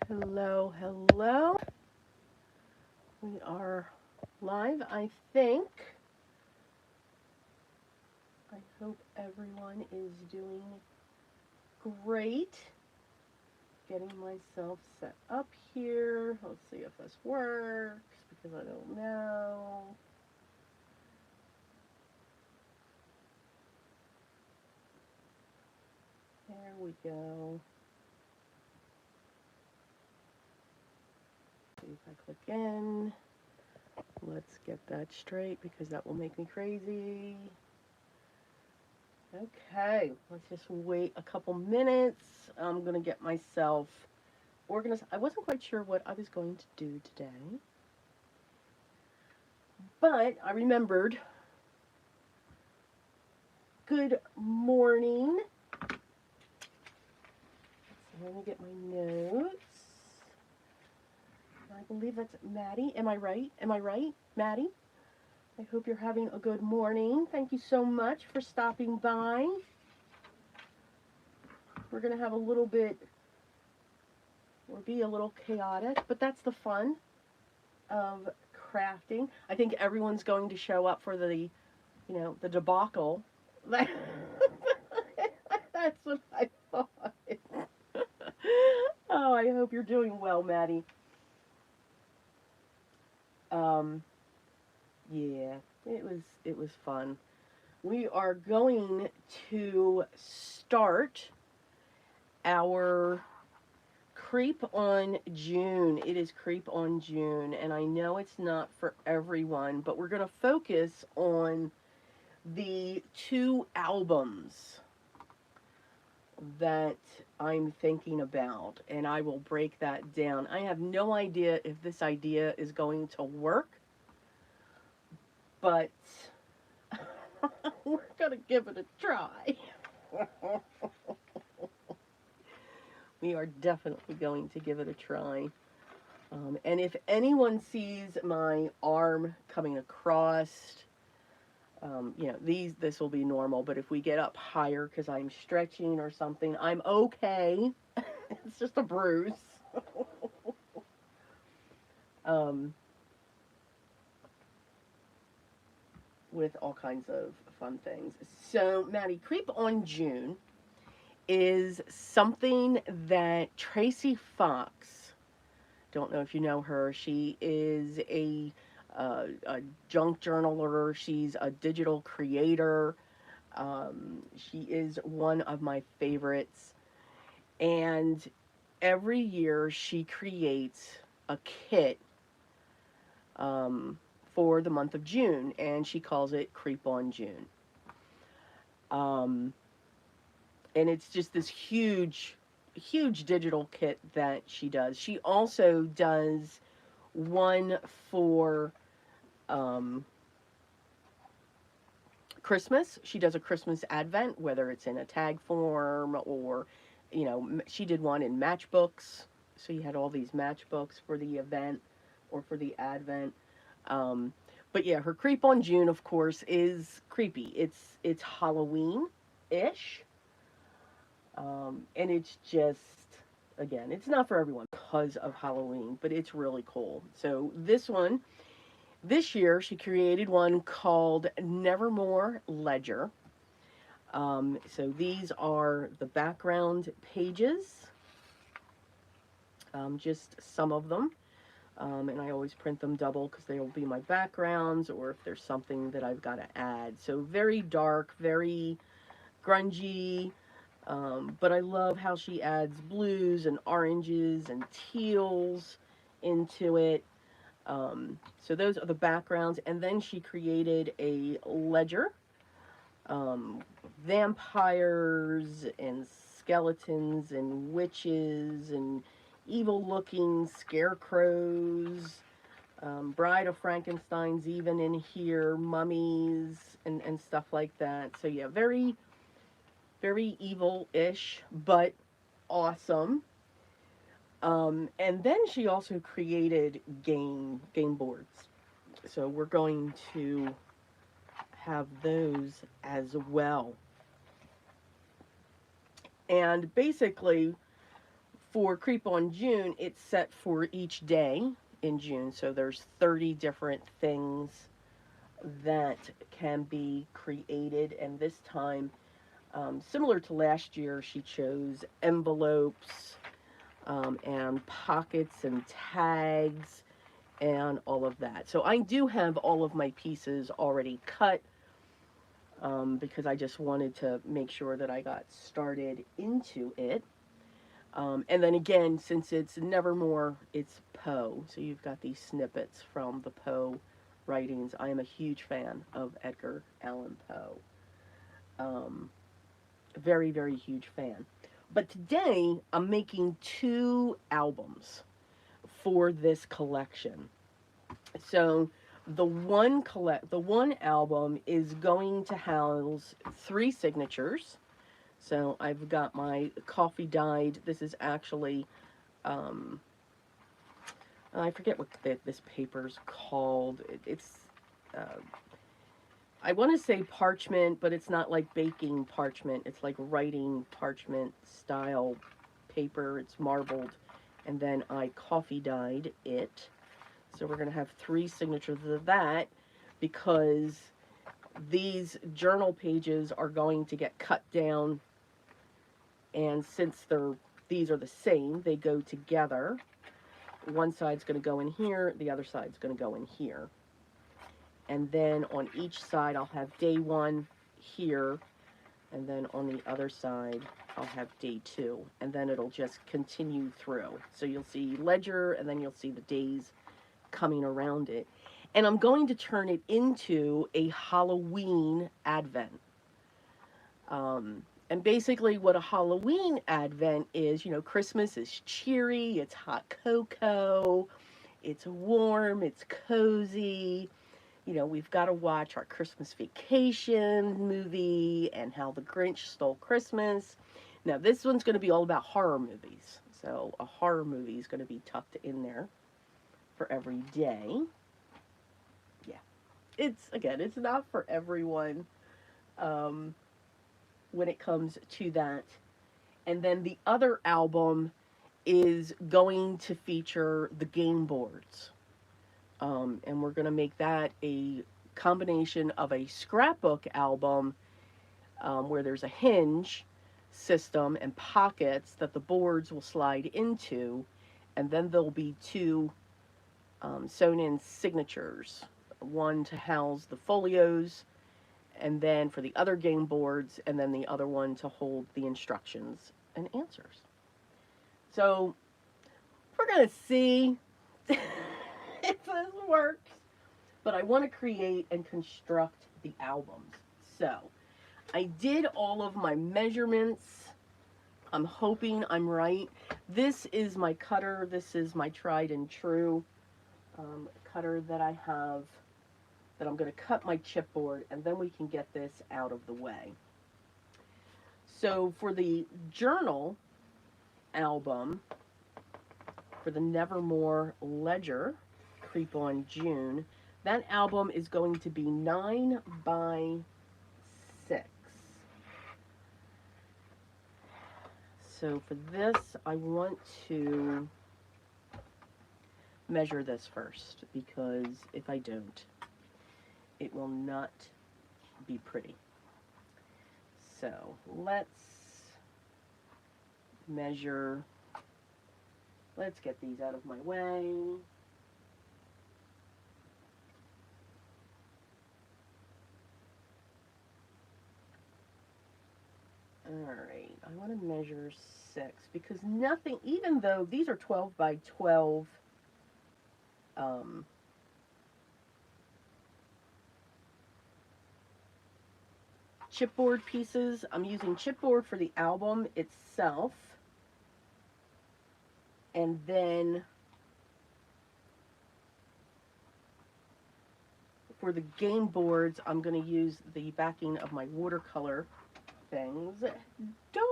Hello, hello. We are live, I think. I hope everyone is doing great. Getting myself set up here. Let's see if this works because I don't know. There we go. See if I click in. Let's get that straight because that will make me crazy. Okay, let's just wait a couple minutes. I'm going to get myself organized. I wasn't quite sure what I was going to do today, but I remembered. Good morning. So let me get my notes. I believe that's Maddie. Am I right? Am I right, Maddie? I hope you're having a good morning. Thank you so much for stopping by. We're going to have a little bit, or be a little chaotic, but that's the fun of crafting. I think everyone's going to show up for the debacle. That's what I thought. Oh, I hope you're doing well, Maddie. Um, yeah, it was fun. We are going to start our Creep on June. It is Creep on June, and I know it's not for everyone, but we're going to focus on the two albums that I'm thinking about, and I will break that down. I have no idea if this idea is going to work, but we're going to give it a try. We are definitely going to give it a try. And if anyone sees my arm coming across, this will be normal. But if we get up higher because I'm stretching or something, I'm okay. It's just a bruise. um, with all kinds of fun things. So, Maddie, Creep on June is something that Tracy Fox, don't know if you know her, she is a junk journaler, she's a digital creator. She is one of my favorites. And every year she creates a kit um, for the month of June, and she calls it Creep on June. Um, and it's just this huge digital kit that she does. She also does one for um, Christmas. She does a Christmas advent, whether it's in a tag form or, she did one in matchbooks. So you had all these matchbooks for the event or for the advent. Um, but yeah, her Creep on June, of course, is creepy. It's Halloween ish. And it's just, again, it's not for everyone because of Halloween, but it's really cool. So this year, she created one called Nevermore Ledger. So these are the background pages, just some of them. And I always print them double because they will be my backgrounds or if there's something that I've got to add. So very dark, very grungy, but I love how she adds blues and oranges and teals into it. So those are the backgrounds. And then she created a ledger, vampires and skeletons and witches and evil looking scarecrows. Bride of Frankenstein's even in here, mummies and stuff like that. So yeah, very, very evil-ish, but awesome. And then she also created game boards. So we're going to have those as well. And basically, For Creep on June, it's set for each day in June. So there's 30 different things that can be created. And this time, similar to last year, she chose envelopes and pockets and tags and all of that. So I do have all of my pieces already cut because I just wanted to make sure that I got started into it. And then again, since it's Nevermore, it's Poe. So you've got these snippets from the Poe writings. I am a huge fan of Edgar Allan Poe. Very, very huge fan. But today, I'm making 2 albums for this collection. So the one album is going to house 3 signatures. So I've got my coffee dyed. This is actually, I forget what this paper's called. It's, I want to say parchment, but it's not like baking parchment. It's like writing parchment style paper. It's marbled. And then I coffee dyed it. So we're going to have 3 signatures of that because these journal pages are going to get cut down, and since these are the same, they go together. One side's going to go in here, the other side's going to go in here. And then on each side I'll have day 1 here, and then on the other side I'll have day 2, and then it'll just continue through. So you'll see ledger, and then you'll see the days coming around it. And I'm going to turn it into a Halloween advent. And basically what a Halloween advent is, you know, Christmas is cheery, it's hot cocoa, it's warm, it's cozy. You know, we've got to watch our Christmas Vacation movie and How the Grinch Stole Christmas. Now, this one's going to be all about horror movies. So a horror movie is going to be tucked in there for every day. Yeah. It's not for everyone. When it comes to that. And then the other album is going to feature the game boards. And we're going to make that a combination of a scrapbook album where there's a hinge system and pockets that the boards will slide into. And then there'll be 2 sewn in signatures. One to house the folios, and then for the other game boards, and then the other one to hold the instructions and answers. So we're going to see if this works, but I want to create and construct the albums. So I did all of my measurements. I'm hoping I'm right. This is my cutter. This is my tried and true cutter that I have, that I'm going to cut my chipboard, and then we can get this out of the way. So for the journal album, for the Nevermore Ledger, Creep on June, that album is going to be 9 by 6. So for this, I want to measure this first, because if I don't, it will not be pretty. So let's measure. Let's get these out of my way. Alright, I want to measure 6, because nothing, even though these are 12 by 12 chipboard pieces. I'm using chipboard for the album itself, and then for the game boards, I'm going to use the backing of my watercolor things. Dawn!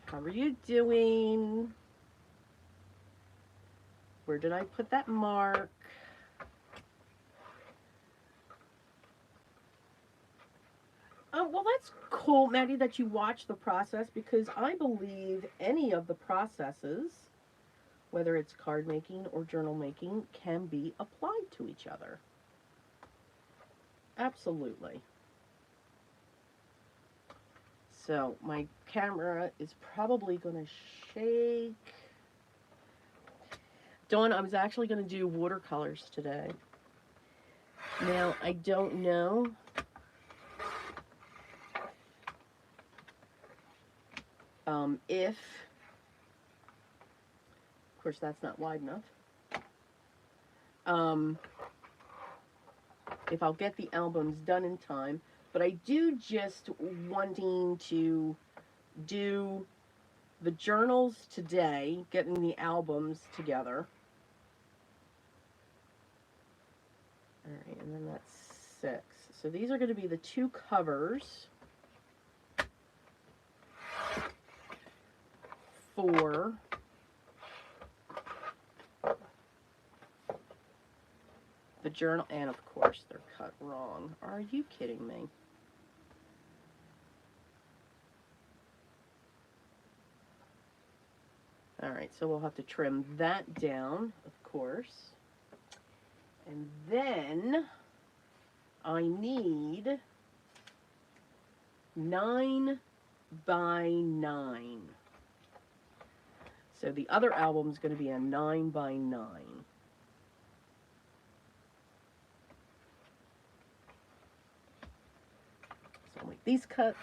How are you doing? Where did I put that mark? Oh, well, that's cool, Maddie, that you watch the process, because I believe any of the processes, whether it's card making or journal making, can be applied to each other. Absolutely. So my camera is probably going to shake. Dawn, I was actually going to do watercolors today. Now, I don't know if, of course, that's not wide enough, if I'll get the albums done in time, but I do just wanting to do the journals today, getting the albums together. All right, and then that's 6. So these are going to be the 2 covers for the journal, and of course they're cut wrong. Are you kidding me? All right, so we'll have to trim that down, of course. And then I need 9 by 9. So the other album is going to be a 9 by 9. So I'll make these cuts.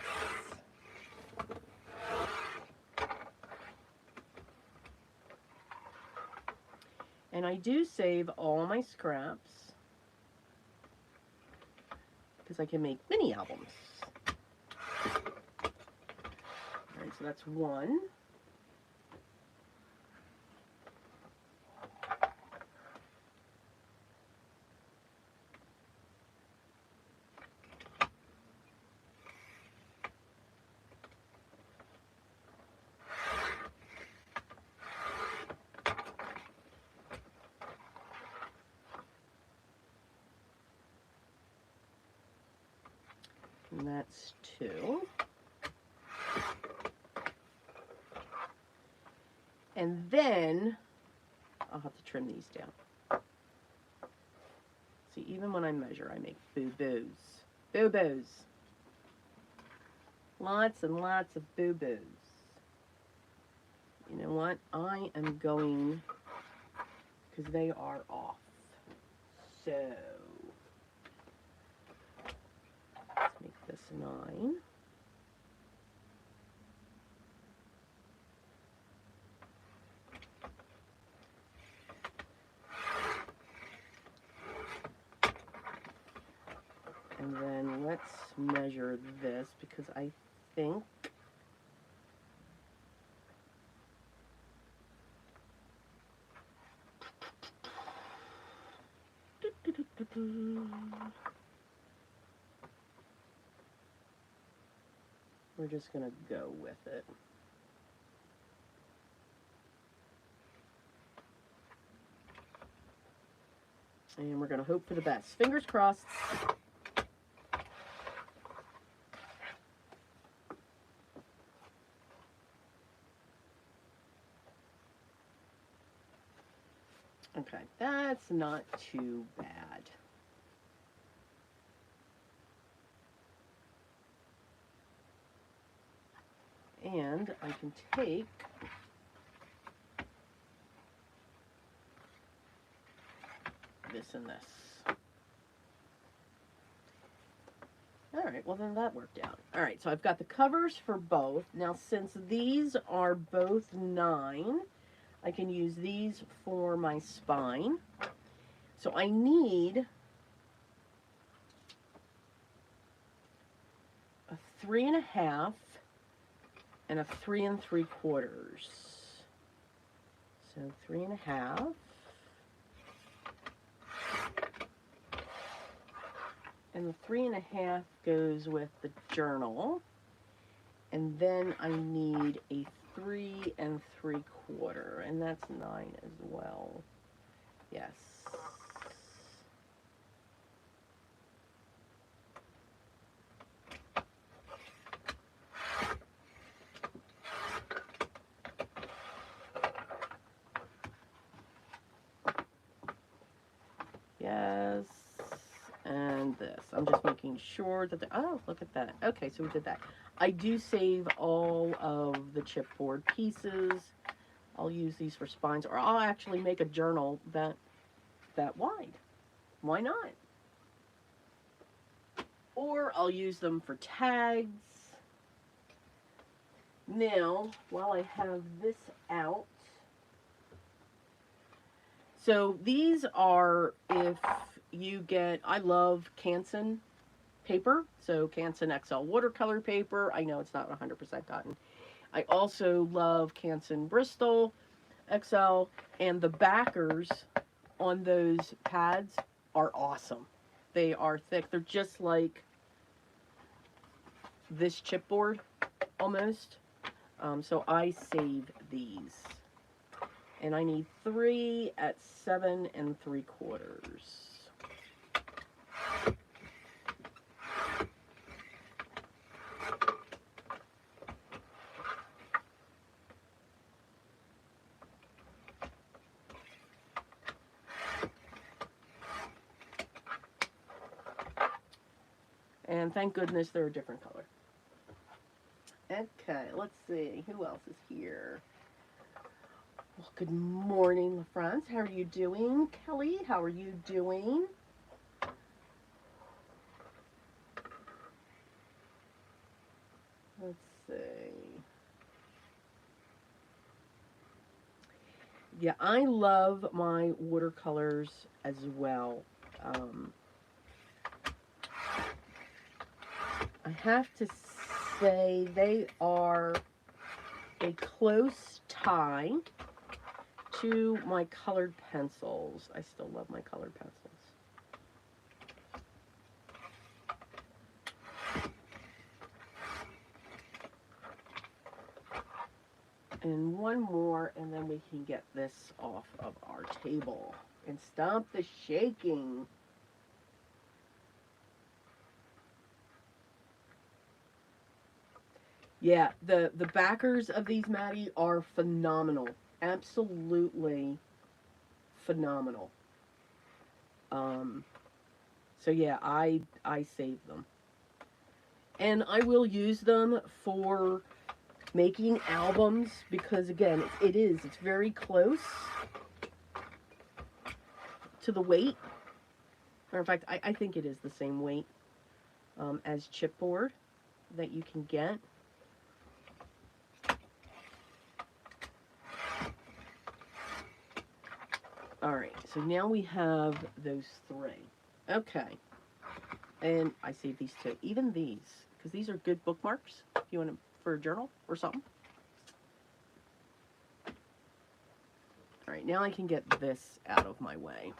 And I do save all my scraps because I can make mini albums. All right, so that's 1. And that's 2. And then I'll have to trim these down. See, even when I measure, I make boo-boos. Boo-boos. Lots and lots of boo-boos. You know what? I am going, because they are off. So let's make this 9. And then let's measure this, because I think we're just going to go with it. And we're going to hope for the best. Fingers crossed. Okay, that's not too bad. And I can take this and this. All right, well then that worked out. All right, so I've got the covers for both. Now since these are both 9, I can use these for my spine. So I need a 3.5 and a 3 3/4. So 3.5. And the 3.5 goes with the journal. And then I need a 3 3/4, and that's 9 as well. Yes. making sure that oh, look at that. Okay, so we did that. I do save all of the chipboard pieces. I'll use these for spines, or I'll actually make a journal that wide. Why not? Or I'll use them for tags. Now, while I have this out, so these are, if you get, I love Canson paper, so Canson XL watercolor paper. I know it's not 100% cotton. I also love Canson Bristol XL, and the backers on those pads are awesome. They are thick. They're just like this chipboard almost. So I save these. And I need 3 at 7 3/4. And thank goodness they're a different color. Okay, let's see. Who else is here? Well, good morning, friends. How are you doing? Kelly, how are you doing? Let's see. Yeah, I love my watercolors as well. I have to say they are a close tie to my colored pencils. I still love my colored pencils. And one more, and then we can get this off of our table. And stop the shaking. Yeah, the backers of these, Maddie, are phenomenal. Absolutely phenomenal. So yeah, I save them. And I will use them for making albums because, again, it's very close to the weight. Matter of fact, I think it is the same weight as chipboard that you can get. Alright, so now we have those 3. Okay. And I save these 2. Even these, because these are good bookmarks if you want to, for a journal or something. Alright, now I can get this out of my way.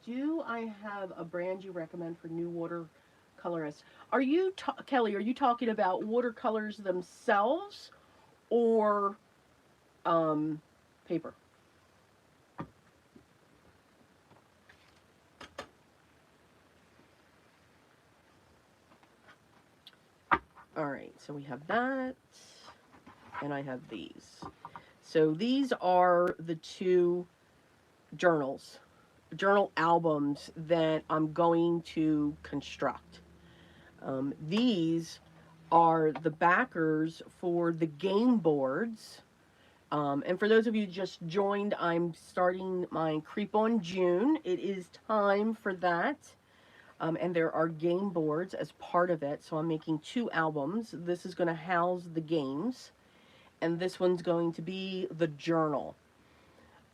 Do I have a brand you recommend for new watercolorists? Are you, Kelly, are you talking about watercolors themselves or paper? Alright, so we have that, and I have these. So these are the 2 journal albums that I'm going to construct. These are the backers for the game boards. And for those of you who just joined, I'm starting my Creep on June. It is time for that. And there are game boards as part of it. So I'm making 2 albums. This is going to house the games. And this one's going to be the journal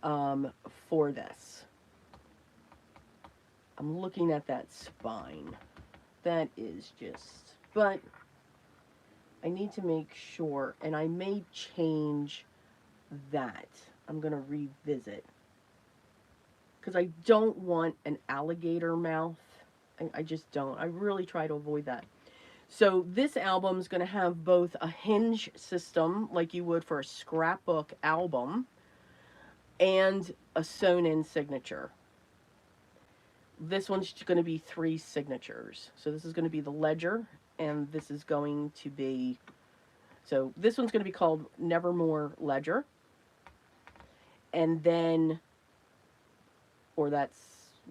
for this. I'm looking at that spine. That is just, but I need to make sure, and I may change that. I'm going to revisit. Because I don't want an alligator mouth. I just don't. I really try to avoid that. So this album is going to have both a hinge system, like you would for a scrapbook album, and a sewn-in signature. This one's going to be 3 signatures. So this is going to be the ledger, and this is going to be... So this one's going to be called Nevermore Ledger. And then, or that's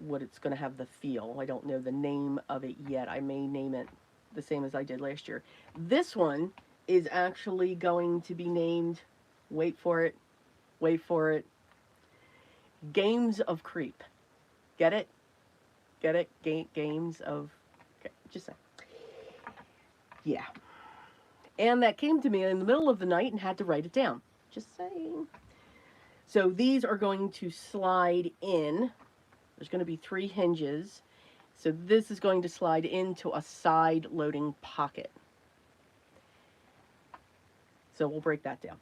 what it's going to have the feel. I don't know the name of it yet. I may name it the same as I did last year. This one is actually going to be named, wait for it, Games of Creep. Get it? Get it? Games of, okay, just say. Yeah. And that came to me in the middle of the night and had to write it down. Just saying. So these are going to slide in. There's going to be 3 hinges. So this is going to slide into a side loading pocket. So we'll break that down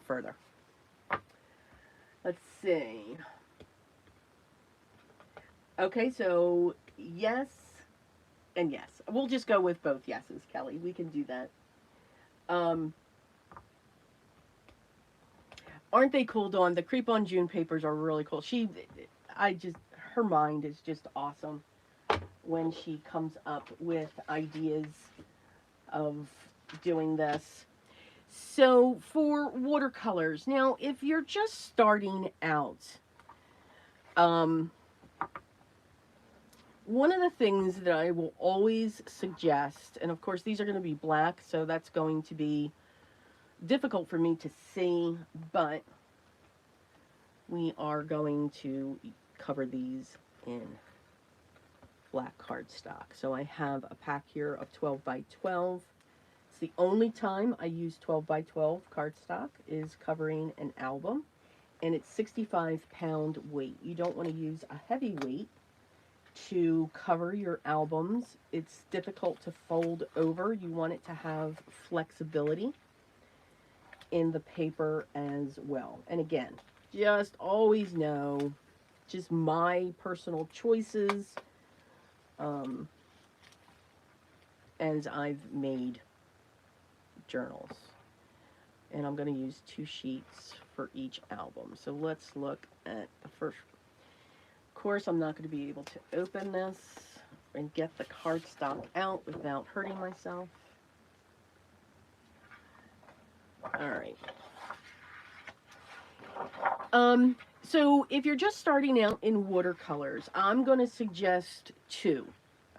further. Let's see. Okay, so yes and yes. We'll just go with both yeses, Kelly. We can do that. Aren't they cool, Dawn? The Creep on June papers are really cool. Her mind is just awesome when she comes up with ideas of doing this. So for watercolors, now if you're just starting out, one of the things that I will always suggest, and of course these are going to be black, so that's going to be difficult for me to see, but we are going to cover these in black cardstock. So I have a pack here of 12 by 12. It's the only time I use 12 by 12 cardstock is covering an album, and it's 65-pound weight. You don't want to use a heavy weight to cover your albums. It's difficult to fold over. You want it to have flexibility in the paper as well. And again, just always know, just my personal choices as I've made journals. And I'm going to use 2 sheets for each album. So let's look at the first. Of course, I'm not going to be able to open this and get the cardstock out without hurting myself. All right. So if you're just starting out in watercolors, I'm going to suggest 2,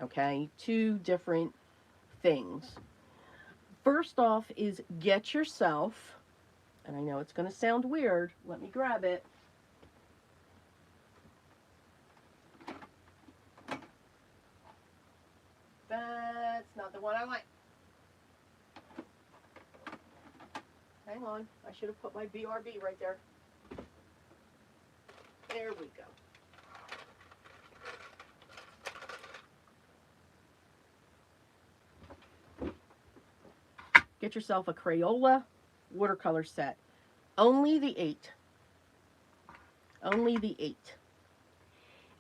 okay? 2 different things. First off is get yourself, and I know it's going to sound weird, let me grab it. That's not the one I want. Hang on, I should have put my BRB right there. There we go. Get yourself a Crayola watercolor set. Only the 8. Only the 8.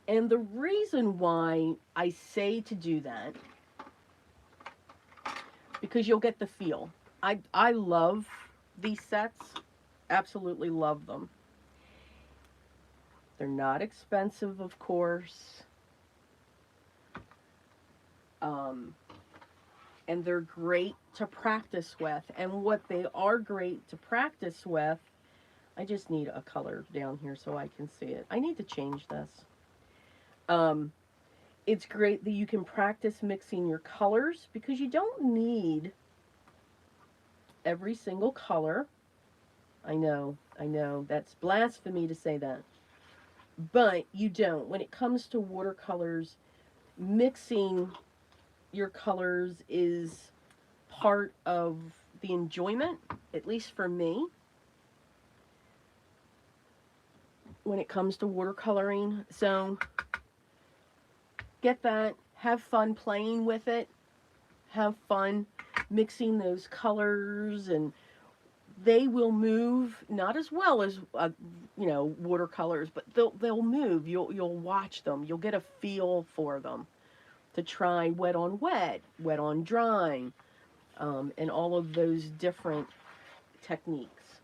And the reason why I say to do that, because you'll get the feel. I love these sets. Absolutely love them. They're not expensive, of course. And they're great to practice with. And what they are great to practice with, I just need a color down here so I can see it. I need to change this. It's great that you can practice mixing your colors because you don't need every single color. I know, that's blasphemy to say that. But you don't. When it comes to watercolors, mixing your colors is part of the enjoyment, at least for me, when it comes to watercoloring. So get that, have fun playing with it, have fun mixing those colors, and they will move, not as well as watercolors, but they'll move. You'll watch them. You'll get a feel for them. To try wet on wet, wet on dry, and all of those different techniques.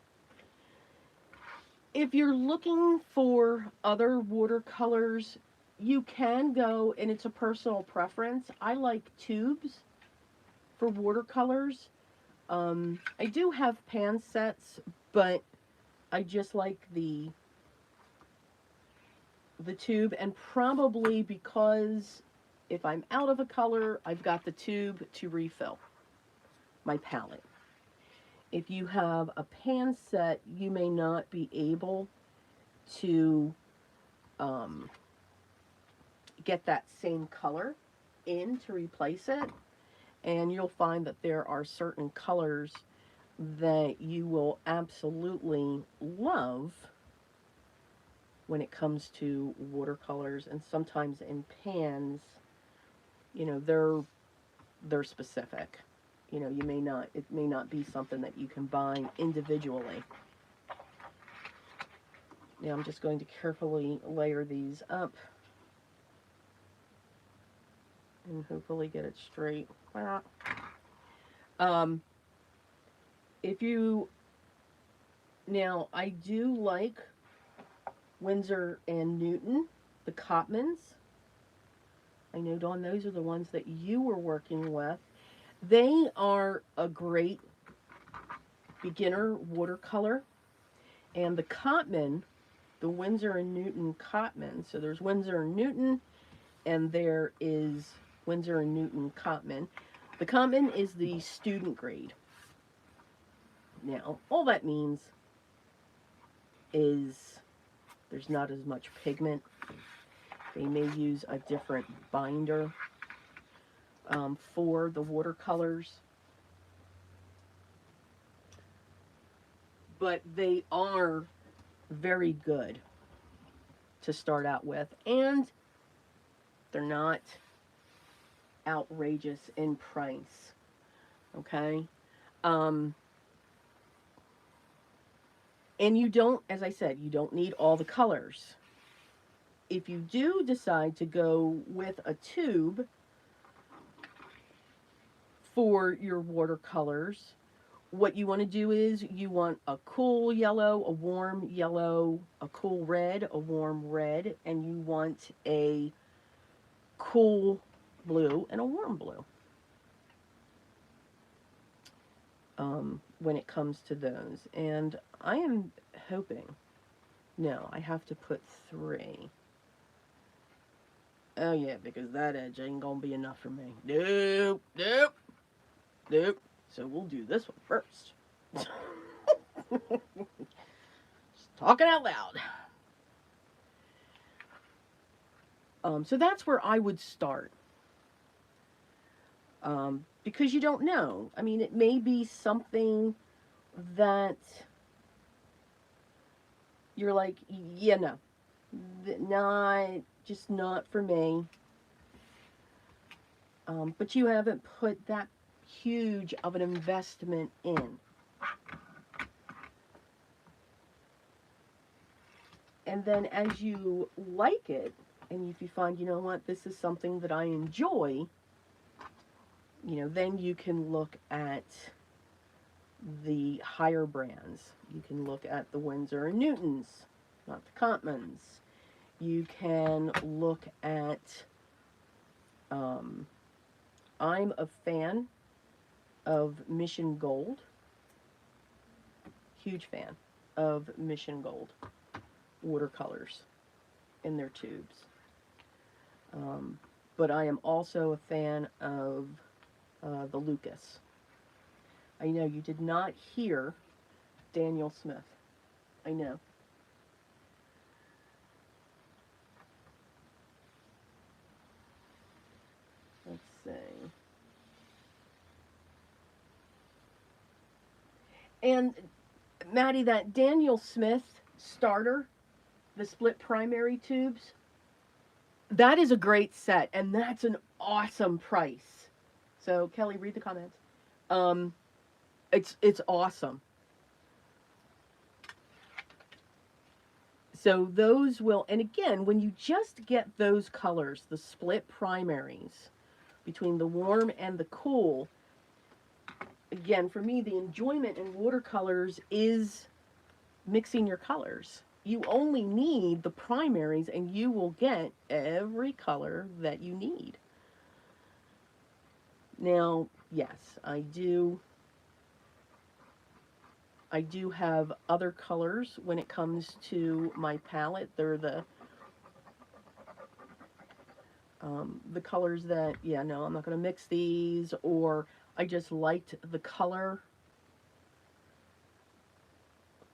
If you're looking for other watercolors, you can go, and it's a personal preference. I like tubes for watercolors. I do have pan sets, but I just like the tube, and probably because if I'm out of a color, I've got the tube to refill my palette. If you have a pan set, you may not be able to um, get that same color in to replace it, and you'll find that there are certain colors that you will absolutely love when it comes to watercolors, and sometimes in pans, you know, they're specific. You know, you may not, it may not be something that you can buy individually. Now I'm just going to carefully layer these up and hopefully get it straight. Um, if you, now I do like Winsor and Newton, the Cotmans. I know, Dawn, those are the ones that you were working with. They are a great beginner watercolor. And the Cotman, the Winsor and Newton Cotman, so there's Winsor and Newton, and there is Winsor and Newton Cotman. The Cotman is the student grade. Now, all that means is there's not as much pigment. They may use a different binder for the watercolors, but they are very good to start out with, and they're not outrageous in price. Okay? And you don't, as I said, you don't need all the colors. If you do decide to go with a tube for your watercolors, what you want to do is you want a cool yellow, a warm yellow, a cool red, a warm red, and you want a cool blue and a warm blue. When it comes to those. And I am hoping, no, I have to put 3. Oh yeah, because that edge ain't gonna be enough for me. Nope, nope, nope. So we'll do this one first. Just talking out loud. So that's where I would start. Because you don't know. I mean, it may be something that you're like, yeah, no, just not for me. But you haven't put that huge of an investment in. And then as you like it, and if you find, you know what, this is something that I enjoy, you know, then you can look at the higher brands. You can look at the Winsor and Newtons, not the Cotmans. You can look at, I'm a fan of Mission Gold. Huge fan of Mission Gold watercolors in their tubes. But I am also a fan of the Lucas. I know you did not hear Daniel Smith. I know. Let's see. And Maddie, that Daniel Smith starter, the split primary tubes, that is a great set, and that's an awesome price. So Kelly, read the comments. It's awesome. So those will, and again, when you just get those colors, the split primaries between the warm and the cool, again, for me, the enjoyment in watercolors is mixing your colors. You only need the primaries and you will get every color that you need. Now, yes, I do I do have other colors when it comes to my palette. They're the colors that, yeah, no, I'm not going to mix these, or I just liked the color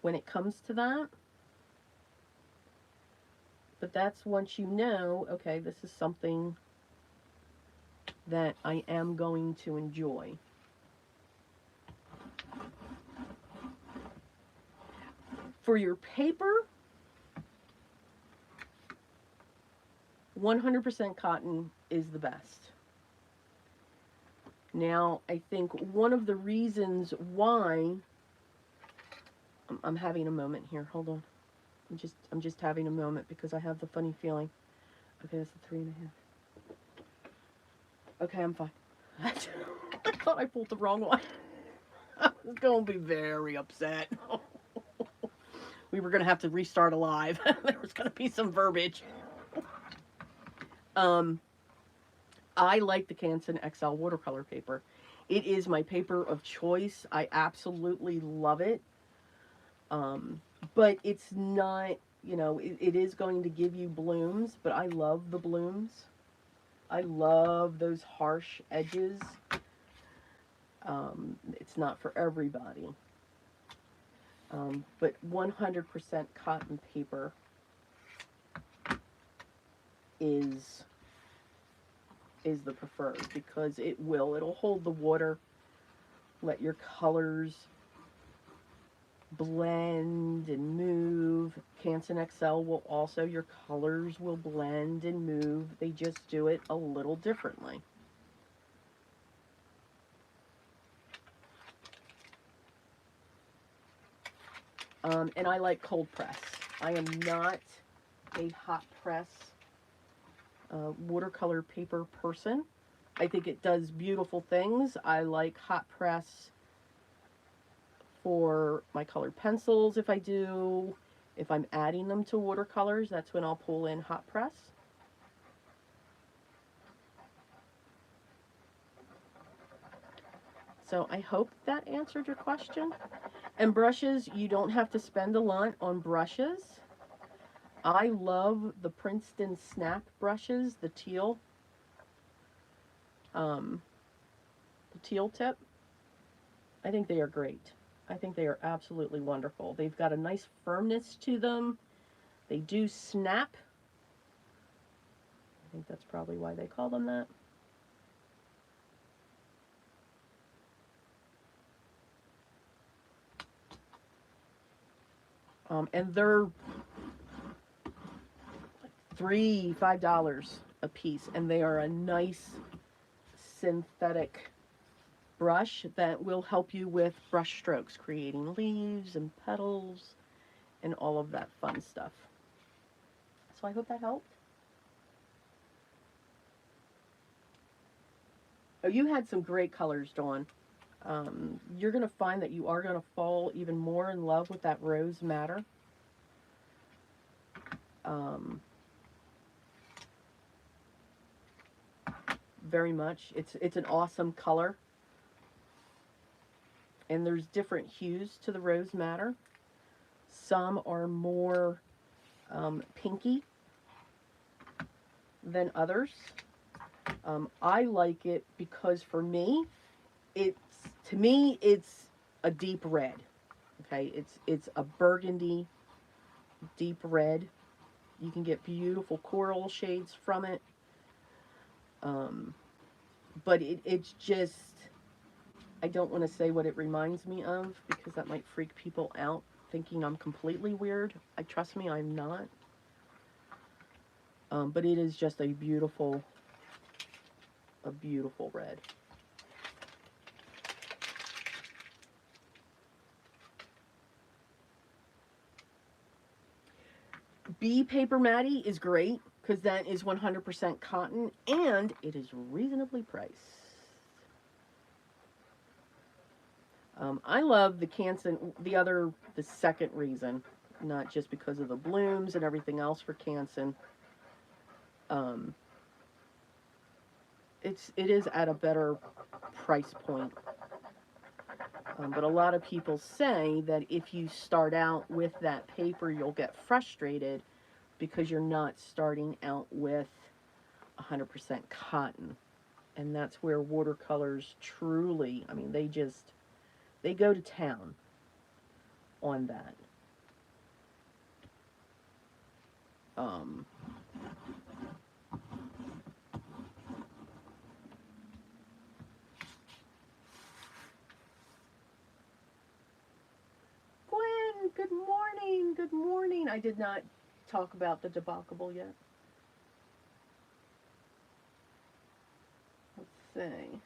when it comes to that. But that's once you know, okay, this is something that I am going to enjoy. For your paper, 100% cotton is the best. Now, I think one of the reasons why I'm having a moment here. Hold on. I'm just having a moment because I have the funny feeling. Okay, that's a 3.5. Okay, I'm fine. I thought I pulled the wrong one. I was going to be very upset. We were going to have to restart a live. There was going to be some verbiage. I like the Canson XL watercolor paper. It is my paper of choice. I absolutely love it. But it's not, it is going to give you blooms, but I love the blooms. I love those harsh edges. It's not for everybody. But 100% cotton paper is the preferred because it'll hold the water, let your colors blend and move. Canson XL will also, your colors will blend and move. They just do it a little differently. And I like cold press. I am not a hot press watercolor paper person. I think it does beautiful things. I like hot press for my colored pencils if I do. If I'm adding them to watercolors, that's when I'll pull in hot press. So I hope that answered your question. And brushes, you don't have to spend a lot on brushes. I love the Princeton Snap brushes, the teal tip. I think they are great. I think they are absolutely wonderful. They've got a nice firmness to them. They do snap. I think that's probably why they call them that. And they're $3, $5 a piece, and they are a nice synthetic brush that will help you with brush strokes, creating leaves and petals and all of that fun stuff. So I hope that helped. Oh, you had some great colors, Dawn. You're going to find that you are going to fall even more in love with that Rose Madder. Very much. It's an awesome color. And there's different hues to the Rose Madder. Some are more pinky than others. I like it because for me, to me it's a deep red. Okay, it's a burgundy deep red. You can get beautiful coral shades from it. But it's just, I don't want to say what it reminds me of because that might freak people out thinking I'm completely weird. Trust me, I'm not. But it is just a beautiful red. Bee Paper Matty is great because that is 100% cotton and it is reasonably priced. I love the Canson, the second reason, not just because of the blooms and everything else for Canson. It is at a better price point But a lot of people say that if you start out with that paper, you'll get frustrated because you're not starting out with 100% cotton. And that's where watercolors truly, I mean, they go to town on that. Um, Gwen, good morning. Good morning. I did not talk about the debacle yet. Let's see.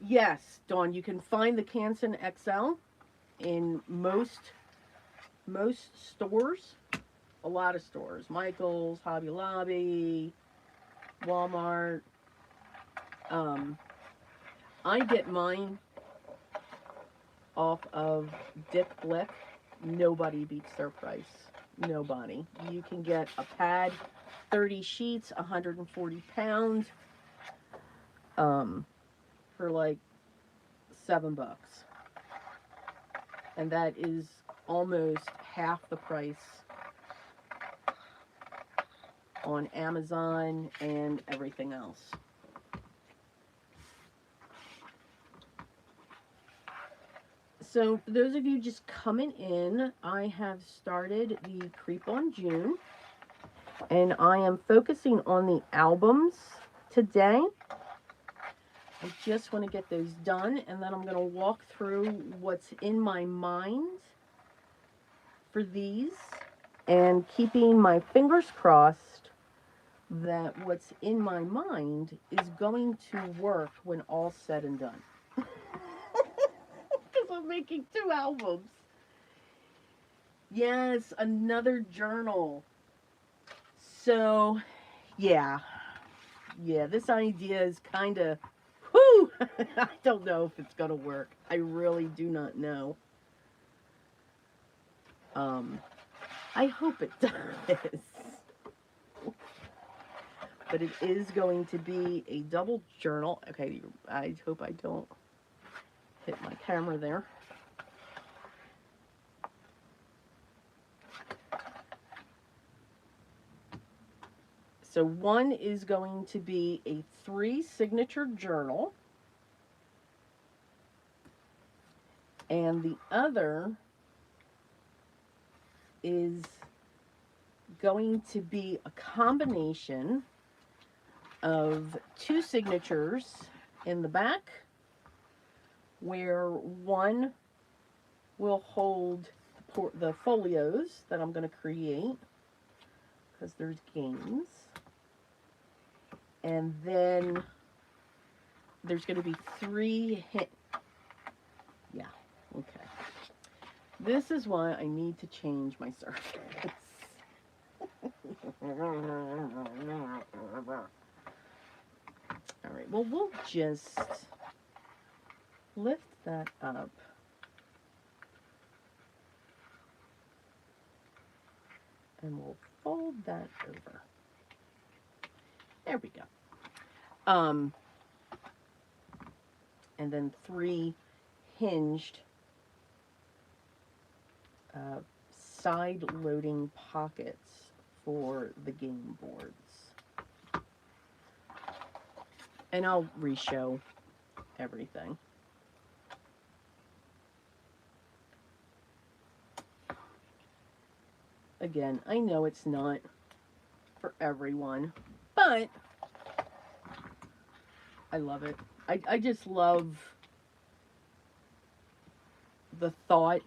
Yes, Dawn, you can find the Canson XL in most stores, a lot of stores. Michael's, Hobby Lobby, Walmart. Um, I get mine off of Dick Blick. Nobody beats their price. Nobody. You can get a pad, 30 sheets, 140 pounds, for like $7. And that is almost half the price on Amazon and everything else. So for those of you just coming in, I have started the Creep on June, and I am focusing on the albums today. I just want to get those done, and then I'm going to walk through what's in my mind for these, and keeping my fingers crossed that what's in my mind is going to work when all's said and done. Because I'm making 2 albums. Yes, another journal. So, yeah, this idea is kind of, whew, I don't know if it's going to work. I really do not know. I hope it does. But it is going to be a double journal. Okay, I hope I don't hit my camera there. So one is going to be a 3 signature journal, and the other is going to be a combination of 2 signatures in the back, where one will hold the folios that I'm going to create, because there's games, and then there's going to be 3 yeah, okay. This is why I need to change my surface. All right, well, we'll just lift that up. And we'll fold that over. There we go. And then 3 hinged side loading pockets for the game boards. And I'll re-show everything. Again, I know it's not for everyone, but I love it. I just love the thought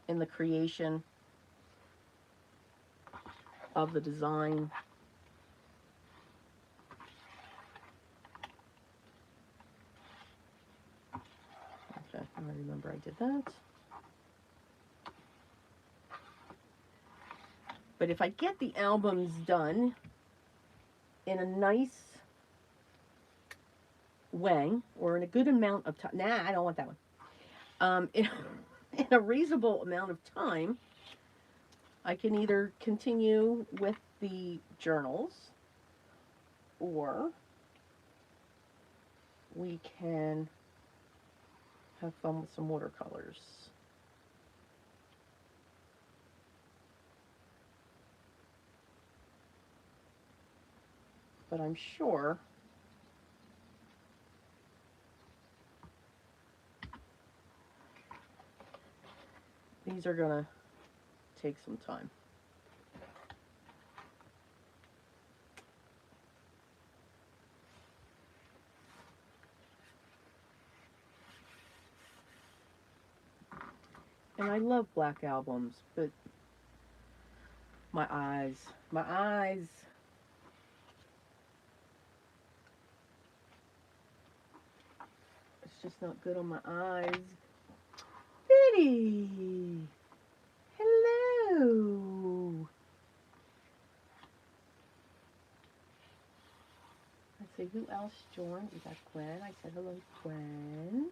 and the creation of the design. Okay, I remember I did that. But if I get the albums done in a nice way, or in a good amount of time, nah, I don't want that one. In a reasonable amount of time, I can either continue with the journals, or we can have fun with some watercolors. But I'm sure these are gonna take some time. And I love black albums, but my eyes, it's just not good on my eyes. Biddy! Hello! Let's see, who else joined? We got Gwen. I said hello, Gwen.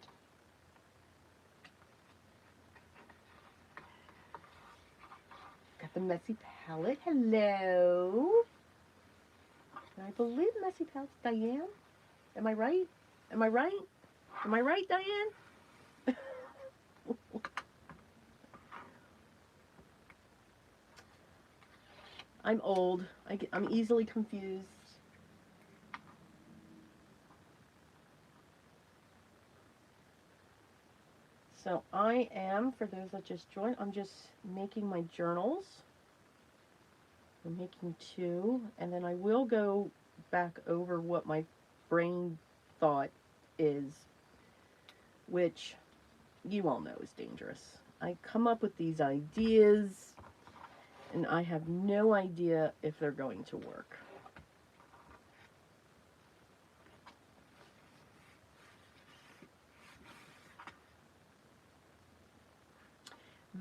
Got the Messy Palette. Hello! And I believe Messy Palette's Diane. Am I right? Am I right? Am I right, Diane? I'm old. I'm easily confused. So I am, for those that just joined, I'm just making my journals. I'm making 2, and then I will go back over what my brain thought is, which you all know is dangerous. I come up with these ideas, and I have no idea if they're going to work.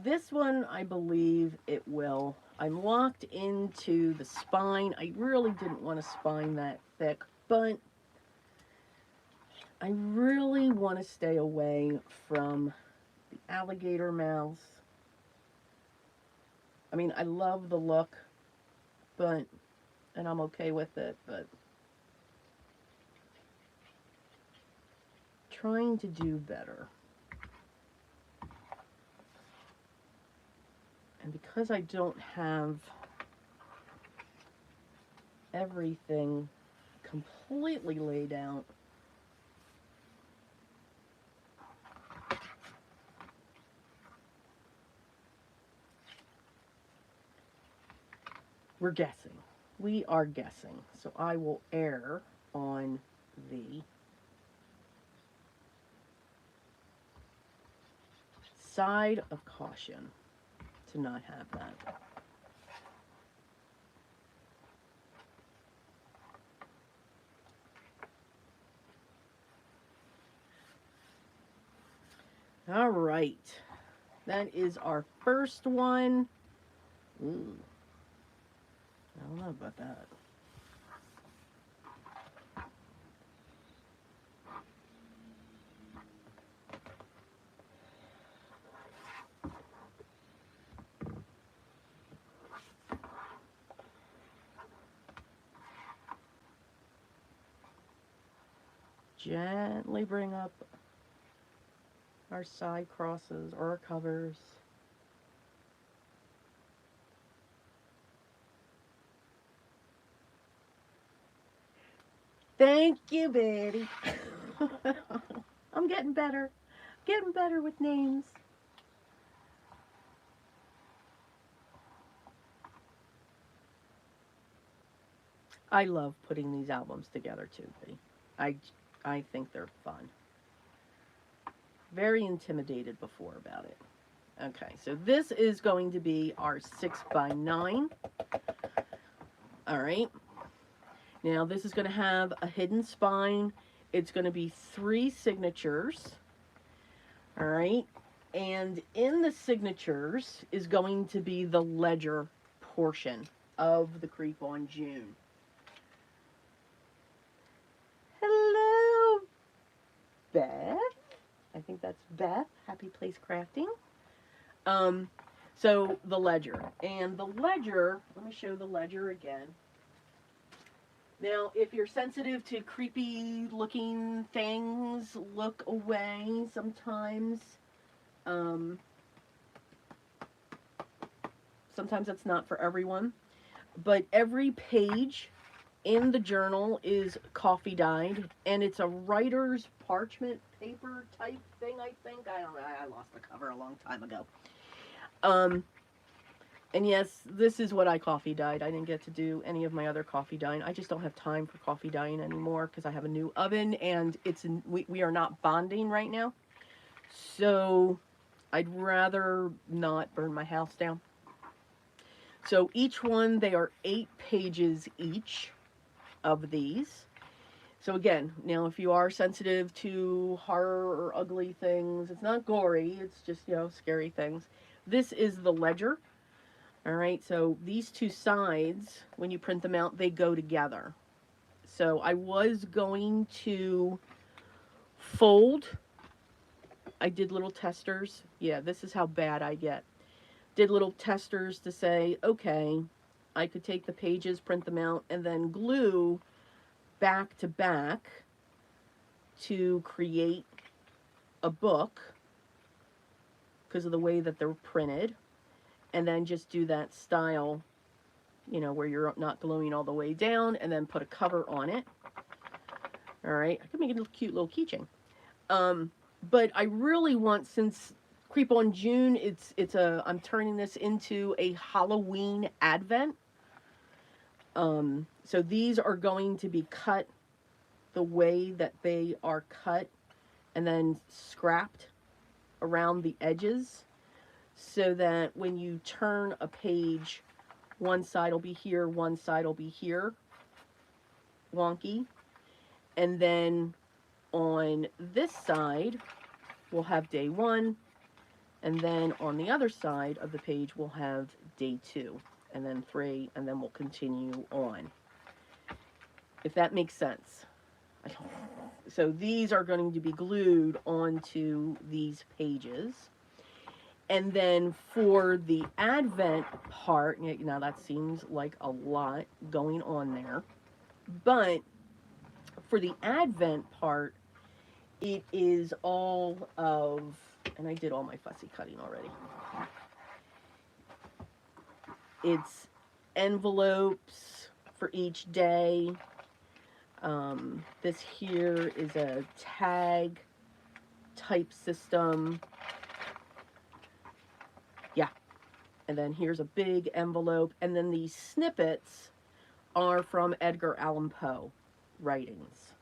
This one, I believe it will. I'm locked into the spine. I really didn't want a spine that thick, but I really want to stay away from the alligator mouths. I mean, I love the look, and I'm okay with it, but trying to do better. And because I don't have everything completely laid out, we're guessing. We are guessing. So I will err on the side of caution to not have that. All right. That is our first one. Ooh. I don't know about that. Gently bring up our side crosses or our covers. Thank you, Betty. I'm getting better. Getting better with names. I love putting these albums together too, Betty. I think they're fun. Very intimidated before about it. Okay, so this is going to be our 6x9. All right. Now this is going to have a hidden spine. It's going to be 3 signatures. All right. And in the signatures is going to be the ledger portion of the Creep on June. Hello, Beth. I think that's Beth. Happy Place Crafting. So the ledger. And the ledger, let me show the ledger again. Now, if you're sensitive to creepy looking things, look away sometimes. Um, Sometimes it's not for everyone. But every page in the journal is coffee dyed, and it's a writer's parchment paper type thing, I think. I don't know. I lost the cover a long time ago. Um, and yes, this is what I coffee dyed. I didn't get to do any of my other coffee dyeing. I just don't have time for coffee dyeing anymore because I have a new oven, and we are not bonding right now. So I'd rather not burn my house down. So each one, they are 8 pages each of these. So again, now if you are sensitive to horror or ugly things, it's not gory, it's just, scary things. This is the ledger. All right, so these two sides, when you print them out, they go together. So I was going to fold. I did little testers. Yeah, this is how bad I get. Did little testers to say, okay, I could take the pages, print them out, and then glue back to back to create a book because of the way that they're printed, and then just do that style, where you're not gluing all the way down, and then put a cover on it. All right, I could make it a cute little keychain. But I really want, since Creep on June, I'm turning this into a Halloween advent. So these are going to be cut the way that they are cut and then scrapped around the edges so that when you turn a page, one side will be here, one side will be here, wonky. And then on this side, we'll have day 1. And then on the other side of the page, we'll have day 2, and then 3, and then we'll continue on. If that makes sense. So these are going to be glued onto these pages. And then for the Advent part, now that seems like a lot going on there. But for the Advent part, it is all of, and I did all my fussy cutting already. It's envelopes for each day. This here is a tag type system. Yeah. And then here's a big envelope. And then these snippets are from Edgar Allan Poe writings.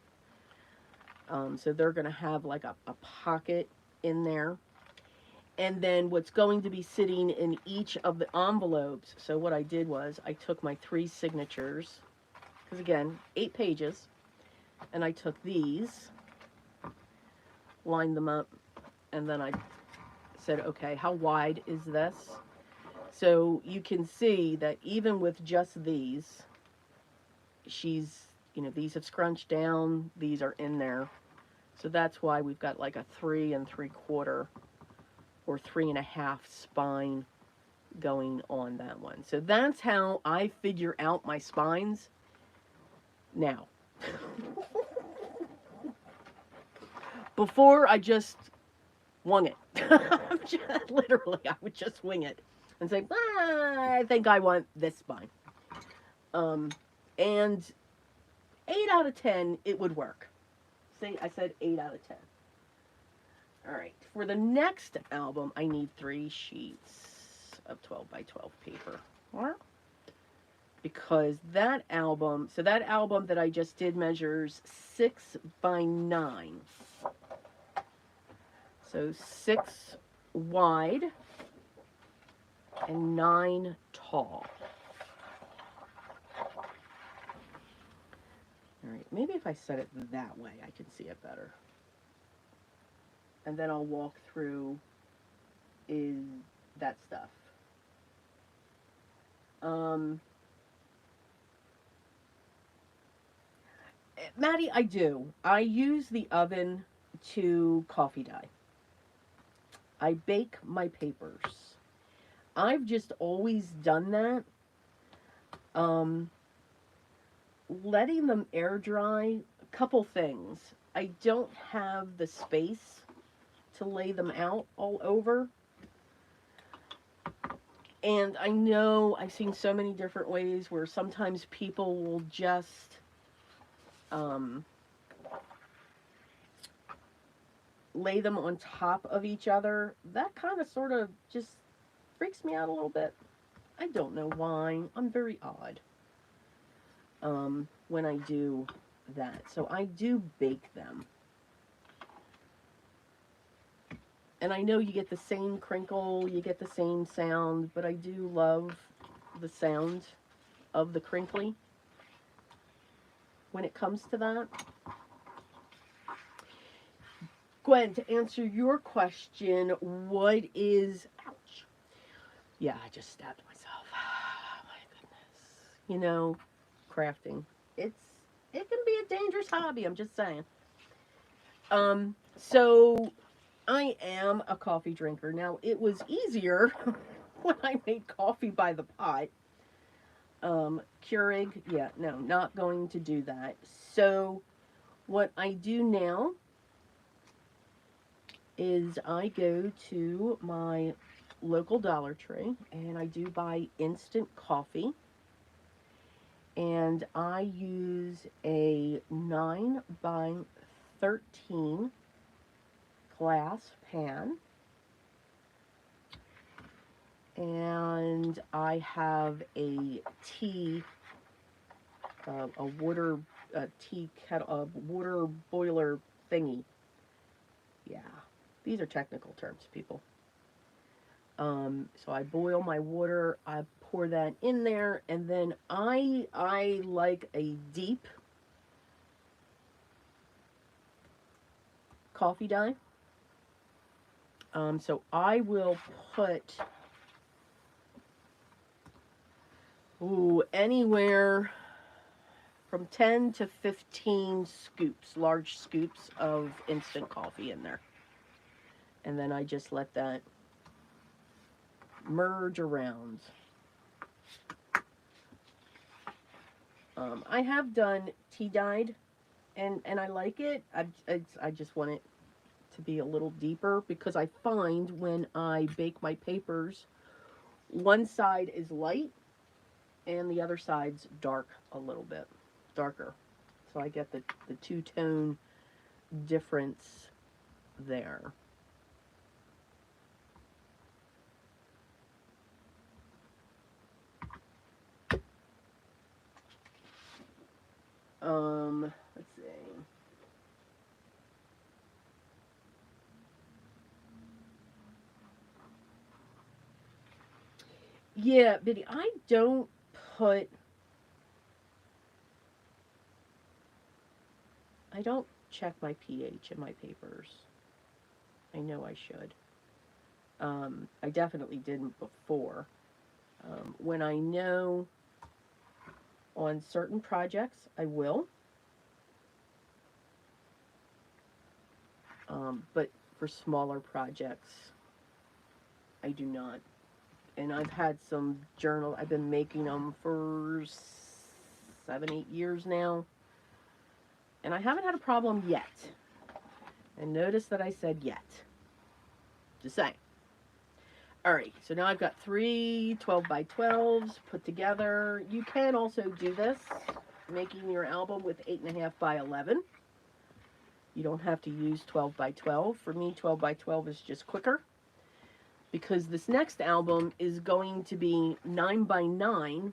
So they're going to have like a pocket in there. And then what's going to be sitting in each of the envelopes. So what I did was I took my 3 signatures, because again, 8 pages, and I took these, lined them up, and then I said, okay, how wide is this? So you can see that even with just these, these have scrunched down, these are in there. So that's why we've got like a 3 3/4 or 3.5 spine going on that one. So that's how I figure out my spines now. Before, I just wung it. Literally, I would just wing it and say, I think I want this spine. And 8 out of 10, it would work. See, I said 8 out of 10. All right, for the next album, I need 3 sheets of 12 by 12 paper. Because that album, that album that I just did measures 6 by 9. So 6 wide and 9 tall. All right, maybe if I set it that way, I can see it better. And then I'll walk through that stuff. Maddie, I do. I use the oven to coffee dye. I bake my papers. I've just always done that. letting them air dry, a couple things. I don't have the space to lay them out all over. And I know I've seen so many different ways where sometimes people will just um, lay them on top of each other. That kind of sort of just freaks me out a little bit. I don't know why. I'm very odd when I do that. So I do bake them. And I know you get the same crinkle, you get the same sound, but I do love the sound of the crinkly when it comes to that. Gwen, to answer your question, what is... Ouch. Yeah, I just stabbed myself. Oh, my goodness. You know, crafting. It can be a dangerous hobby, I'm just saying. So I am a coffee drinker. Now, it was easier when I made coffee by the pot. Keurig, yeah, no, not going to do that. So what I do now is I go to my local Dollar Tree and I do buy instant coffee. And I use a 9 by 13 glass pan. And I have a tea, a water, tea kettle, a water boiler thingy. Yeah, these are technical terms, people. So I boil my water, I pour that in there, and then I like a deep coffee dye. So I will put anywhere from 10 to 15 scoops, large scoops of instant coffee in there. And then I just let that merge around. I have done tea dyed, and I like it. I just want it to be a little deeper because I find when I bake my papers, one side is light and the other side's dark a little bit, darker. So I get the two-tone difference there. Let's see. Yeah, Biddy, I don't check my pH in my papers. I know I should. I definitely didn't before. When I know on certain projects, I will. But for smaller projects, I do not. And I've had some journal. I've been making them for 7, 8 years now, and I haven't had a problem yet. And notice that I said yet. Just saying. All right, so now I've got 3 12 by 12s put together. You can also do this, making your album with 8.5 by 11. You don't have to use 12 by 12. For me, 12 by 12 is just quicker, because this next album is going to be 9 by 9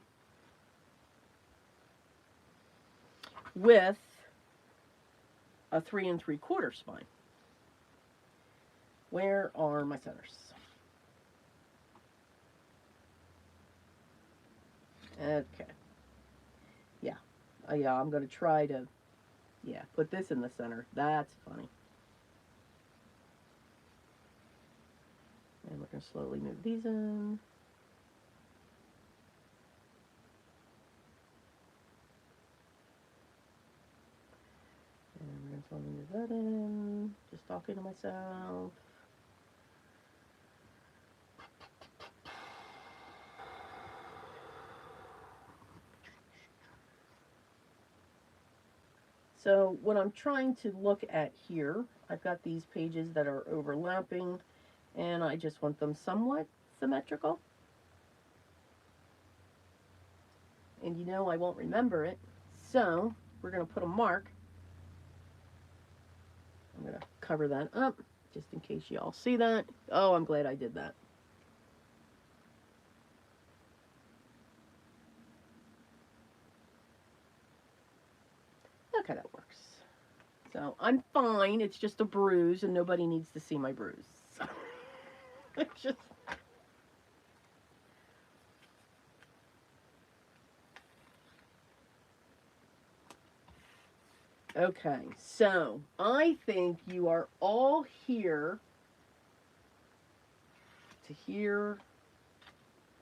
with a 3 3/4 spine. Where are my centers? Okay. Yeah. Yeah, I'm going to try to, put this in the center. That's funny. And we're going to slowly move these in. And we're going to slowly move that in. Just talking to myself. So what I'm trying to look at here, I've got these pages that are overlapping, and I just want them somewhat symmetrical. And you know I won't remember it, so we're going to put a mark. I'm going to cover that up just in case you all see that. Oh, I'm glad I did that. Okay, that works. So I'm fine. It's just a bruise, and nobody needs to see my bruise. So it's just. Okay, so I think you are all here to hear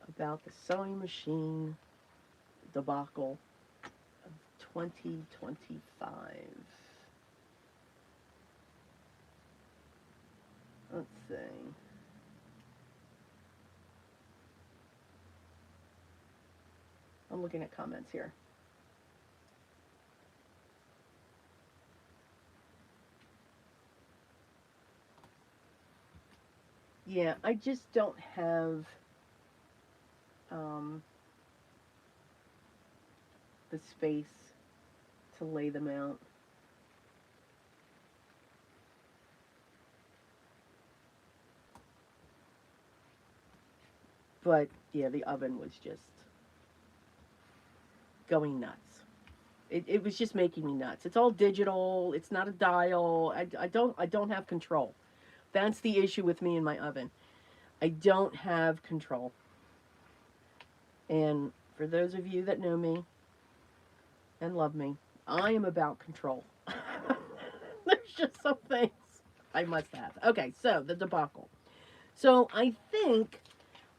about the sewing machine debacle of 2025. Let's see. I'm looking at comments here. Yeah, I just don't have the space to lay them out. But yeah, the oven was just going nuts. It was just making me nuts. It's all digital. It's not a dial. I don't have control. That's the issue with me and my oven. I don't have control. And for those of you that know me and love me, I am about control. There's just some things I must have. Okay, so the debacle. So I think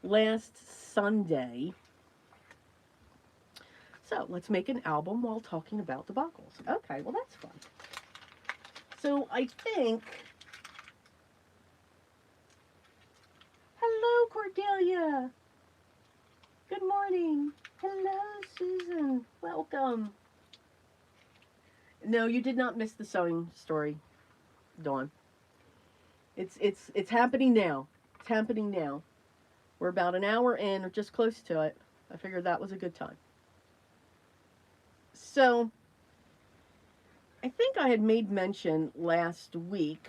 last Sunday. So let's make an album while talking about debacles. Okay, well that's fun. So I think. Hello, Cordelia. Good morning. Hello, Susan. Welcome. No, you did not miss the sewing story, Dawn. It's happening now. It's happening now. We're about an hour in, or just close to it. I figured that was a good time. So, I think I had made mention last week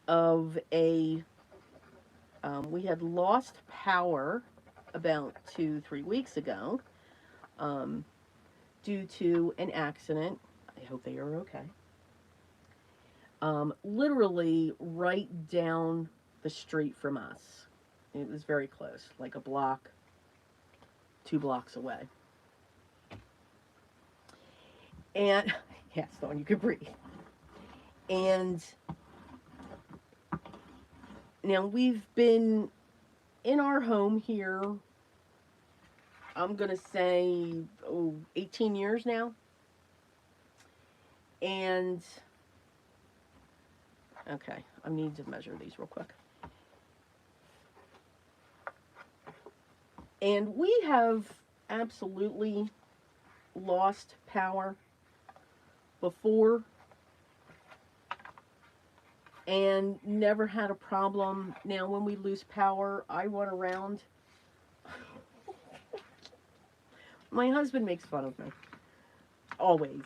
of we had lost power about 2, 3 weeks ago due to an accident. I hope they are okay. Literally right down the street from us. It was very close, like a block, 2 blocks away. And yes, Dawn, you could breathe. And now we've been in our home here, I'm going to say, 18 years now. And, okay, I need to measure these real quick. And we have absolutely lost power before and never had a problem. Now, when we lose power, I run around. My husband makes fun of me. Always.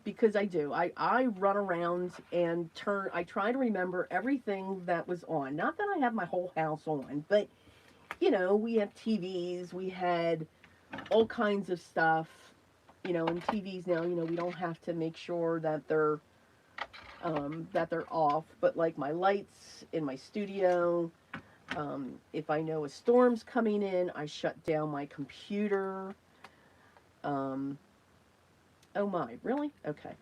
Because I do. I run around and I try to remember everything that was on. Not that I have my whole house on, but, you know, we have TVs, we had all kinds of stuff. You know, and TVs now, you know, we don't have to make sure that they're off. But like my lights in my studio, if I know a storm's coming in, I shut down my computer. Oh my, really? Okay.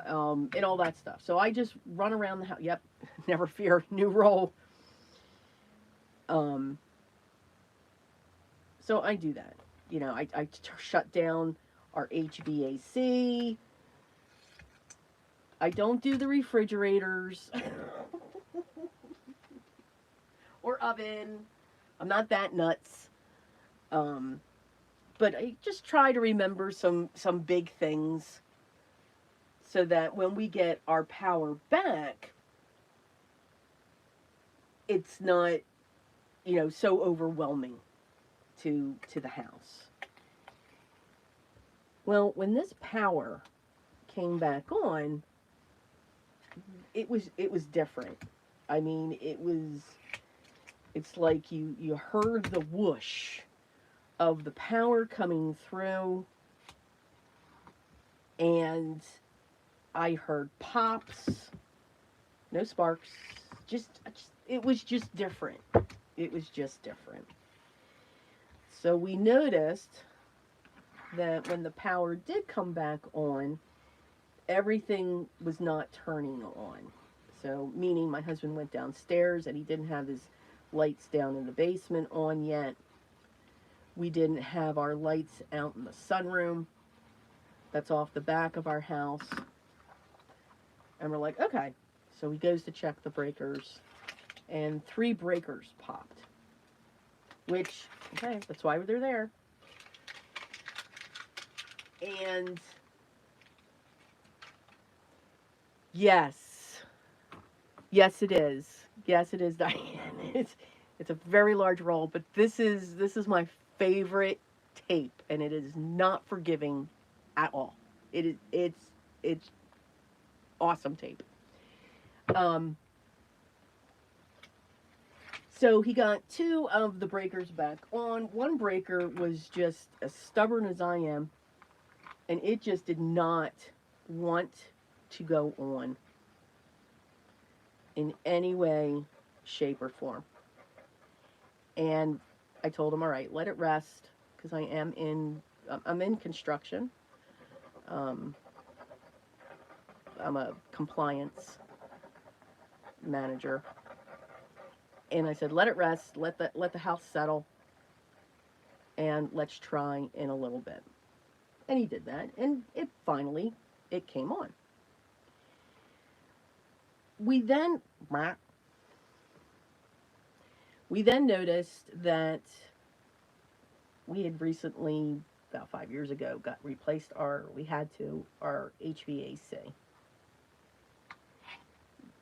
And all that stuff. So I just run around the house. Yep, never fear, new role. So I do that. You know, I shut down our HVAC. I don't do the refrigerators or oven. I'm not that nuts. But I just try to remember some big things so that when we get our power back, it's not, so overwhelming to the house. Well, when this power came back on, it was different. I mean, it's like you heard the whoosh of the power coming through, and I heard pops, no sparks, just it was just different. It was just different. So we noticed that when the power did come back on, everything was not turning on. So, meaning my husband went downstairs and he didn't have his lights down in the basement on yet. We didn't have our lights out in the sunroom. That's off the back of our house. And we're like, okay. So he goes to check the breakers, and 3 breakers popped. Which, okay, that's why they're there. And yes, yes, it is. Yes, it is, Diane. It's a very large roll, but this is my favorite tape, and it is not forgiving at all. It's awesome tape. Um, so he got 2 of the breakers back on. One breaker was just as stubborn as I am, and it just did not want to go on in any way, shape, or form. And I told him, all right, let it rest, because I'm in construction. Um, I'm a compliance manager, and I said, let it rest, let the house settle, and let's try in a little bit. And he did that, and it came on. We then we then noticed that we had recently, about 5 years ago, we had our HVAC.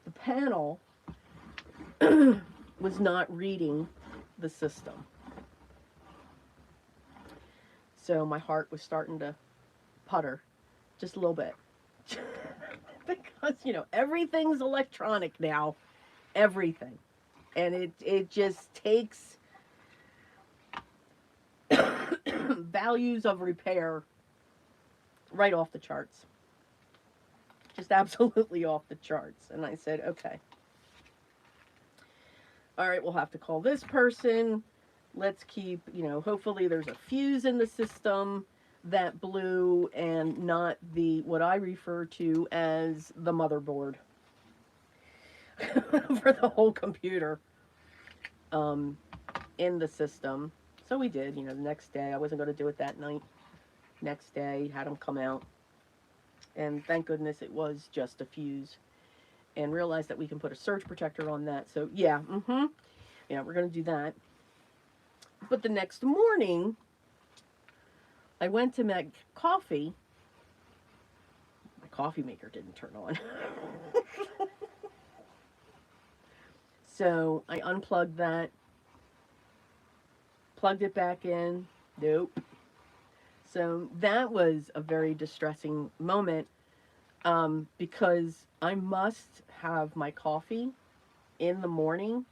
The panel was not reading the system. So my heart was starting to putter just a little bit. Because, everything's electronic now. Everything. And it just takes values of repair right off the charts. Just absolutely off the charts. And I said, okay. All right, we'll have to call this person. Let's keep, hopefully there's a fuse in the system that blew and not what I refer to as the motherboard for the whole computer in the system. So we did, the next day. I wasn't going to do it that night. Next day, had them come out. And thank goodness it was just a fuse. And realized that we can put a surge protector on that. So, yeah, we're going to do that. But the next morning, I went to make coffee. My coffee maker didn't turn on. So I unplugged that, plugged it back in. Nope. So that was a very distressing moment, because I must have my coffee in the morning,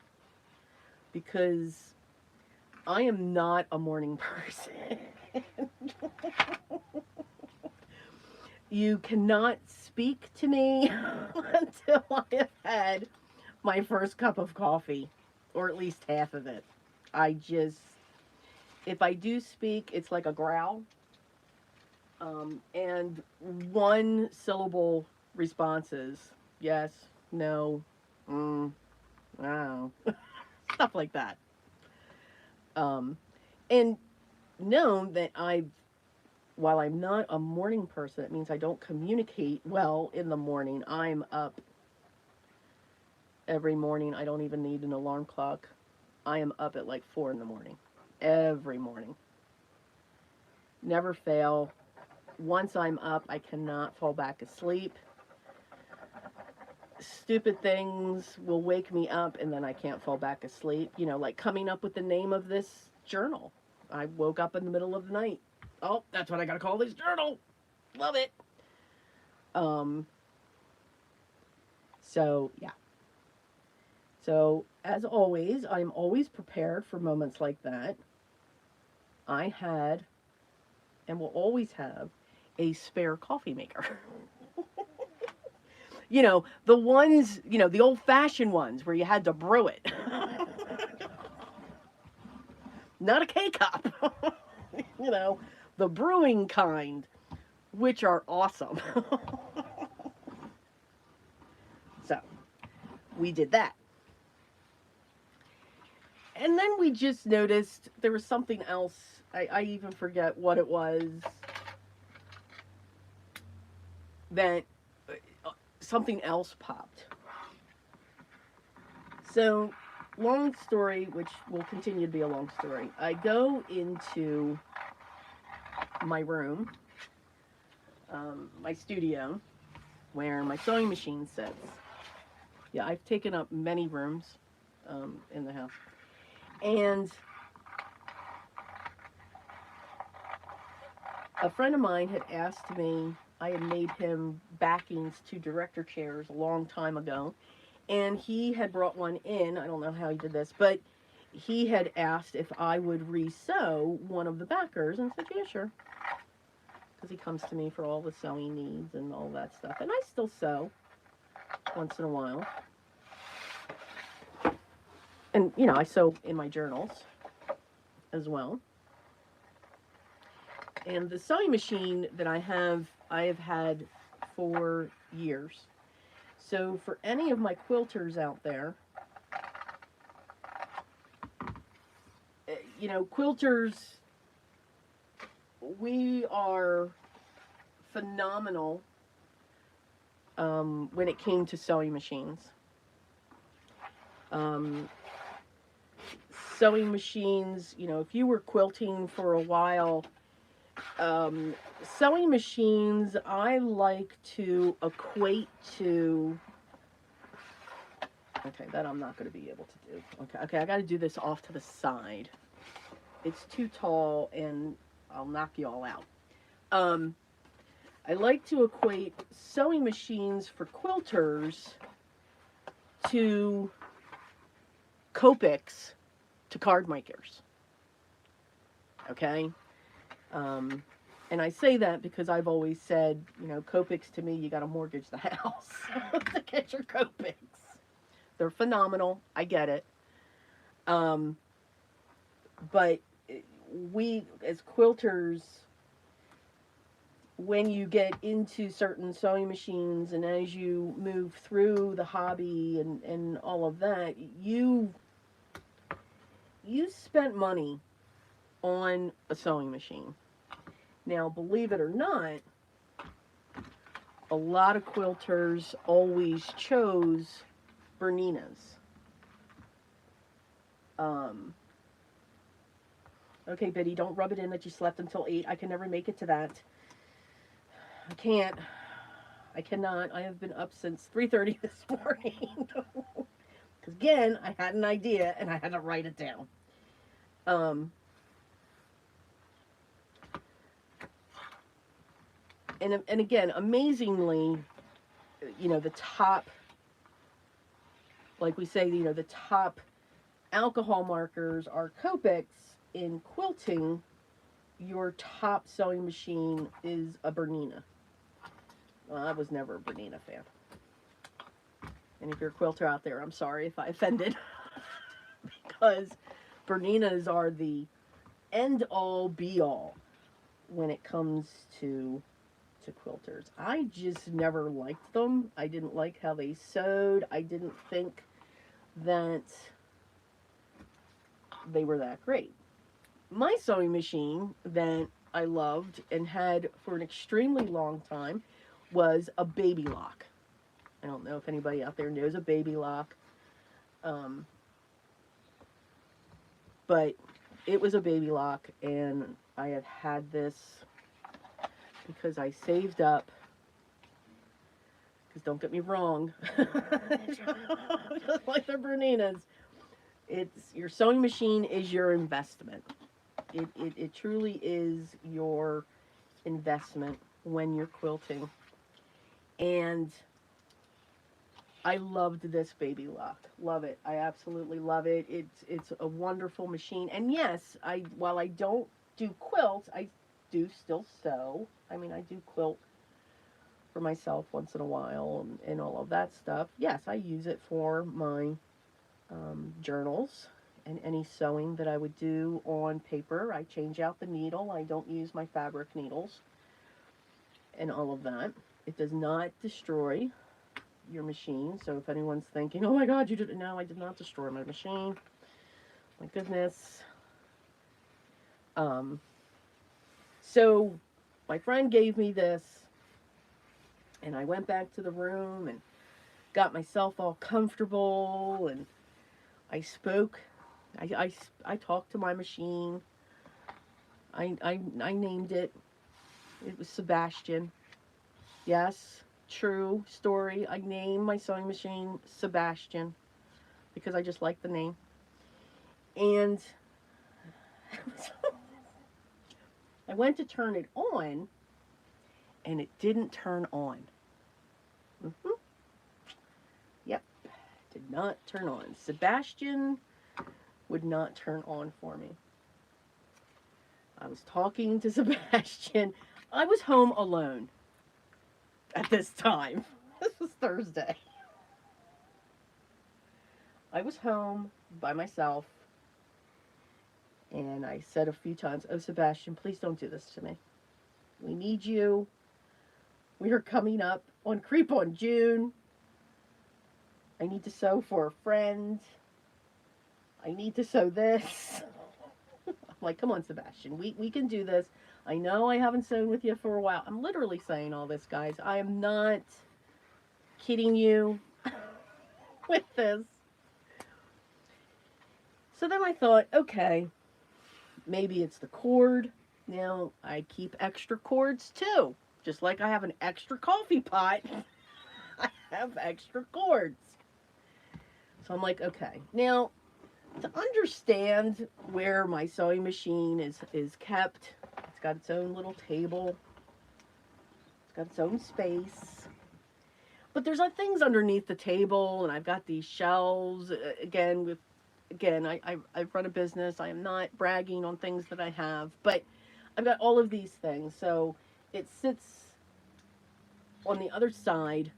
because I am not a morning person. You cannot speak to me until I have had my first cup of coffee, or at least half of it. If I do speak, it's like a growl, and one syllable responses: yes, no, wow, stuff like that. And know that while I'm not a morning person, it means I don't communicate well in the morning. I'm up every morning. I don't even need an alarm clock. I am up at like 4 in the morning. Every morning. Never fail. Once I'm up, I cannot fall back asleep. Stupid things will wake me up and then I can't fall back asleep. You know, like coming up with the name of this journal. I woke up in the middle of the night. Oh, that's what I gotta call this journal. Love it. Um, so yeah. So as always, I'm always prepared for moments like that. I had and will always have a spare coffee maker. You know, the ones, you know, the old fashioned ones where you had to brew it. Not a K cup. You know, the brewing kind, which are awesome. So we did that. And then we just noticed there was something else. I even forget what it was that something else popped. So, long story, which will continue to be a long story. I go into my room, my studio, where my sewing machine sits. Yeah, I've taken up many rooms in the house. And a friend of mine had asked me, I had made him backings to director chairs a long time ago, and he had brought one in. I don't know how he did this, but he had asked if I would resew one of the backers, and I said, yeah, sure. Because he comes to me for all the sewing needs and all that stuff. And I still sew once in a while. And, you know, I sew in my journals as well. And the sewing machine that I have had for years. So for any of my quilters out there, you know, quilters, we are phenomenal when it came to sewing machines. Sewing machines, you know, if you were quilting for a while, sewing machines I like to equate to. Okay, that I'm not going to be able to do. Okay, I got to do this off to the side. It's too tall and I'll knock you all out. I like to equate sewing machines for quilters to Copics to card makers. Okay? And I say that because I've always said, you know, Copics to me, you got to mortgage the house to get your Copics. They're phenomenal. I get it. But we, as quilters, when you get into certain sewing machines and as you move through the hobby and all of that, you spent money on a sewing machine. Now, believe it or not, a lot of quilters always chose Berninas. Okay, Biddy, don't rub it in that you slept until 8. I can never make it to that. I can't. I cannot. I have been up since 3:30 this morning. Because, again, I had an idea and I had to write it down. And again, amazingly, you know, the top, like we say, you know, the top alcohol markers are Copics. In quilting, your top sewing machine is a Bernina. Well, I was never a Bernina fan. And if you're a quilter out there, I'm sorry if I offended. Because Berninas are the end-all, be-all when it comes to quilters. I just never liked them. I didn't like how they sewed. I didn't think that they were that great. My sewing machine that I loved and had for an extremely long time was a baby lock. I don't know if anybody out there knows a baby lock. But it was a baby lock, and I have had this because I saved up. Because don't get me wrong, just like the Berninas, it's your sewing machine is your investment. It truly is your investment when you're quilting. And I loved this baby lock. Love it. I absolutely love it. It's a wonderful machine. And yes, I while I don't do quilts, I do still sew. I mean, I do quilt for myself once in a while and all of that stuff. Yes, I use it for my journals and any sewing that I would do on paper. I change out the needle. I don't use my fabric needles and all of that. It does not destroy your machine. So if anyone's thinking, oh my God, you did it. No, I did not destroy my machine. My goodness. So my friend gave me this, and I went back to the room and got myself all comfortable, and I spoke. I talked to my machine. I named it. It was Sebastian. Yes, true story. I named my sewing machine Sebastian because I just like the name. And I went to turn it on, and it didn't turn on. Yep, did not turn on. Sebastian would not turn on for me. I was talking to Sebastian. I was home alone at this time. This was Thursday. I was home by myself, and I said a few times, oh, Sebastian, please don't do this to me. We need you. We are coming up on Creep on June. I need to sew for a friend. I need to sew this. I'm like, come on, Sebastian. We can do this. I know I haven't sewn with you for a while. I'm literally saying all this, guys. I am not kidding you with this. So then I thought, okay, maybe it's the cord. Now, I keep extra cords too. Just like I have an extra coffee pot, I have extra cords. So I'm like, okay. Now, to understand where my sewing machine is kept, it's got its own little table. It's got its own space. But there's like things underneath the table, and I've got these shelves. Again, I run a business. I am not bragging on things that I have, but I've got all of these things. So it sits on the other side,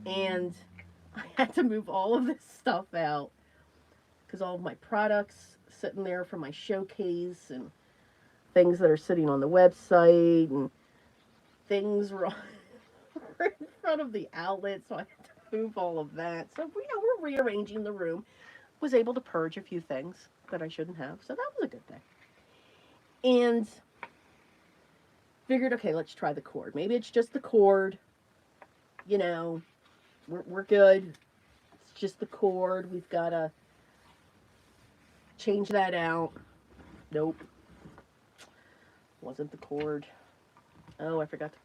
and I had to move all of this stuff out because all of my products sitting there for my showcase and things that are sitting on the website and things were in front of the outlet, so I had to move all of that. So, we're rearranging the room. Was able to purge a few things that I shouldn't have, so that was a good thing. And figured, okay, let's try the cord. Maybe it's just the cord. You know, we're good. It's just the cord. We've got to change that out. Nope. Wasn't the cord. Oh, I forgot to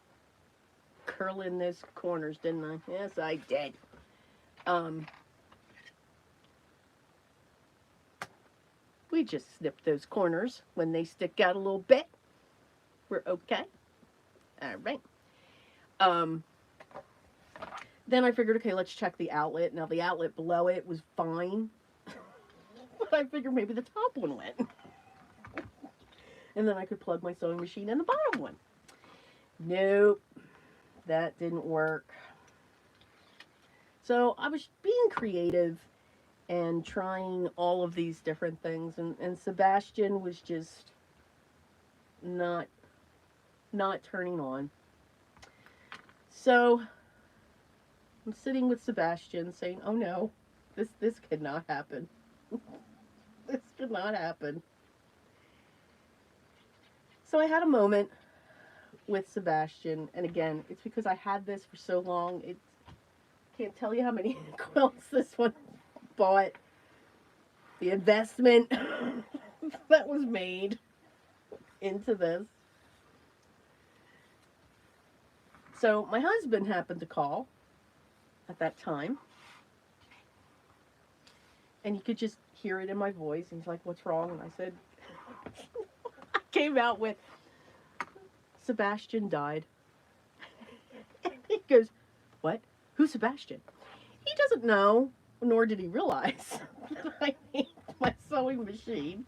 curl in those corners, didn't I? Yes, I did. We just snip those corners when they stick out a little bit. We're okay. All right. Then I figured, okay, let's check the outlet. Now, the outlet below it was fine. But I figured maybe the top one went. And then I could plug my sewing machine in the bottom one. Nope. That didn't work. So I was being creative and trying all of these different things. And Sebastian was just not turning on. So I'm sitting with Sebastian saying, oh no, this could not happen. This could not happen. So I had a moment with Sebastian, and again, it's because I had this for so long. It can't tell you how many quilts this one bought. The investment. that was made into this. So my husband happened to call at that time, and he could just hear it in my voice. And he's like, "What's wrong?" And I said, I came out with, "Sebastian died." And he goes, "What? Who's Sebastian?" He doesn't know, nor did he realize that I made my sewing machine.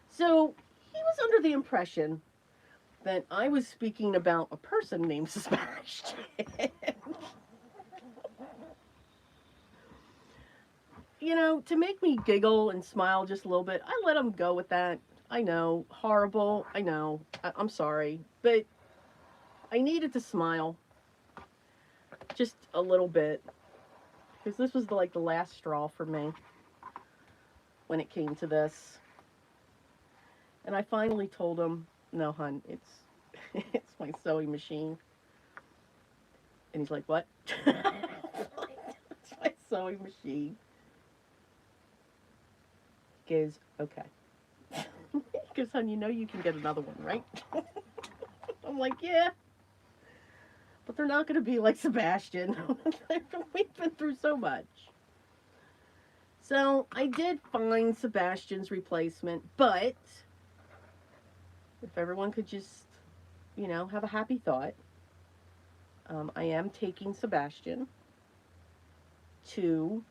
So he was under the impression that I was speaking about a person named Sebastian. You know, to make me giggle and smile just a little bit, I let him go with that. I know, horrible. I know. I'm sorry, but I needed to smile just a little bit because this was like the last straw for me when it came to this. And I finally told him, "No, hun, it's it's my sewing machine." And he's like, "What?" "It's my sewing machine." He goes, "Okay." He goes, "Hun, you know you can get another one, right?" I'm like, "Yeah, but they're not going to be like Sebastian." We've been through so much. So I did find Sebastian's replacement, but if everyone could just, have a happy thought, I am taking Sebastian to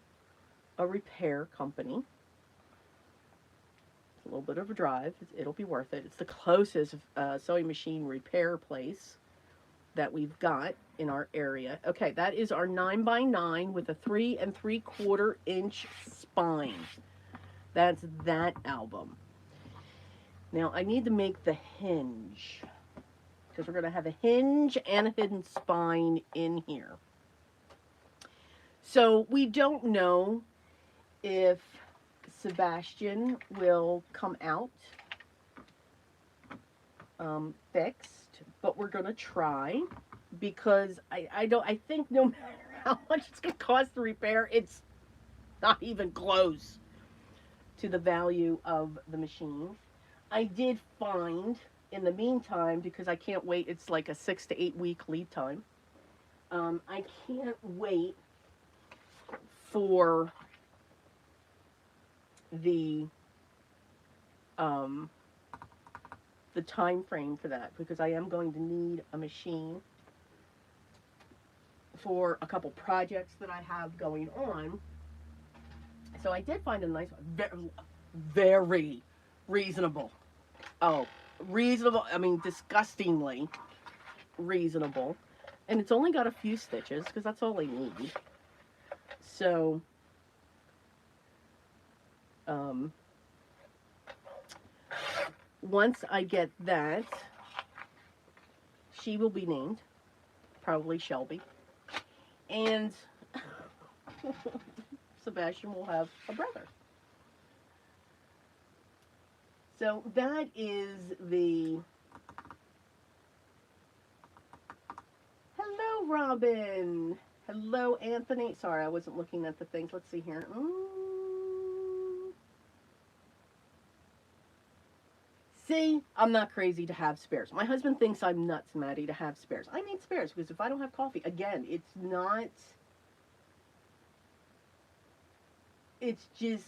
a repair company. It's a little bit of a drive. It'll be worth it. It's the closest sewing machine repair place that we've got in our area. Okay, that is our 9x9 with a 3 3/4 inch spine. That's that album. Now I need to make the hinge because we're going to have a hinge and a hidden spine in here. So we don't know if Sebastian will come out fixed, but we're going to try because I think no matter how much it's going to cost to repair, it's not even close to the value of the machine. I did find in the meantime, because I can't wait, it's like a 6 to 8 week lead time. I can't wait for the time frame for that because I am going to need a machine for a couple projects that I have going on. So I did find a nice one, very, very reasonable. Oh, reasonable. I mean, disgustingly reasonable. And it's only got a few stitches because that's all I need. So, once I get that, she will be named, probably Shelby. And Sebastian will have a brother. So that is the... Hello, Robin. Hello, Anthony. Sorry, I wasn't looking at the things. Let's see here. See, I'm not crazy to have spares. My husband thinks I'm nuts, Maddie, to have spares. I need spares because if I don't have coffee, again, it's not... It's just...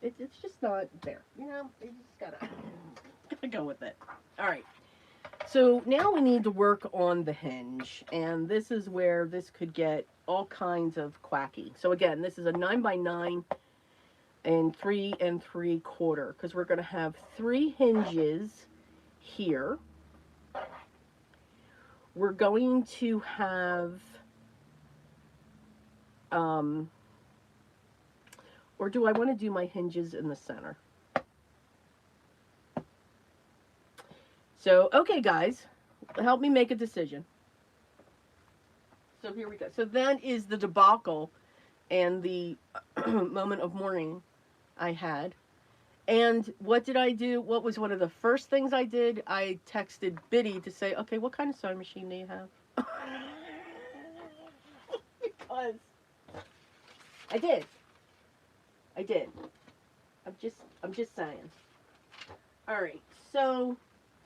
it's just not there. You just gotta go with it. All right. So now we need to work on the hinge, and this is where this could get all kinds of quacky. So again, this is a 9x9 and 3 3/4 because we're going to have 3 hinges here. We're going to have, or do I want to do my hinges in the center? So, okay, guys, help me make a decision. So here we go. So that is the debacle and the moment of mourning I had. And what did I do? What was one of the first things I did? I texted Biddy to say, okay, what kind of sewing machine do you have? Because I did. I did. I'm just saying. All right. So,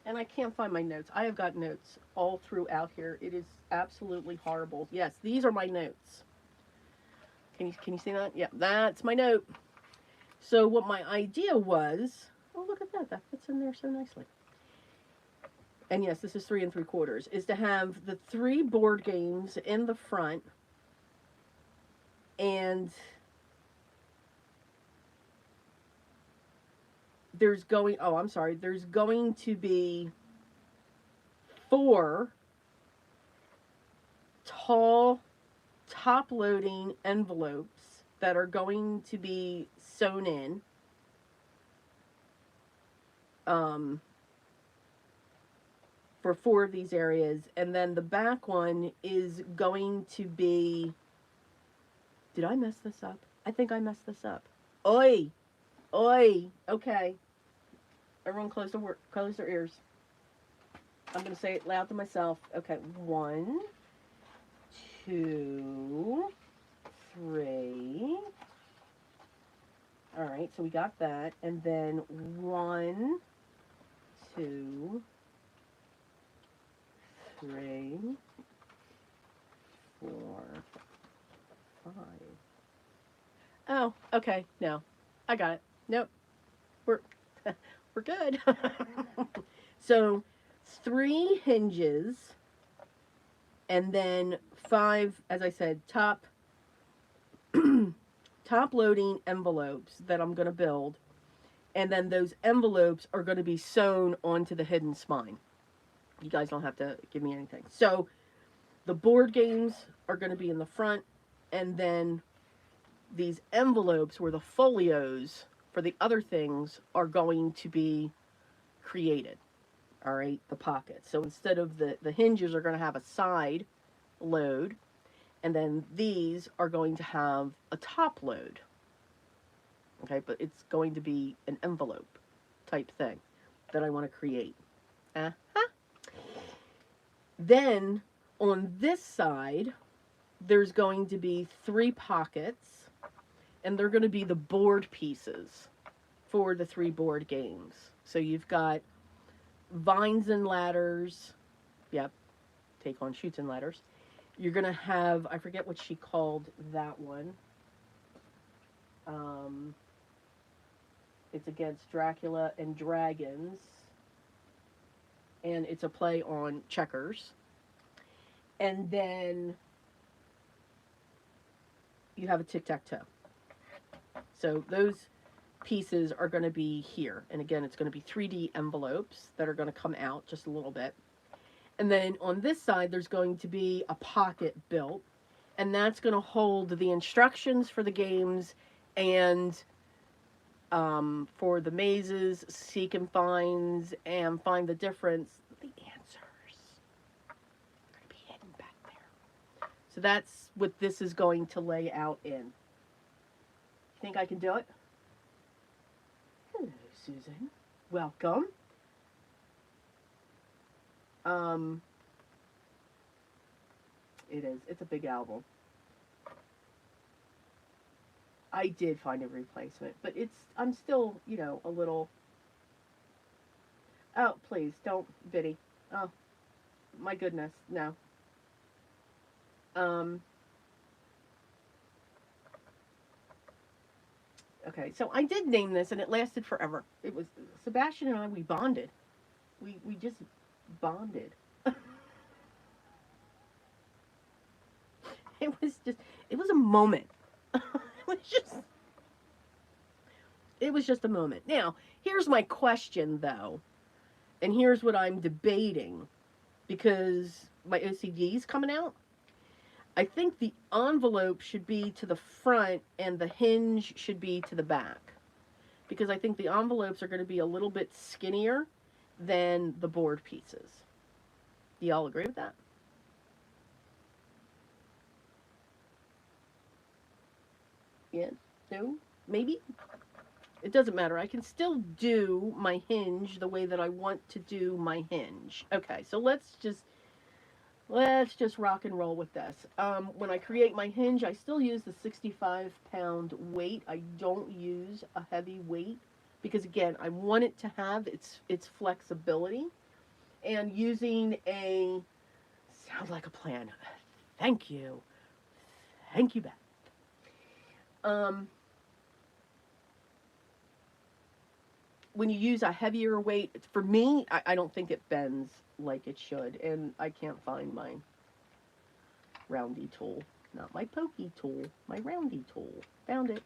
and I can't find my notes. I have got notes all throughout here. It is absolutely horrible. Yes, these are my notes. Can you see that? Yeah, that's my note. So what my idea was, oh look at that. That fits in there so nicely. And yes, this is 3 3/4, is to have the 3 board games in the front, and there's going, oh, I'm sorry, there's going to be 4 tall top-loading envelopes that are going to be sewn in. For 4 of these areas, and then the back one is going to be, did I mess this up? I think I messed this up. Oi! Oi! Okay. Everyone close their ears. I'm going to say it loud to myself. Okay, 1, 2, 3. All right, so we got that. And then 1, 2, 3, 4, 5. Oh, okay. No, I got it. Nope, we're we're good. So 3 hinges, and then 5, as I said, top loading envelopes that I'm going to build, and then those envelopes are going to be sewn onto the hidden spine. You guys don't have to give me anything. So the board games are going to be in the front, and then these envelopes where the folios for the other things are going to be created. All right, the pockets. So instead of the hinges are going to have a side load, and then these are going to have a top load. Okay, but it's going to be an envelope type thing that I want to create. Uh-huh. Then on this side, there's going to be 3 pockets, and they're going to be the board pieces for the 3 board games. So you've got vines and ladders. Yep, take on shoots and ladders. You're going to have, I forget what she called that one. It's against Dracula and dragons, and it's a play on checkers. And then you have a tic-tac-toe. So those pieces are going to be here. And again, it's going to be 3D envelopes that are going to come out just a little bit. And then on this side, there's going to be a pocket built. And that's going to hold the instructions for the games and for the mazes, seek and finds, and find the difference. The answers are going to be hidden back there. So that's what this is going to lay out in. Think I can do it? Hello, Susan. Welcome. It is. It's a big album. I did find a replacement, but I'm still, you know, a little. Oh, please don't, Biddy. Oh, my goodness, no. Okay, so I did name this, and it lasted forever. It was Sebastian and I. We bonded. We just bonded. It was a moment. It was just a moment. Now, here's my question though. And here's what I'm debating, because my OCD is coming out. I think the envelope should be to the front and the hinge should be to the back, because I think the envelopes are going to be a little bit skinnier than the board pieces. Do y'all agree with that? Yes? No? Maybe? It doesn't matter. I can still do my hinge the way that I want to do my hinge. Okay, so let's let's just rock and roll with this. When I create my hinge, I still use the 65-pound weight. I don't use a heavy weight because, again, I want it to have its flexibility. And using a, sounds like a plan. Thank you. Thank you, Beth. Um, when you use a heavier weight, for me, I don't think it bends like it should. And I can't find my roundy tool. Not my pokey tool, my roundy tool. Found it.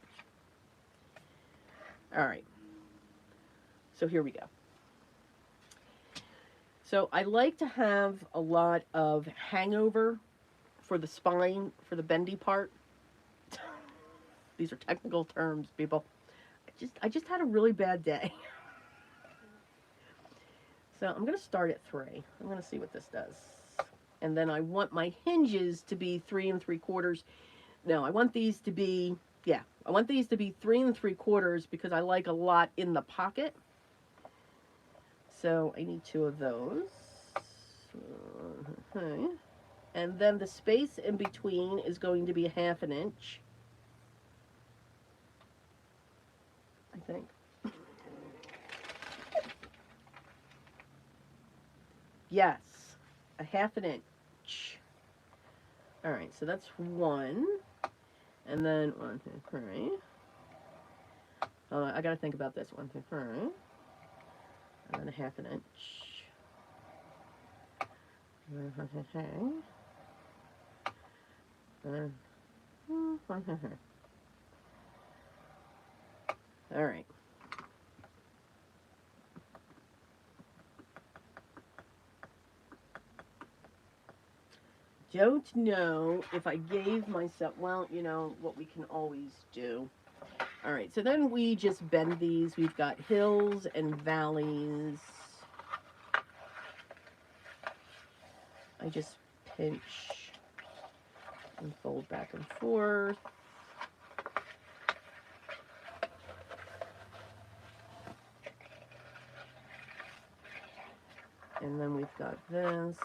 All right. So here we go. So I like to have a lot of hangover for the spine, for the bendy part. These are technical terms, people. I just had a really bad day. So I'm going to start at 3. I'm going to see what this does. And then I want my hinges to be 3 3/4. No, I want these to be, yeah, I want these to be 3 3/4 because I like a lot in the pocket. So I need 2 of those. Okay. And then the space in between is going to be 1/2 inch. I think. Yes, 1/2 inch. All right, so that's 1. And then 1, 2, 3. I got to think about this. 1, 2, 3. And then 1/2 inch. All right. Don't know if I gave myself, well, you know, what we can always do. All right, so then we just bend these. We've got hills and valleys. I just pinch and fold back and forth. And then we've got this.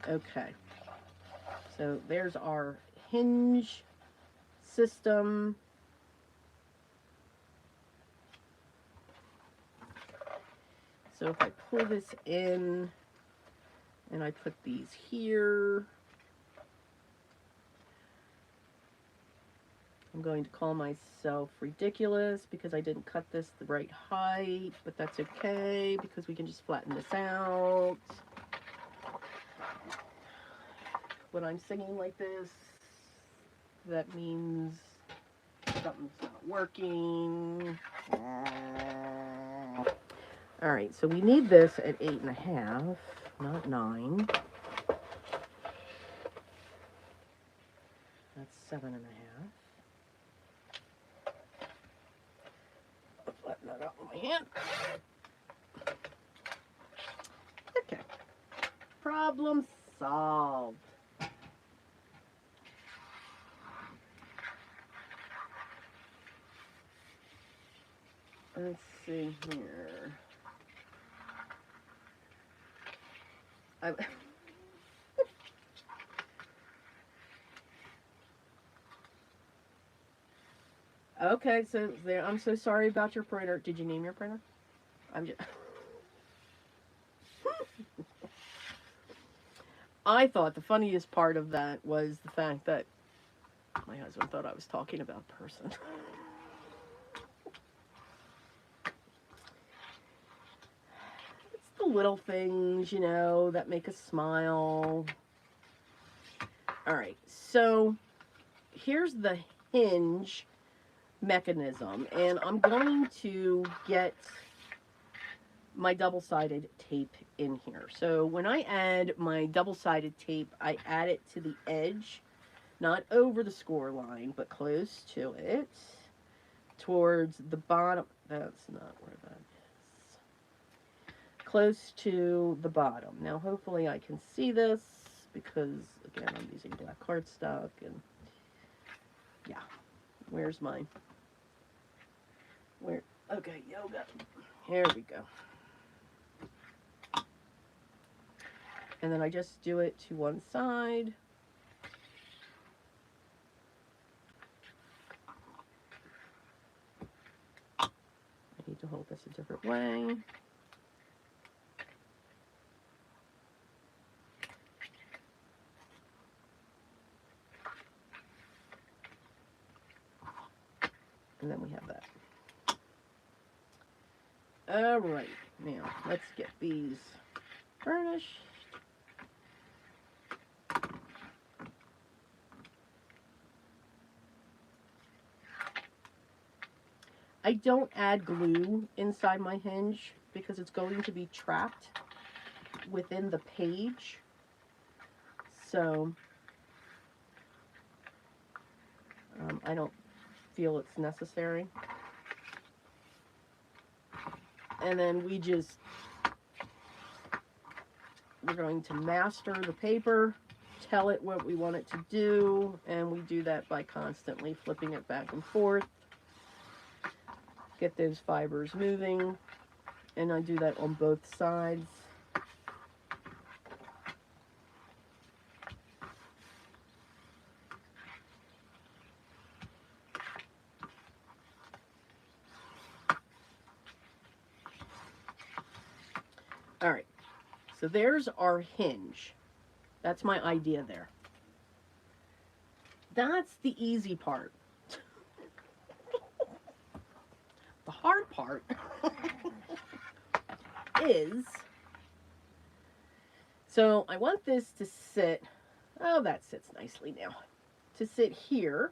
Okay. So there's our hinge system. So if I pull this in and I put these here, I'm going to call myself ridiculous because I didn't cut this the right height, but that's okay because we can just flatten this out. When I'm singing like this, that means something's not working. All right, so we need this at 8.5, not 9. That's 7.5. I'll flatten that out with my hand. Okay, problem solved. Let's see here. Okay, so there. I'm so sorry about your printer. Did you name your printer? I'm just. I thought the funniest part of that was the fact that my husband thought I was talking about a person. It's the little things, you know, that make us smile. All right, so here's the hinge mechanism, and I'm going to get my double-sided tape in here. So when I add my double-sided tape, I add it to the edge, not over the score line, but close to it, towards the bottom. That's not where that is. Close to the bottom. Now hopefully I can see this because, again, I'm using black cardstock, and yeah, where's my Where? Okay, yoga. Here we go. And then I just do it to one side. I need to hold this a different way. And then we have that. All right, now let's get these burnished. I don't add glue inside my hinge because it's going to be trapped within the page. So I don't feel it's necessary. And then we're going to master the paper, tell it what we want it to do, and we do that by constantly flipping it back and forth. Get those fibers moving, and I do that on both sides. All right, so there's our hinge. That's my idea there. That's the easy part. The hard part is, so I want this to sit, oh, that sits nicely now, to sit here.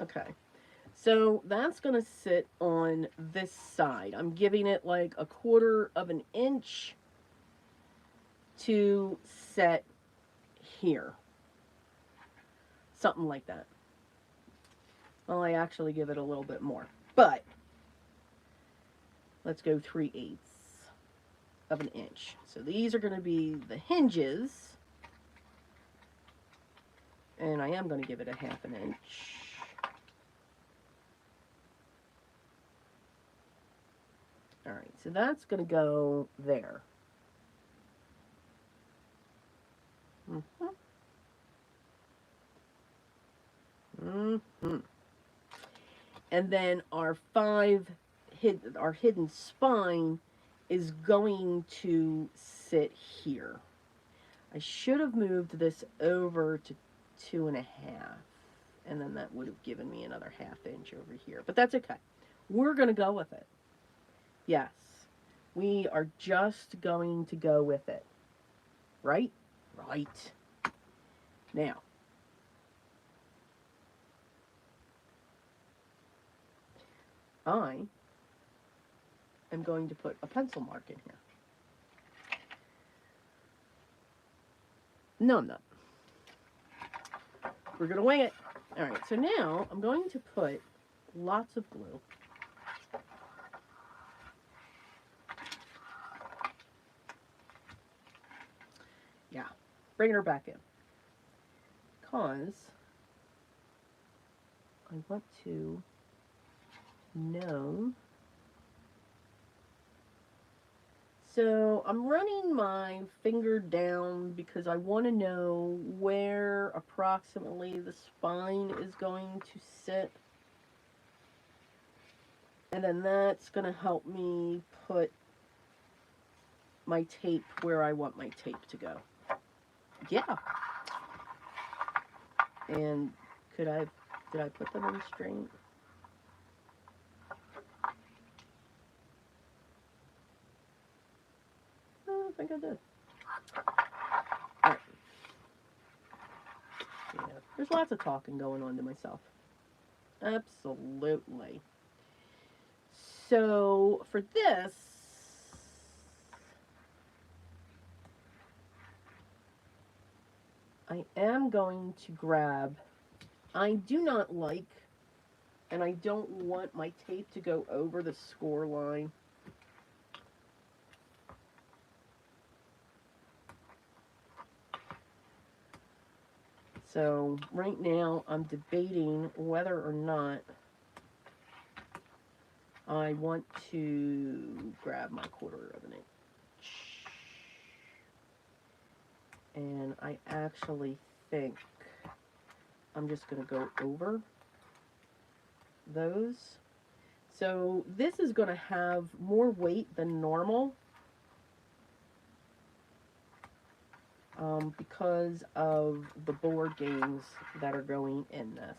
Okay, so that's going to sit on this side. I'm giving it like 1/4 of an inch to set here. Something like that. Well, I actually give it a little bit more, but let's go 3/8 of an inch. So these are going to be the hinges. And I am going to give it a 1/2 inch. All right, so that's going to go there. And then our hidden spine is going to sit here. I should have moved this over to 2.5, and then that would have given me another 1/2 inch over here. But that's okay. We're going to go with it. Yes, we are just going to go with it. Right? Right. Now, I am going to put a pencil mark in here. No, I'm not. We're going to wing it. All right, so now I'm going to put lots of glue. Yeah, bringing her back in. Because I want to know. So I'm running my finger down because I want to know where approximately the spine is going to sit. And then that's going to help me put my tape where I want my tape to go. Yeah. And did I put them in straight? I think I did. All right. Yeah, there's lots of talking going on to myself. Absolutely. So for this, I am going to grab, I do not like And I don't want my tape to go over the score line. So right now I'm debating whether or not I want to grab my 1/4 of an inch. And I actually think I'm just going to go over those. So this is going to have more weight than normal because of the board games that are going in this.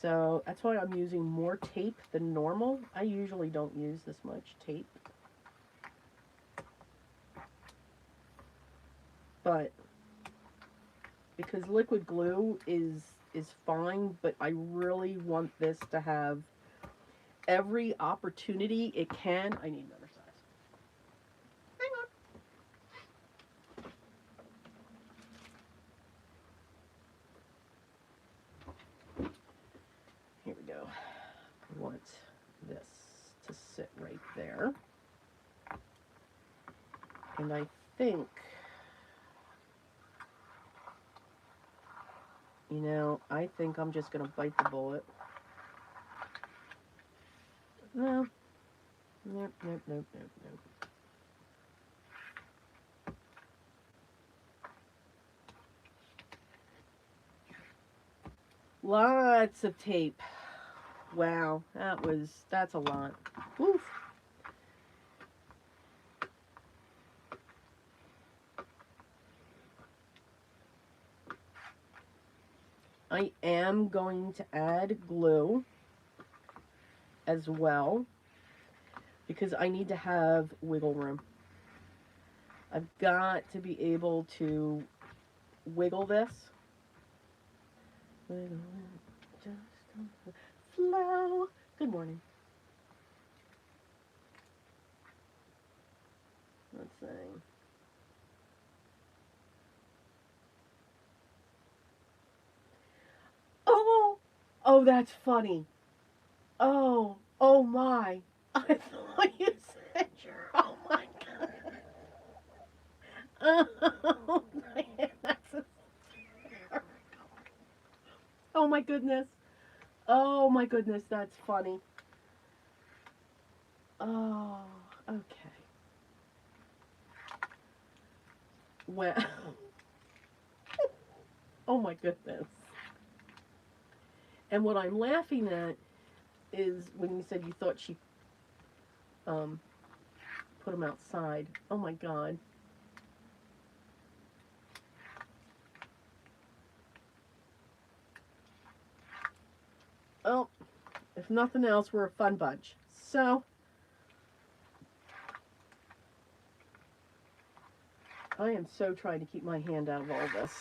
So that's why I'm using more tape than normal. I usually don't use this much tape. But because liquid glue is fine, but I really want this to have every opportunity it can. I need another size. Hang on. Here we go. I want this to sit right there. And I think, you know, I think I'm just going to bite the bullet. No. Nope, nope, nope, nope, nope. Lots of tape. Wow, that's a lot. Oof. I am going to add glue as well because I need to have wiggle room. I've got to be able to wiggle this. Wiggle it, just flow. Good morning. Let's see. Oh, oh, that's funny. Oh, oh my. I thought you said you're, oh my God. Oh, that's hysterical. Oh my goodness. Oh my goodness, that's funny. Oh, okay. Well, oh my goodness. And what I'm laughing at is when you said you thought she um, put them outside. Oh my God. Oh, if nothing else, we're a fun bunch. So, I am so trying to keep my hand out of all this.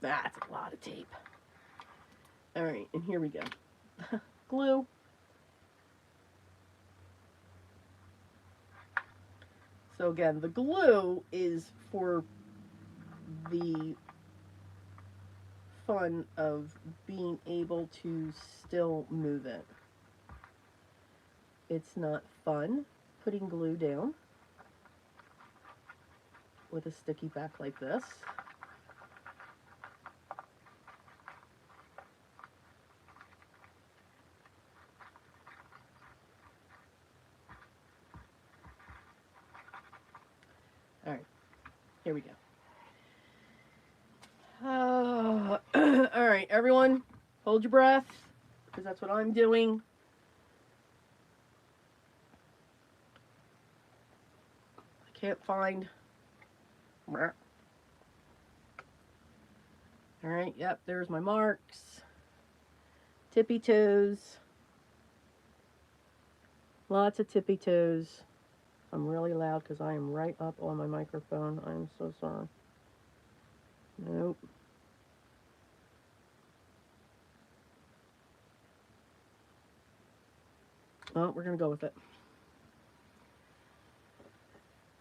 That's a lot of tape. All right, and here we go. Glue. So again, the glue is for the fun of being able to still move it. It's not fun putting glue down with a sticky back like this. All right, here we go. All right, everyone, hold your breath, because that's what I'm doing. I can't find. All right, yep, there's my marks. Tippy toes. Lots of tippy toes. I'm really loud because I am right up on my microphone. I'm so sorry. Nope. Well, we're going to go with it.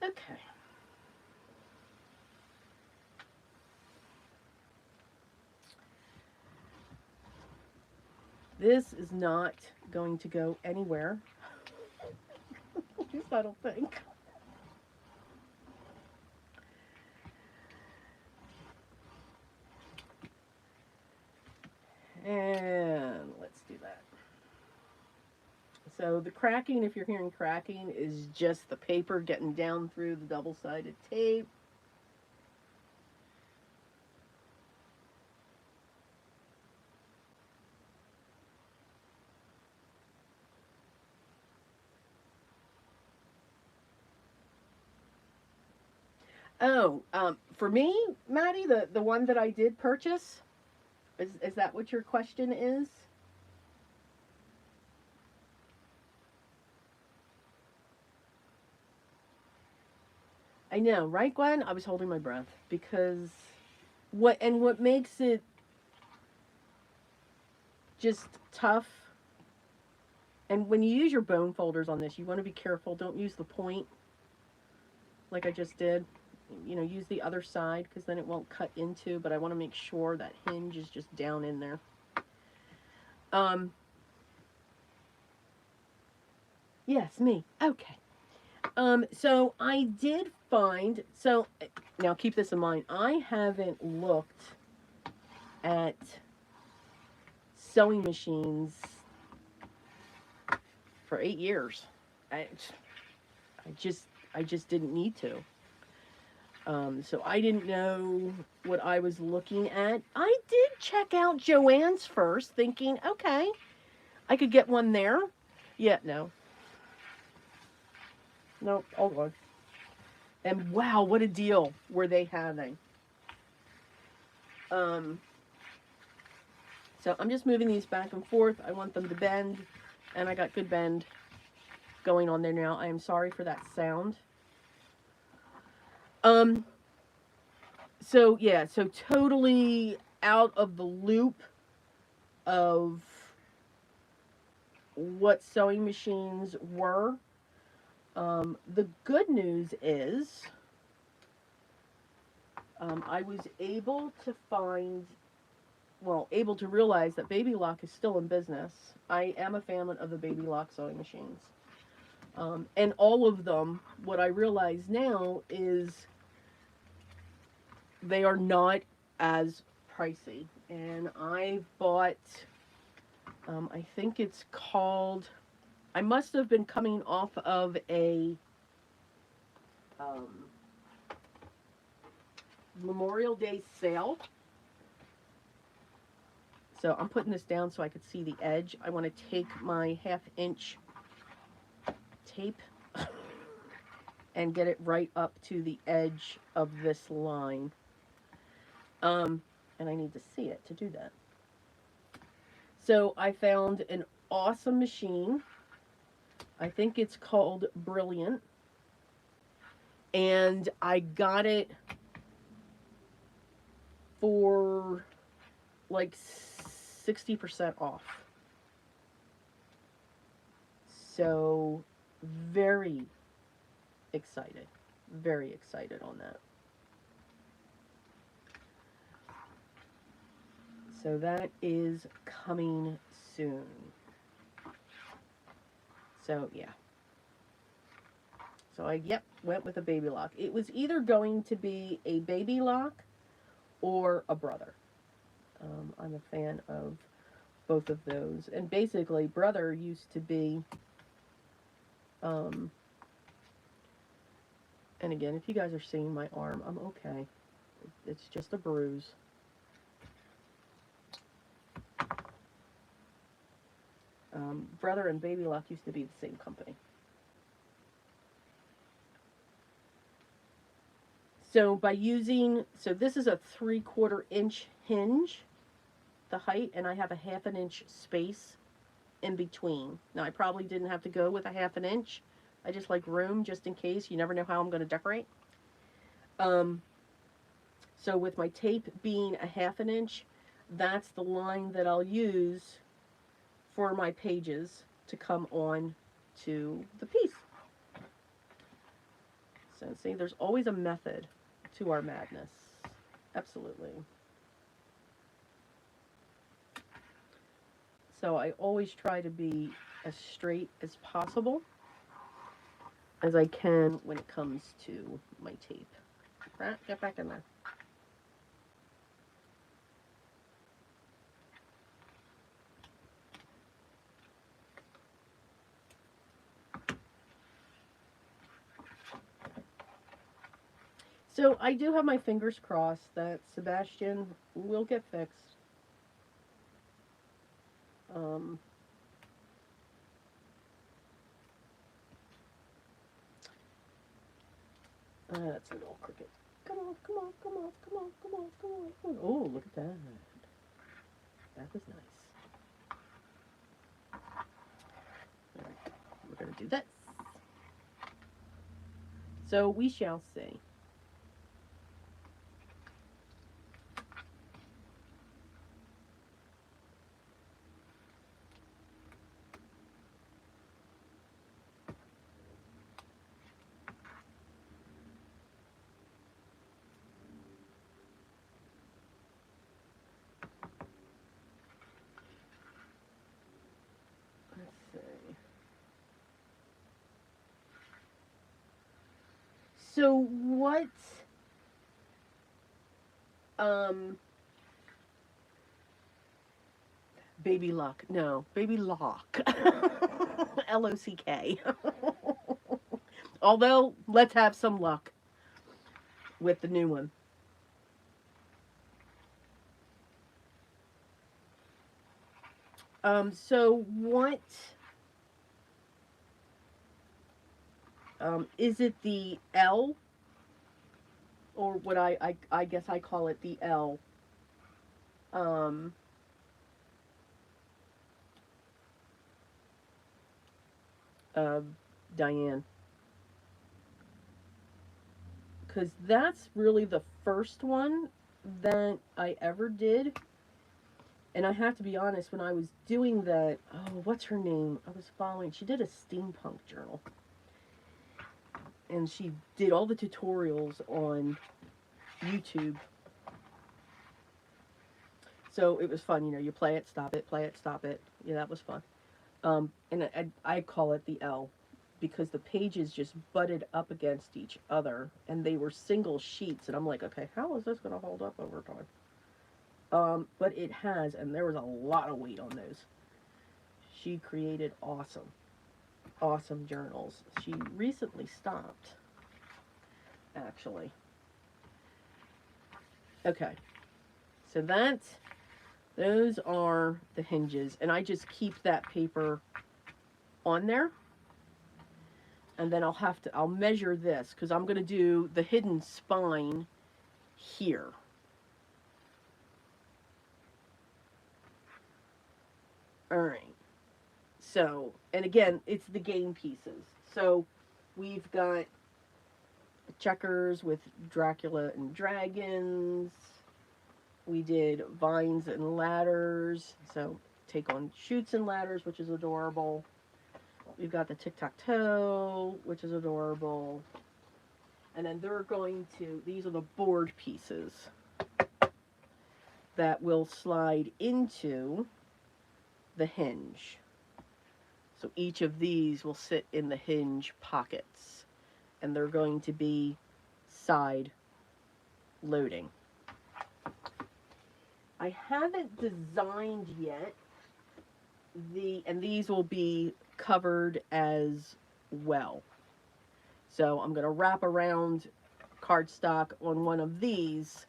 Okay. This is not going to go anywhere. At least I don't think. And let's do that. So the cracking, if you're hearing cracking, is just the paper getting down through the double-sided tape. Oh, for me, Maddie, the one that I did purchase, is that what your question is? I know, right, Gwen? I was holding my breath because what makes it just tough, and when you use your bone folders on this, you want to be careful. Don't use the point like I just did. You know, use the other side because then it won't cut into, but I want to make sure that hinge is just down in there. Um, yes, me. Okay. So I did find, so now keep this in mind, I haven't looked at sewing machines for 8 years. I, I just, I just didn't need to. So I didn't know what I was looking at. I did check out Joann's first, thinking, okay, I could get one there. Yeah, no. Nope, hold on. And wow, what a deal were they having. Um, so I'm just moving these back and forth. I want them to bend, and I got good bend going on there now. I am sorry for that sound. Um, so yeah, so totally out of the loop of what sewing machines were. The good news is I was able to find, well, able to realize that Baby Lock is still in business. I am a fan of the Baby Lock sewing machines. And all of them, what I realize now is they are not as pricey. And I bought, I think it's called, I must have been coming off of a um, Memorial Day sale. So I'm putting this down so I could see the edge. I want to take my 1/2 inch tape and get it right up to the edge of this line. And I need to see it to do that. So I found an awesome machine. I think it's called Brilliant. And I got it for like 60% off. So very excited. Very excited on that. So that is coming soon. So yeah. So I, went with a Baby Lock. It was either going to be a Baby Lock or a Brother. I'm a fan of both of those. And basically, Brother used to be, and again, if you guys are seeing my arm, I'm okay. It's just a bruise. Brother and Baby Lock used to be the same company. So by using, so this is a 3/4 inch hinge, the height, and I have a 1/2 inch space in between. Now I probably didn't have to go with a 1/2 inch. I just like room just in case. You never know how I'm going to decorate. So with my tape being a 1/2 inch, that's the line that I'll use for my pages to come on to the piece. So see, there's always a method to our madness. Absolutely. So I always try to be as straight as possible as I can when it comes to my tape. Right, get back in there. So I do have my fingers crossed that Sebastian will get fixed. Um, that's a little crooked. Come on, come on, come on, come on, come on, come on, come on. Oh, look at that. That was nice. Right, we're going to do this. So we shall see. Let's see. So what um baby luck? No, baby lock. Lock. Although let's have some luck with the new one. So what is it, the L, or what I guess I call it the L? Um, uh, Diane, because that's really the first one that I ever did. And I have to be honest, when I was doing that, oh, what's her name? I was following, she did a steampunk journal. And she did all the tutorials on YouTube. So it was fun, you know, you play it, stop it, play it, stop it. Yeah, that was fun. And I call it the L because the pages just butted up against each other and they were single sheets. And I'm like, okay, how is this going to hold up over time? But it has, and there was a lot of weight on those. She created awesome, awesome journals. She recently stopped, actually. Okay, so those are the hinges, and I just keep that paper on there. And then I'll measure this because I'm going to do the hidden spine here. All right. So, and again, it's the game pieces. So we've got checkers with Dracula and dragons. We did vines and ladders. So take on chutes and ladders, which is adorable. We've got the tic-tac-toe, which is adorable. And then these are the board pieces that will slide into the hinge. So each of these will sit in the hinge pockets. And they're going to be side loading. I haven't designed yet and these will be covered as well. So I'm going to wrap around cardstock on one of these,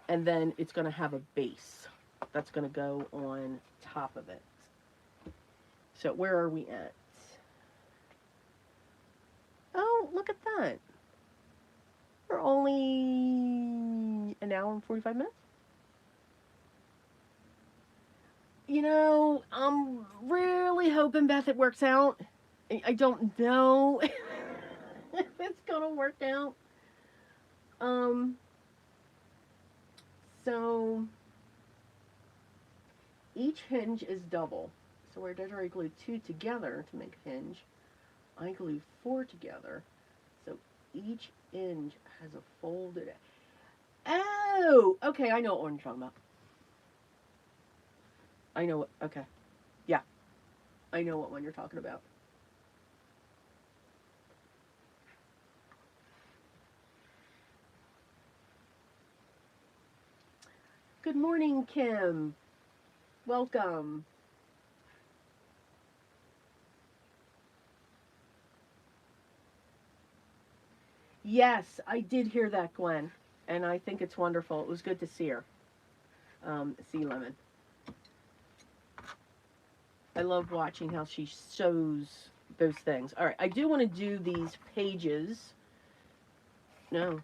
and then it's going to have a base that's going to go on top of it. So where are we at? Oh, look at that. We're only an hour and 45 minutes. You know, I'm really hoping, Beth, it works out. I don't know if it's gonna work out. So each hinge is double. So where Desiree glued two together to make a hinge, I glue 4 together, so each inch has a folded. Oh, okay, I know what one you're talking about. I know what. Okay, yeah, I know what one you're talking about. Good morning, Kim. Welcome. Yes, I did hear that, Gwen, and I think it's wonderful. It was good to see her. Sea Lemon. I love watching how she sews those things. All right, I do want to do these pages. No.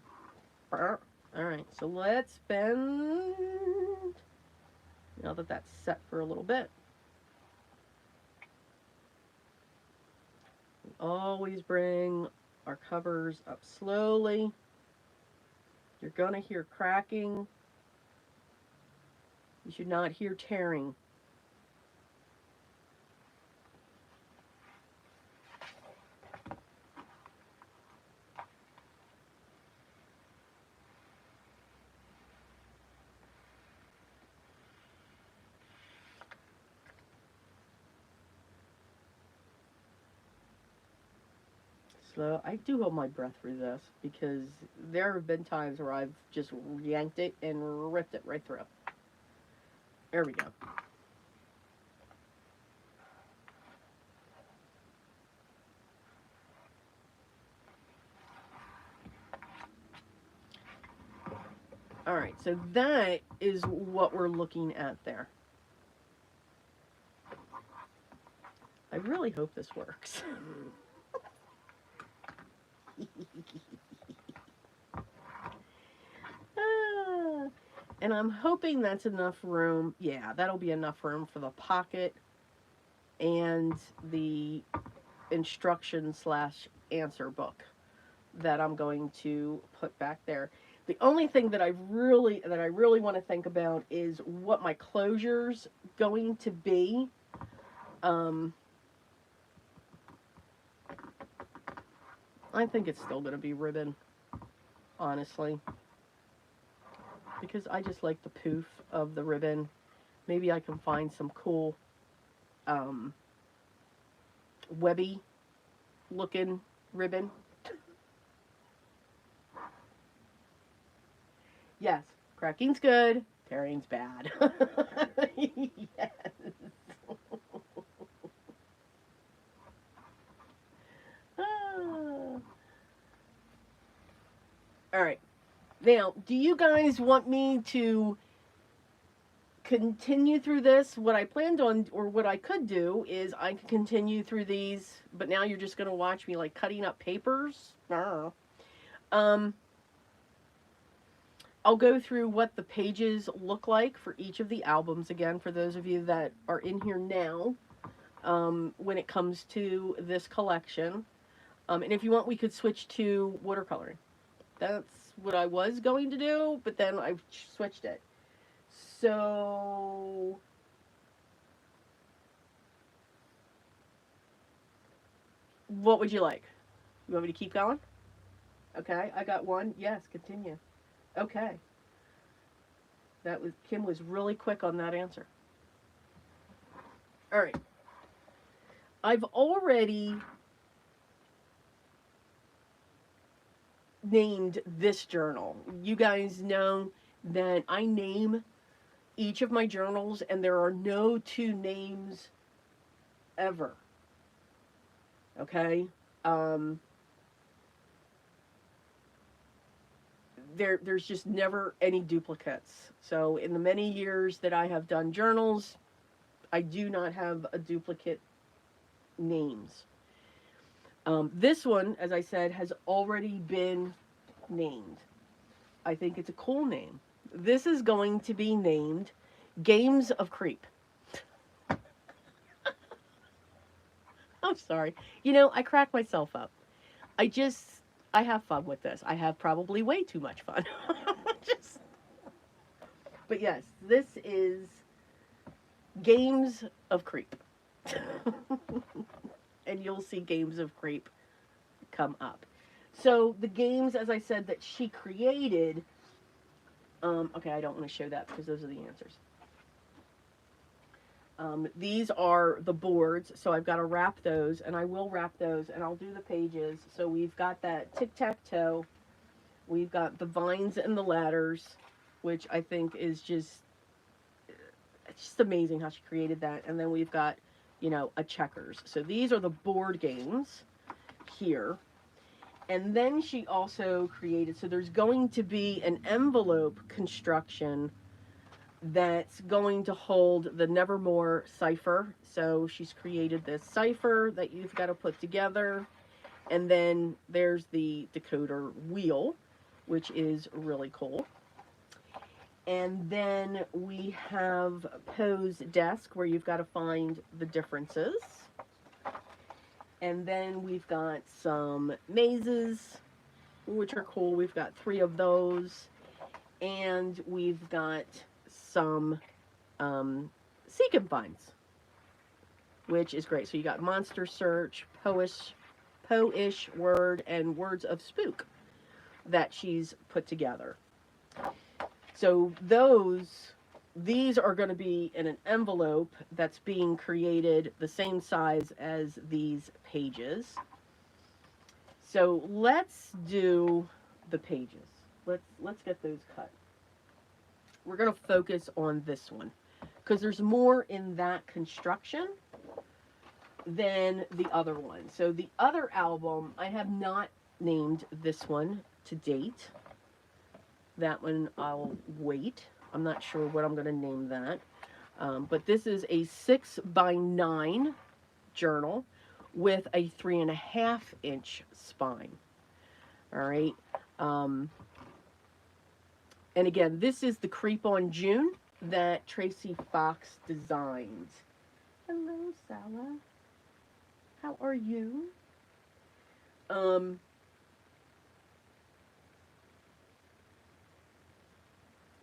All right, so let's bend. Now that that's set for a little bit. We always bring our covers up slowly. You're going to hear cracking. You should not hear tearing. Slow. I do hold my breath through this because there have been times where I've just yanked it and ripped it right through. There we go. All right, so that is what we're looking at there. I really hope this works. Ah, and I'm hoping that's enough room. Yeah, that'll be enough room for the pocket and the instruction slash answer book that I'm going to put back there. The only thing that I really want to think about is what my closure's going to be. I think it's still going to be ribbon, honestly, because I just like the poof of the ribbon. Maybe I can find some cool webby looking ribbon. Yes, cracking's good, tearing's bad. Yes. Ah. All right. Now, do you guys want me to continue through this? What I planned on, or what I could do, is I could continue through these, but now you're just going to watch me like cutting up papers. Um, I'll go through what the pages look like for each of the albums again, for those of you that are in here now, when it comes to this collection. And if you want, we could switch to watercoloring. That's what I was going to do, but then I switched it. So what would you like? You want me to keep going? Okay, I got one. Yes, continue. Okay. That was Kim was really quick on that answer. All right. I've already named this journal. You guys know that I name each of my journals, and there are no two names ever. Okay? There's just never any duplicates. So in the many years that I have done journals, I do not have a duplicate names. This one, as I said, has already been named. I think it's a cool name. This is going to be named Games of Creep. I'm sorry. You know, I crack myself up. I have fun with this. I have probably way too much fun. Just, but yes, this is Games of Creep. and you'll see games of creep come up. So the games, as I said, that she created, okay, I don't want to show that because those are the answers. These are the boards, so I've got to wrap those, and I will wrap those, and I'll do the pages. So we've got that tic-tac-toe. We've got the vines and the ladders, which I think is just, it's just amazing how she created that. And then we've got, you know, a checkers. So these are the board games here. And then she also created, so there's going to be an envelope construction that's going to hold the Nevermore cipher. So she's created this cipher that you've got to put together. And then there's the decoder wheel, which is really cool. And then we have Poe's desk, where you've got to find the differences. And then we've got some mazes, which are cool. We've got 3 of those. And we've got some seek and finds, which is great. So you got monster search, Poe-ish word, and words of spook that she's put together. So these are going to be in an envelope that's being created the same size as these pages. So let's do the pages. Let's get those cut. We're going to focus on this one because there's more in that construction than the other one. So the other album, I have not named this one to date. That one I'll wait. I'm not sure what I'm going to name that. But this is a 6x9 journal with a 3.5-inch spine. All right. And again, this is the Creep on June that Tracy Fox designed. Hello, Sala. How are you?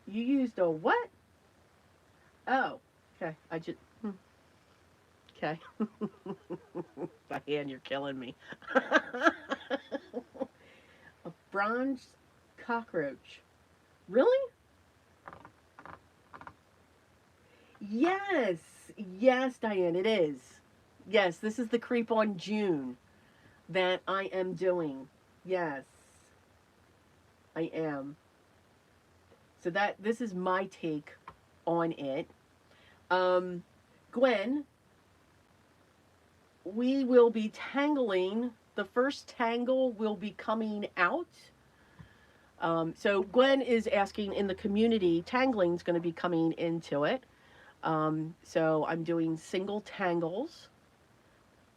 You used a what? Oh, okay. I just... Okay. By hand, you're killing me. A bronze cockroach. Really? Yes. Yes, Diane, it is. Yes, this is the Creep on June that I am doing. Yes. I am. So this is my take on it. Gwen, we will be tangling. The first tangle will be coming out. So Gwen is asking in the community, tangling is going to be coming into it. So I'm doing single tangles,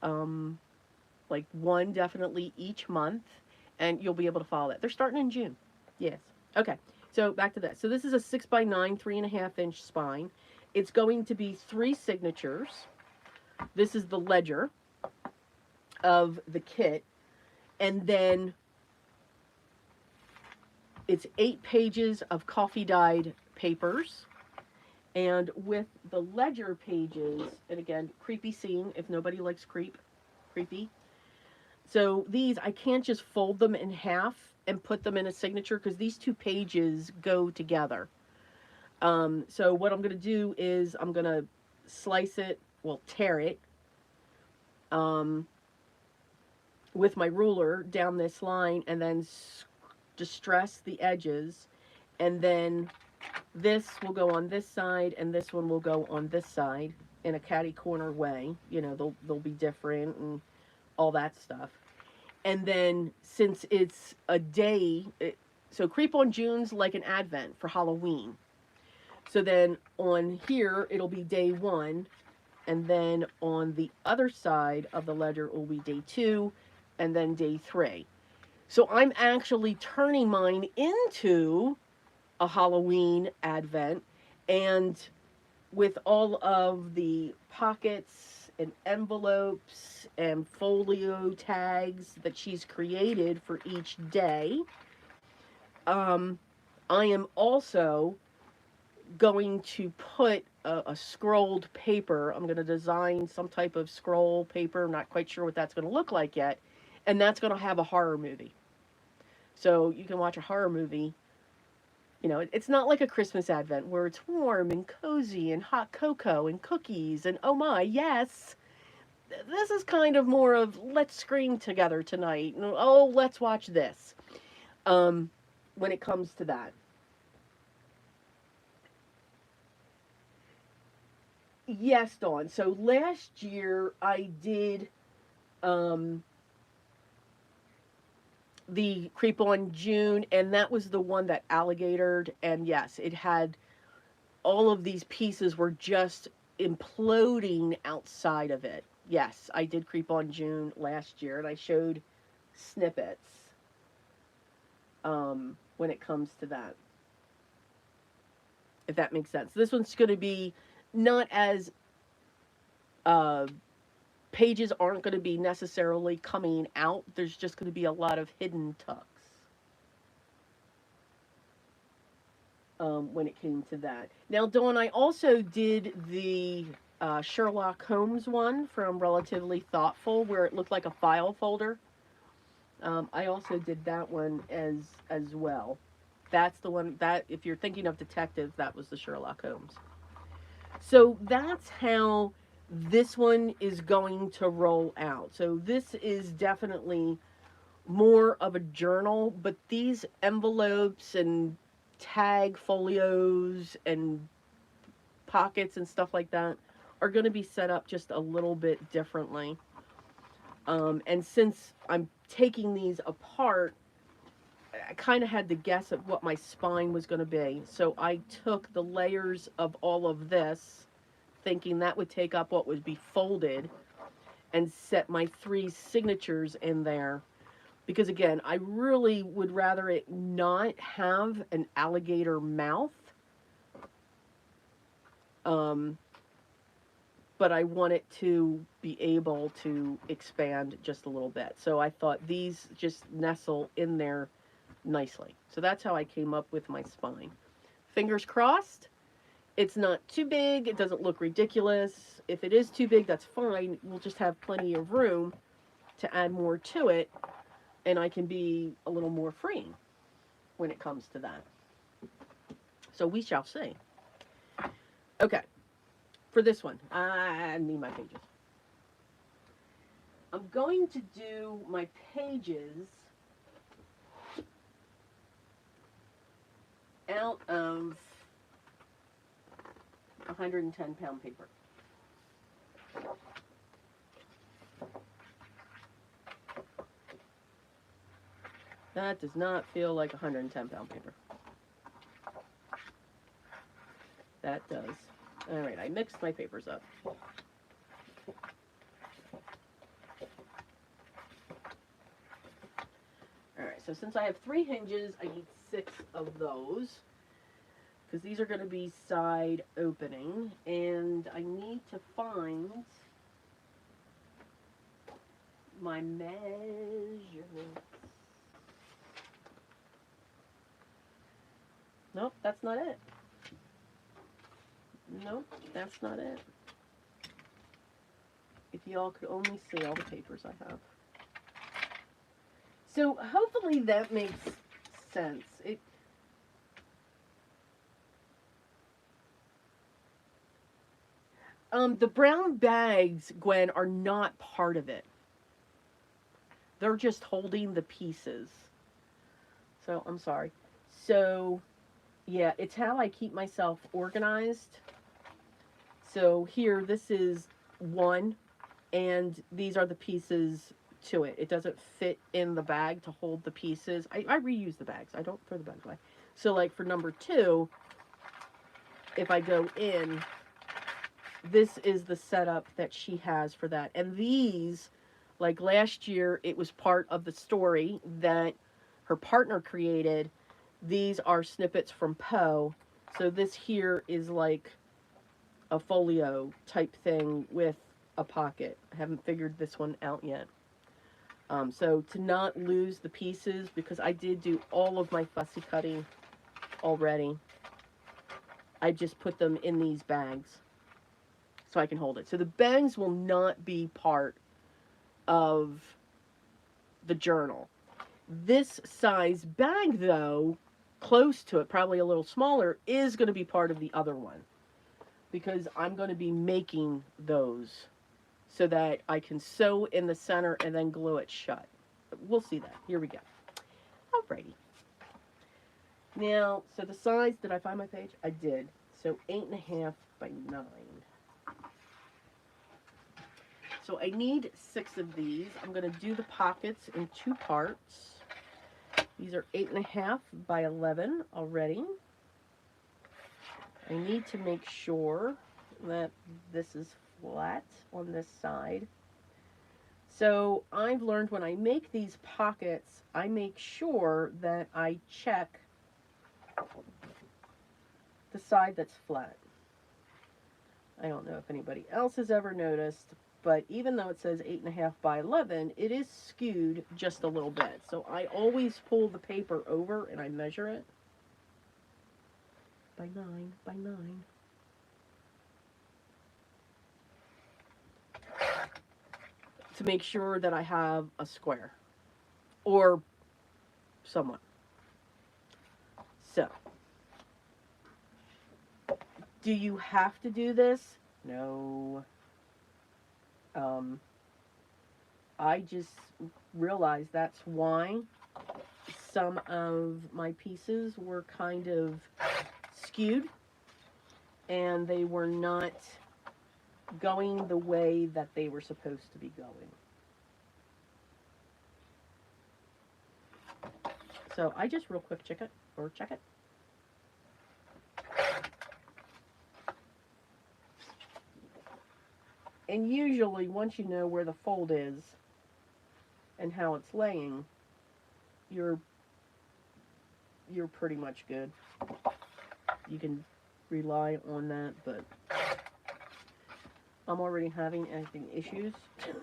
like one definitely each month, and you'll be able to follow that. They're starting in June. Yes. Okay. So back to that. So this is a 6x9, 3.5-inch spine. It's going to be 3 signatures. This is the ledger of the kit. And then it's 8 pages of coffee dyed papers. And with the ledger pages, and again, creepy scene, if nobody likes creepy. So these, I can't just fold them in half and put them in a signature because these 2 pages go together. So what I'm going to do is I'm going to slice it, well, tear it, with my ruler down this line, and then distress the edges, and then this will go on this side and this one will go on this side in a catty corner way. You know, they'll be different and all that stuff. And then since it's a day, so Creep on June's like an advent for Halloween. So then on here, it'll be day 1. And then on the other side of the ledger, it will be day 2 and then day 3. So I'm actually turning mine into a Halloween advent, and with all of the pockets and envelopes and folio tags that she's created for each day, I am also going to put a scrolled paper. I'm going to design some type of scroll paper. I'm not quite sure what that's going to look like yet. And that's going to have a horror movie. So you can watch a horror movie. You know, it's not like a Christmas Advent where it's warm and cozy and hot cocoa and cookies and oh my, yes. This is kind of more of let's scream together tonight. Oh, let's watch this. Um, when it comes to that. Yes, Dawn. So last year I did um, the Creep on June, and that was the one that alligatored. And yes, it had all of these pieces were just imploding outside of it. Yes, I did Creep on June last year, and I showed snippets when it comes to that, if that makes sense. This one's going to be not as uh, pages aren't going to be necessarily coming out. There's just going to be a lot of hidden tucks when it came to that. Now, Dawn, I also did the Sherlock Holmes one from Relatively Thoughtful, where it looked like a file folder. I also did that one as well. That's the one that, if you're thinking of detectives, that was the Sherlock Holmes. So that's how this one is going to roll out. So this is definitely more of a journal, but these envelopes and tag folios and pockets and stuff like that are going to be set up just a little bit differently. And since I'm taking these apart, I kind of had to guess at what my spine was going to be. So I took the layers of all of this, thinking that would take up what would be folded, and set my 3 signatures in there. Because again, I really would rather it not have an alligator mouth. Um, but I want it to be able to expand just a little bit. So I thought these just nestle in there nicely. So that's how I came up with my spine. Fingers crossed. It's not too big. It doesn't look ridiculous. If it is too big, that's fine. We'll just have plenty of room to add more to it, and I can be a little more free when it comes to that. So we shall see. Okay, for this one, I need my pages. I'm going to do my pages out of 110-pound paper. That does not feel like 110-pound paper. That does. All right, I mixed my papers up. All right, so since I have 3 hinges, I need 6 of those, because these are going to be side opening, and I need to find my measurements. Nope, that's not it. Nope, that's not it. If y'all could only see all the papers I have. So hopefully that makes sense. The brown bags, Gwen, are not part of it. They're just holding the pieces. So, I'm sorry. So, yeah, it's how I keep myself organized. So here, this is one, and these are the pieces to it. It doesn't fit in the bag to hold the pieces. I reuse the bags. I don't throw the bags away. So, like, for number 2, if I go in, this is the setup that she has for that. And these, like last year, it was part of the story that her partner created. These are snippets from Poe. So this here is like a folio type thing with a pocket. I haven't figured this one out yet. So to not lose the pieces, because I did do all of my fussy cutting already. I just put them in these bags so I can hold it. So the bags will not be part of the journal. This size bag, though, close to it, probably a little smaller, is going to be part of the other one because I'm going to be making those so that I can sew in the center and then glue it shut. We'll see that. Here we go. Alrighty. Now, so the size, did I find my page? I did. So 8.5 by 9. So I need 6 of these. I'm going to do the pockets in 2 parts. These are 8.5 by 11 already. I need to make sure that this is flat on this side. So I've learned when I make these pockets, I make sure that I check the side that's flat. I don't know if anybody else has ever noticed, but even though it says 8.5 by 11, it is skewed just a little bit. So I always pull the paper over and I measure it by 9 by 9. To make sure that I have a square or somewhat. So, do you have to do this? No. I just realized that's why some of my pieces were kind of skewed and they were not going the way that they were supposed to be going. So I just real quick check it. And usually once you know where the fold is and how it's laying, you're pretty much good. You can rely on that, but I'm already having issues. So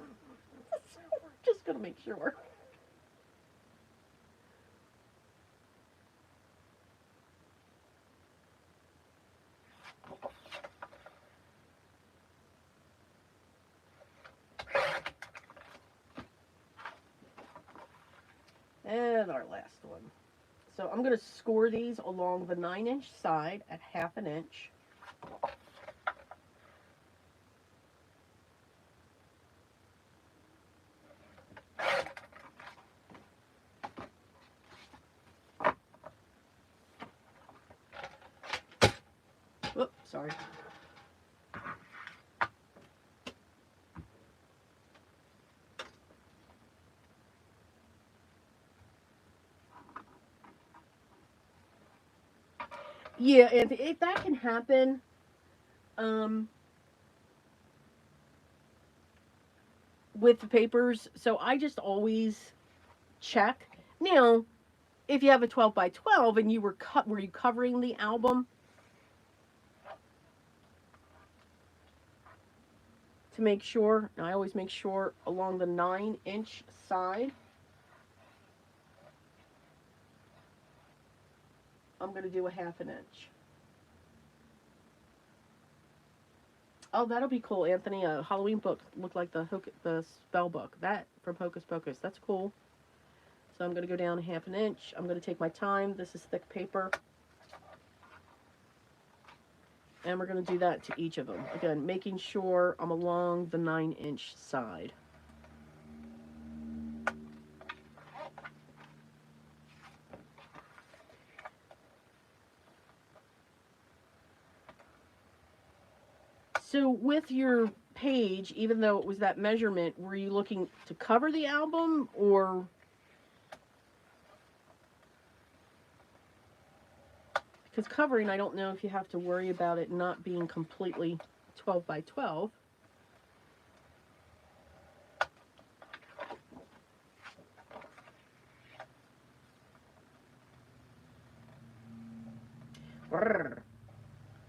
we're just going to make sure. And our last one. So I'm going to score these along the 9-inch side at 1/2 inch. Whoops, sorry. Yeah, if that can happen, with the papers, so I just always check. Now, if you have a 12 by 12 and were you covering the album to make sure? I always make sure along the 9-inch side. I'm going to do a 1/2 inch. Oh, that'll be cool, Anthony. A Halloween book looked like the spell book. That from Hocus Pocus. That's cool. So I'm going to go down 1/2 inch. I'm going to take my time. This is thick paper. And we're going to do that to each of them. Again, making sure I'm along the 9-inch side. So with your page, even though it was that measurement, were you looking to cover the album or... Because covering, I don't know if you have to worry about it not being completely 12 by 12.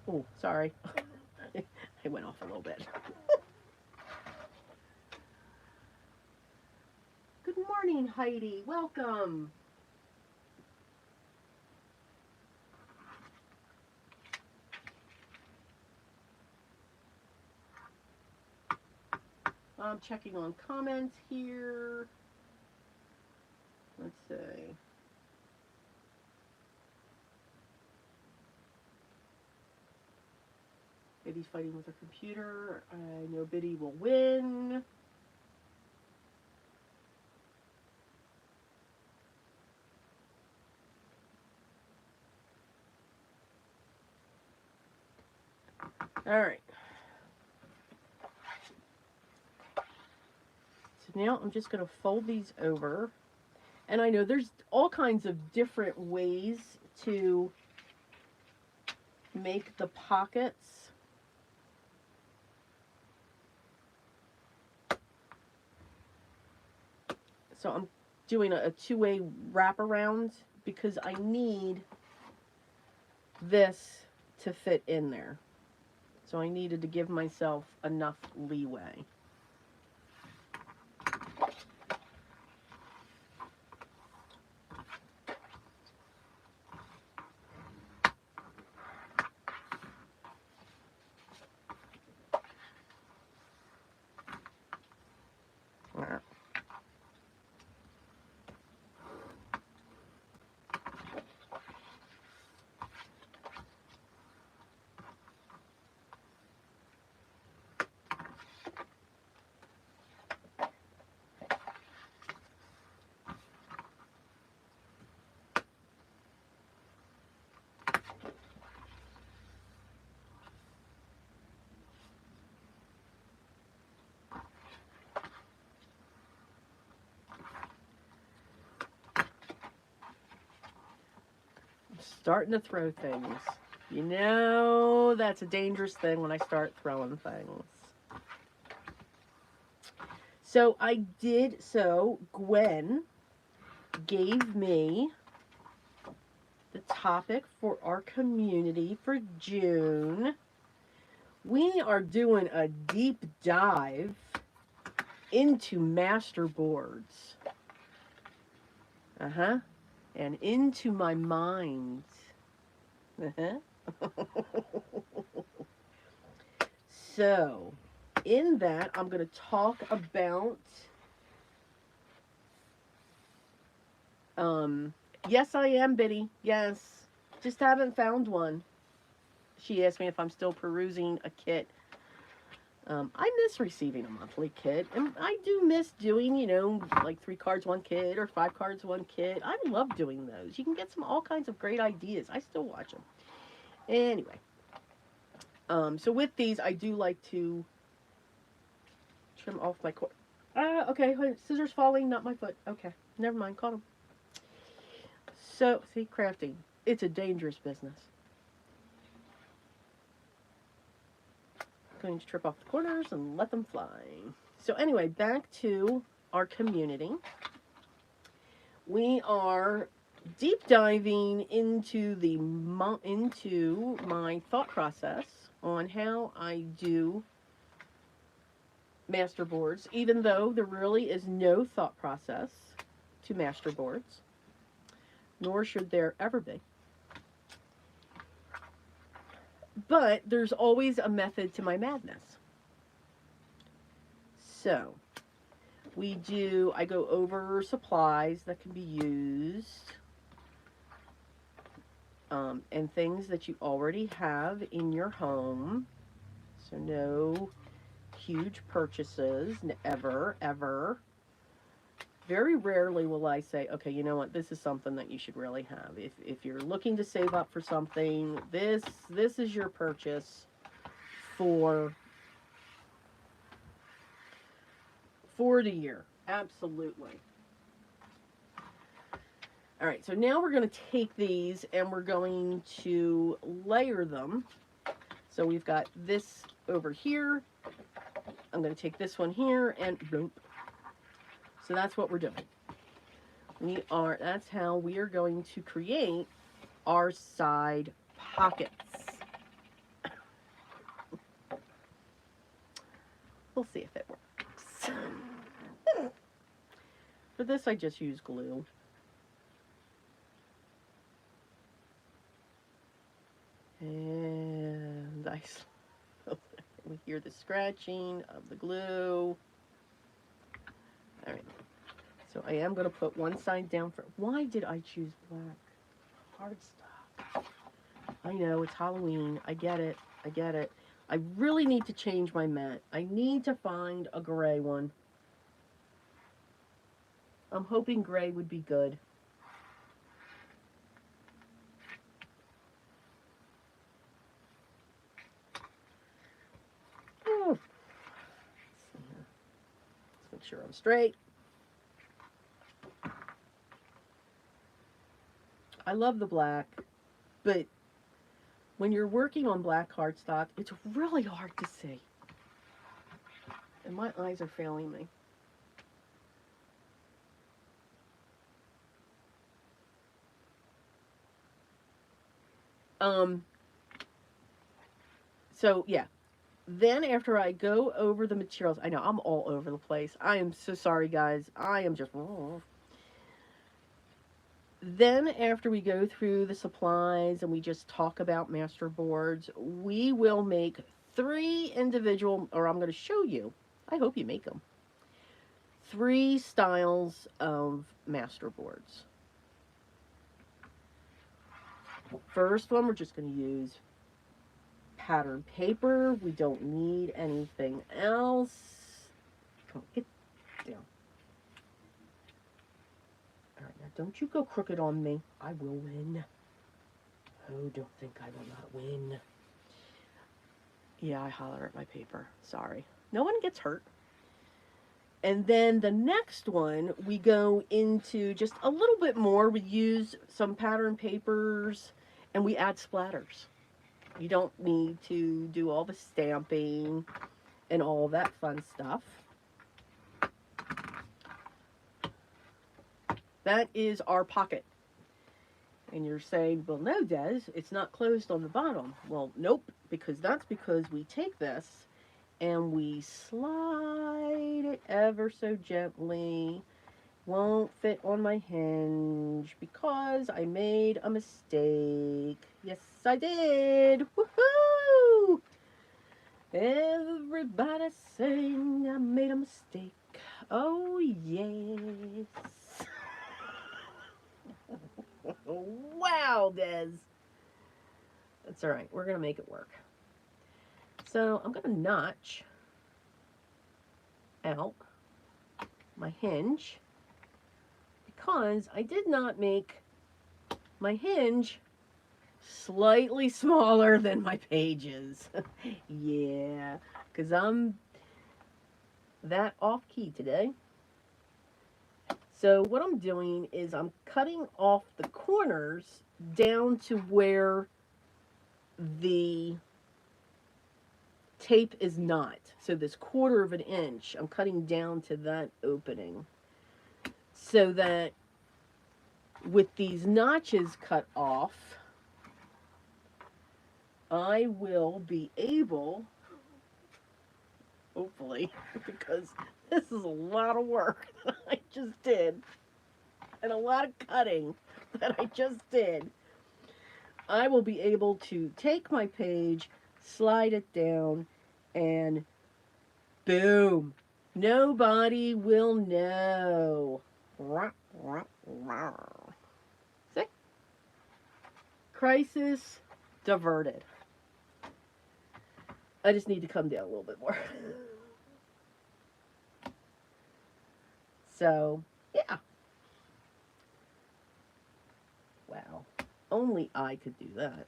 Oh, sorry. I went off a little bit. Good morning, Heidi. Welcome. I'm checking on comments here. Let's see. Biddy's fighting with her computer. I know Biddy will win. All right. So now I'm just going to fold these over. And I know there's all kinds of different ways to make the pockets. So I'm doing a two-way wraparound because I need this to fit in there. So I needed to give myself enough leeway. Starting to throw things. You know, that's a dangerous thing when I start throwing things. So Gwen gave me the topic for our community for June. We are doing a deep dive into master boards. And into my mind. So, in that, I'm going to talk about, yes, I am, Biddy. Yes. Just haven't found one. She asked me if I'm still perusing a kit. I miss receiving a monthly kit, and I do miss doing, like 3 cards, 1 kit, or 5 cards, 1 kit. I love doing those. You can get all kinds of great ideas. I still watch them. Anyway, so with these, I do like to trim off my cord. Okay, scissors falling, not my foot. Okay, never mind, caught them. So, see, crafting. It's a dangerous business. Going to trip off the corners and let them fly. So anyway, back to our community. We are deep diving into my thought process on how I do master boards, even though there really is no thought process to master boards, nor should there ever be. But there's always a method to my madness. So, I go over supplies that can be used, and things that you already have in your home. So no huge purchases, ever. Very rarely will I say, okay, you know what, this is something that you should really have. If you're looking to save up for something, this is your purchase for the year. Absolutely. All right, so now we're going to take these and we're going to layer them. So we've got this over here. I'm going to take this one here and bloop. So that's what we're doing. That's how we are going to create our side pockets. We'll see if it works. For this, I just use glue. And we hear the scratching of the glue. All right. So I am going to put one side down for... Why did I choose black? Hard stock. I know, it's Halloween. I get it. I get it. I really need to change my mat. I need to find a gray one. I'm hoping gray would be good. Oh. Let's make sure I'm straight. I love the black, but when you're working on black cardstock, it's really hard to see. And my eyes are failing me. So yeah, then after I go over the materials, I know I'm all over the place. I am so sorry, guys. I am just... Then after we go through the supplies and we just talk about master boards, we will make 3 individual, or I'm going to show you, I hope you make them, 3 styles of master boards. First one, we're just going to use pattern paper. We don't need anything else. Come on, get down. All right, now don't you go crooked on me. I will win. Oh, don't think I will not win. Yeah, I holler at my paper. Sorry. No one gets hurt. And then the next one, we go into just a little bit more. We use some pattern papers and we add splatters. You don't need to do all the stamping and all that fun stuff. That is our pocket. And you're saying, well, no, Des, it's not closed on the bottom. Well, nope, because that's because we take this and we slide it ever so gently. Won't fit on my hinge because I made a mistake. Yes, I did. Woohoo! Everybody saying I made a mistake. Oh, yes. Wow, Des. That's all right. We're going to make it work. So I'm going to notch out my hinge because I did not make my hinge slightly smaller than my pages. Yeah, because I'm that off key today. So what I'm doing is I'm cutting off the corners down to where the tape is not. So this 1/4 of an inch, I'm cutting down to that opening. So that with these notches cut off, I will be able, hopefully, because this is a lot of work that I just did, and a lot of cutting that I just did. I will be able to take my page, slide it down, and boom. Nobody will know. See? Crisis diverted. I just need to come down a little bit more. So, yeah. Wow. Only I could do that.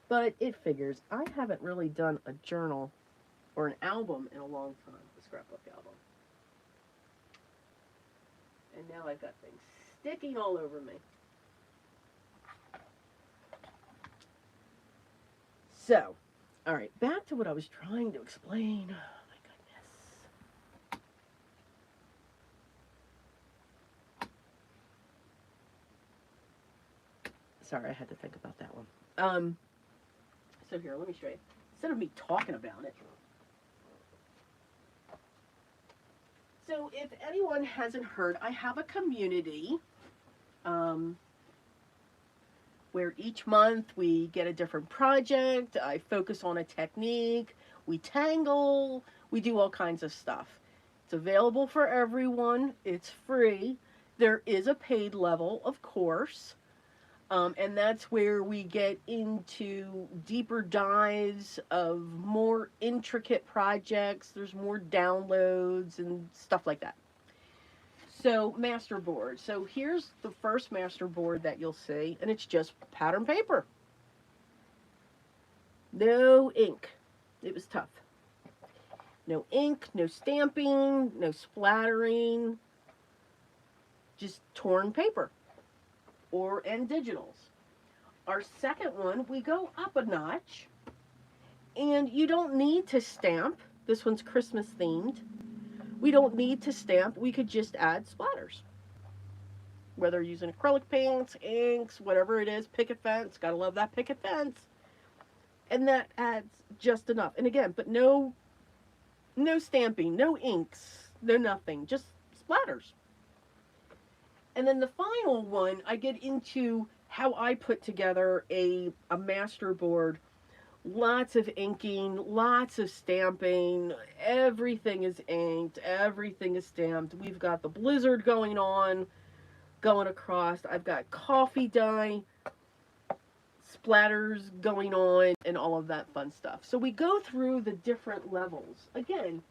But it figures. I haven't really done a journal or an album in a long time, a scrapbook album. And now I've got things sticking all over me. So, all right, back to what I was trying to explain. Oh, my goodness. Sorry, I had to think about that one. So here, let me show you. Instead of me talking about it. So if anyone hasn't heard, I have a community where each month we get a different project. I focus on a technique. We tangle. We do all kinds of stuff. It's available for everyone. It's free. There is a paid level, of course. And that's where we get into deeper dives of more intricate projects. There's more downloads and stuff like that. So, masterboard. So, here's the first masterboard that you'll see, and it's just pattern paper. No ink. It was tough. No ink, no stamping, no splattering, just torn paper and digitals. Our second one, we go up a notch, and you don't need to stamp. This one's Christmas themed. We don't need to stamp. We could just add splatters. Whether you're using acrylic paints, inks, whatever it is, picket fence, gotta love that picket fence. And that adds just enough. And again, but no stamping, no inks, no nothing, just splatters. And then the final one, I get into how I put together a masterboard. Lots of inking, lots of stamping, everything is inked, everything is stamped. We've got the blizzard going across. I've got coffee dye, splatters going on, and all of that fun stuff. So we go through the different levels. Again,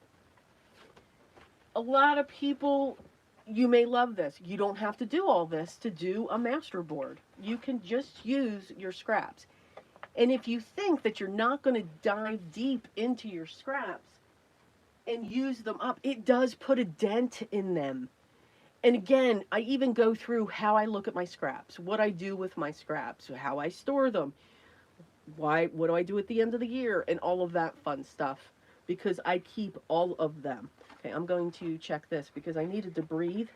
a lot of people, you may love this. You don't have to do all this to do a masterboard. You can just use your scraps. And if you think that you're not going to dive deep into your scraps and use them up, it does put a dent in them. And again, I even go through how I look at my scraps, what I do with my scraps, how I store them, what do I do at the end of the year, and all of that fun stuff, because I keep all of them. Okay, I'm going to check this because I needed to breathe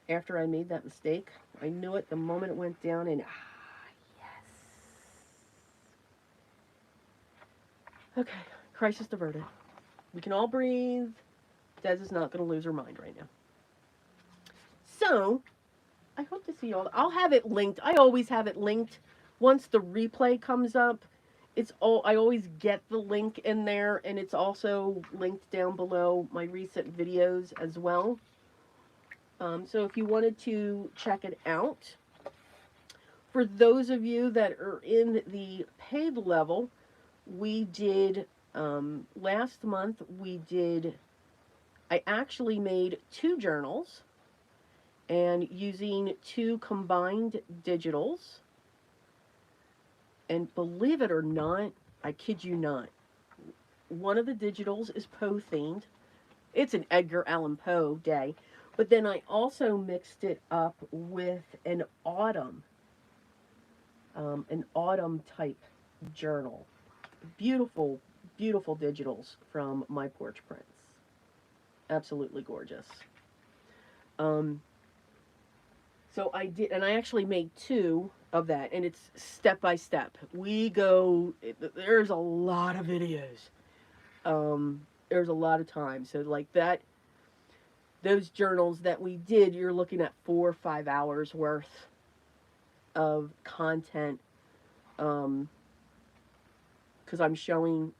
after I made that mistake. I knew it the moment it went down, and okay, crisis diverted. We can all breathe. Des is not going to lose her mind right now. So, I hope to see y'all. I'll have it linked. I always have it linked. Once the replay comes up, I always get the link in there, and it's also linked down below my recent videos as well. So if you wanted to check it out, for those of you that are in the paid level, we did, last month, I actually made 2 journals, and using 2 combined digitals, and believe it or not, I kid you not, one of the digitals is Poe themed. It's an Edgar Allan Poe day, but then I also mixed it up with an autumn type journal. Beautiful, beautiful digitals from My Porch Prints. Absolutely gorgeous. So I did, and I actually made 2 of that, and it's step by step. There's a lot of videos. There's a lot of time. So like that, those journals that we did, you're looking at 4 or 5 hours worth of content. Because I'm showing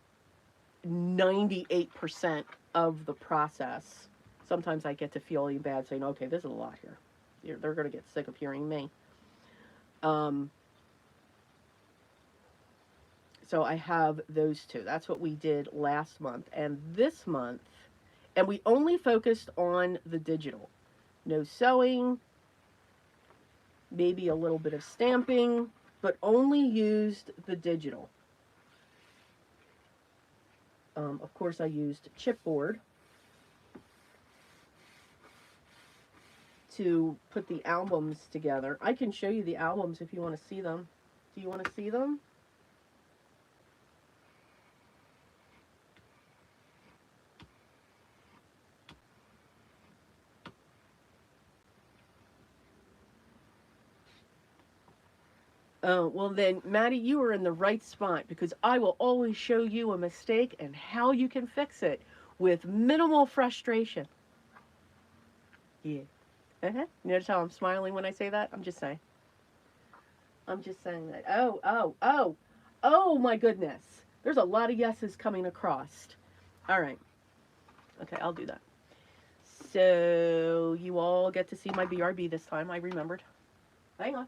98% of the process. Sometimes I get to feeling bad saying, okay, this is a lot here. They're going to get sick of hearing me. So I have those 2. That's what we did last month. And this month, and we only focused on the digital. No sewing, maybe a little bit of stamping, but only used the digital. Of course, I used chipboard to put the albums together. I can show you the albums if you want to see them. Do you want to see them? Oh, well then, Maddie, you are in the right spot, because I will always show you a mistake and how you can fix it with minimal frustration. Yeah. Notice how I'm smiling when I say that? I'm just saying. I'm just saying that. Oh my goodness. There's a lot of yeses coming across. All right. Okay, I'll do that. So you all get to see my BRB this time. I remembered. Hang on.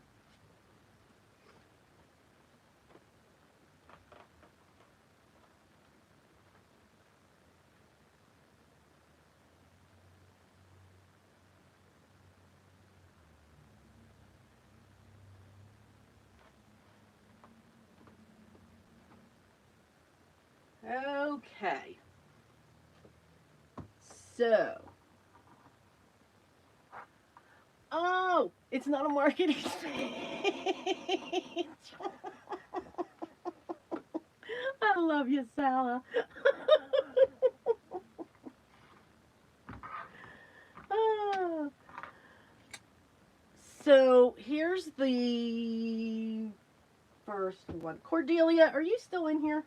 Okay. So. Oh, it's not a marketing page. I love you, Sala. Ah. So here's the first one. Cordelia, are you still in here?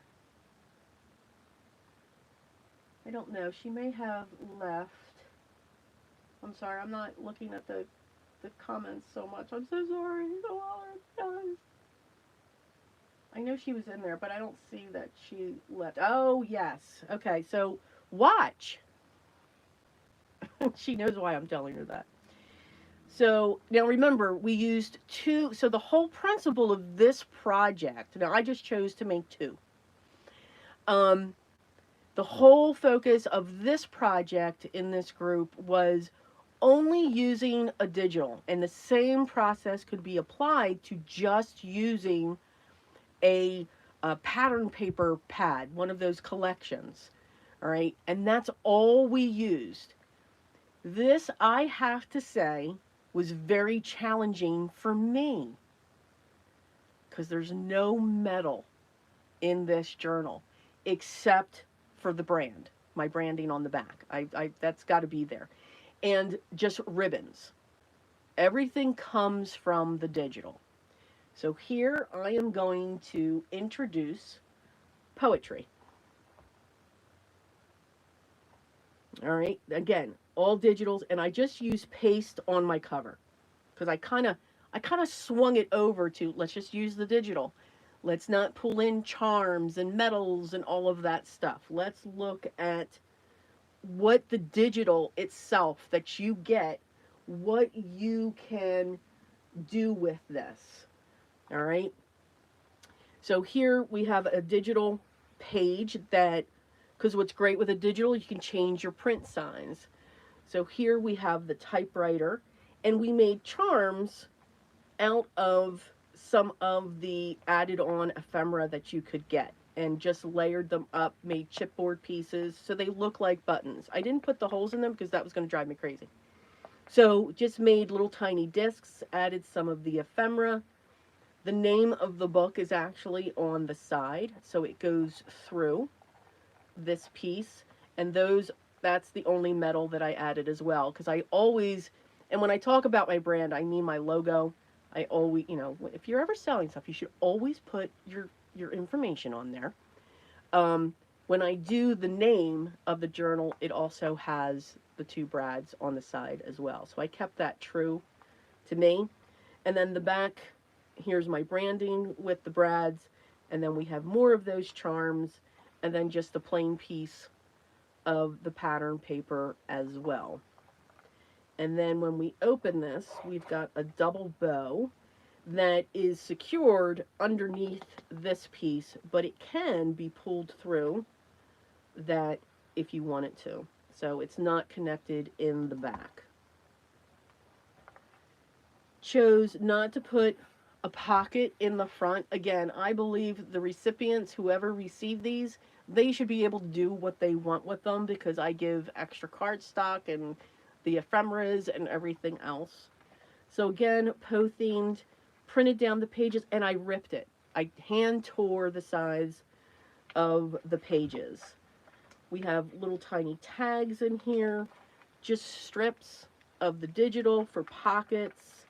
I don't know. She may have left. I'm sorry. I'm not looking at the comments so much. I'm so sorry. Guys. I know she was in there, but I don't see that she left. Oh, yes. Okay, so watch. She knows why I'm telling her that. So now remember, we used two. So the whole principle of this project, now I just chose to make two. The whole focus of this project in this group was only using a digital, and the same process could be applied to just using a pattern paper pad, one of those collections. All right, and that's all we used. This, I have to say, was very challenging for me because there's no metal in this journal except for the brand, my branding on the back. That's got to be there. And just ribbons. Everything comes from the digital. So here I am going to introduce poetry. All right, again, all digitals, and I just use paste on my cover because I kind of swung it over to let's just use the digital. Let's not pull in charms and metals and all of that stuff. Let's look at what the digital itself that you get, what you can do with this. All right. So here we have a digital page that, because what's great with a digital, you can change your print size. So here we have the typewriter, and we made charms out of some of the added on ephemera that you could get and just layered them up, made chipboard pieces so they look like buttons. I didn't put the holes in them because that was going to drive me crazy. So just made little tiny discs, added some of the ephemera. The name of the book is actually on the side, so it goes through this piece, and that's the only metal that I added as well, because I always, and when I talk about my brand, I mean my logo. I always, if you're ever selling stuff, you should always put your information on there. When I do the name of the journal, it also has the two brads on the side as well. So I kept that true to me. And then the back, here's my branding with the brads, and then we have more of those charms, and then just the plain piece of the pattern paper as well. And then when we open this, we've got a double bow that is secured underneath this piece, but it can be pulled through that if you want it to. So it's not connected in the back. Chose not to put a pocket in the front. Again, I believe the recipients, whoever received these, they should be able to do what they want with them because I give extra cardstock and the ephemeras and everything else. So again, Poe-themed, printed down the pages, and I ripped it. I hand tore the sides of the pages. We have little tiny tags in here, just strips of the digital for pockets.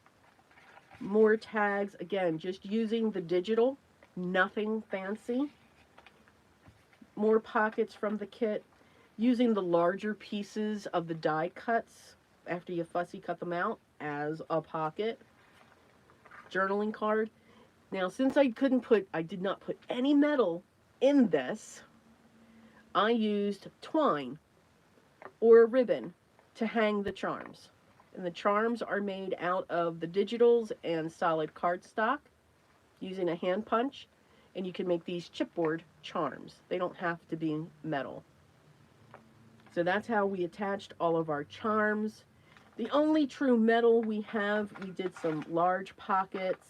More tags, again, just using the digital, nothing fancy. More pockets from the kit, using the larger pieces of the die cuts after you fussy cut them out as a pocket. Journaling card. Now, since I did not put any metal in this, I used twine or a ribbon to hang the charms. And the charms are made out of the digitals and solid cardstock using a hand punch. And you can make these chipboard charms. They don't have to be metal. So that's how we attached all of our charms. The only true metal we have, we did some large pockets,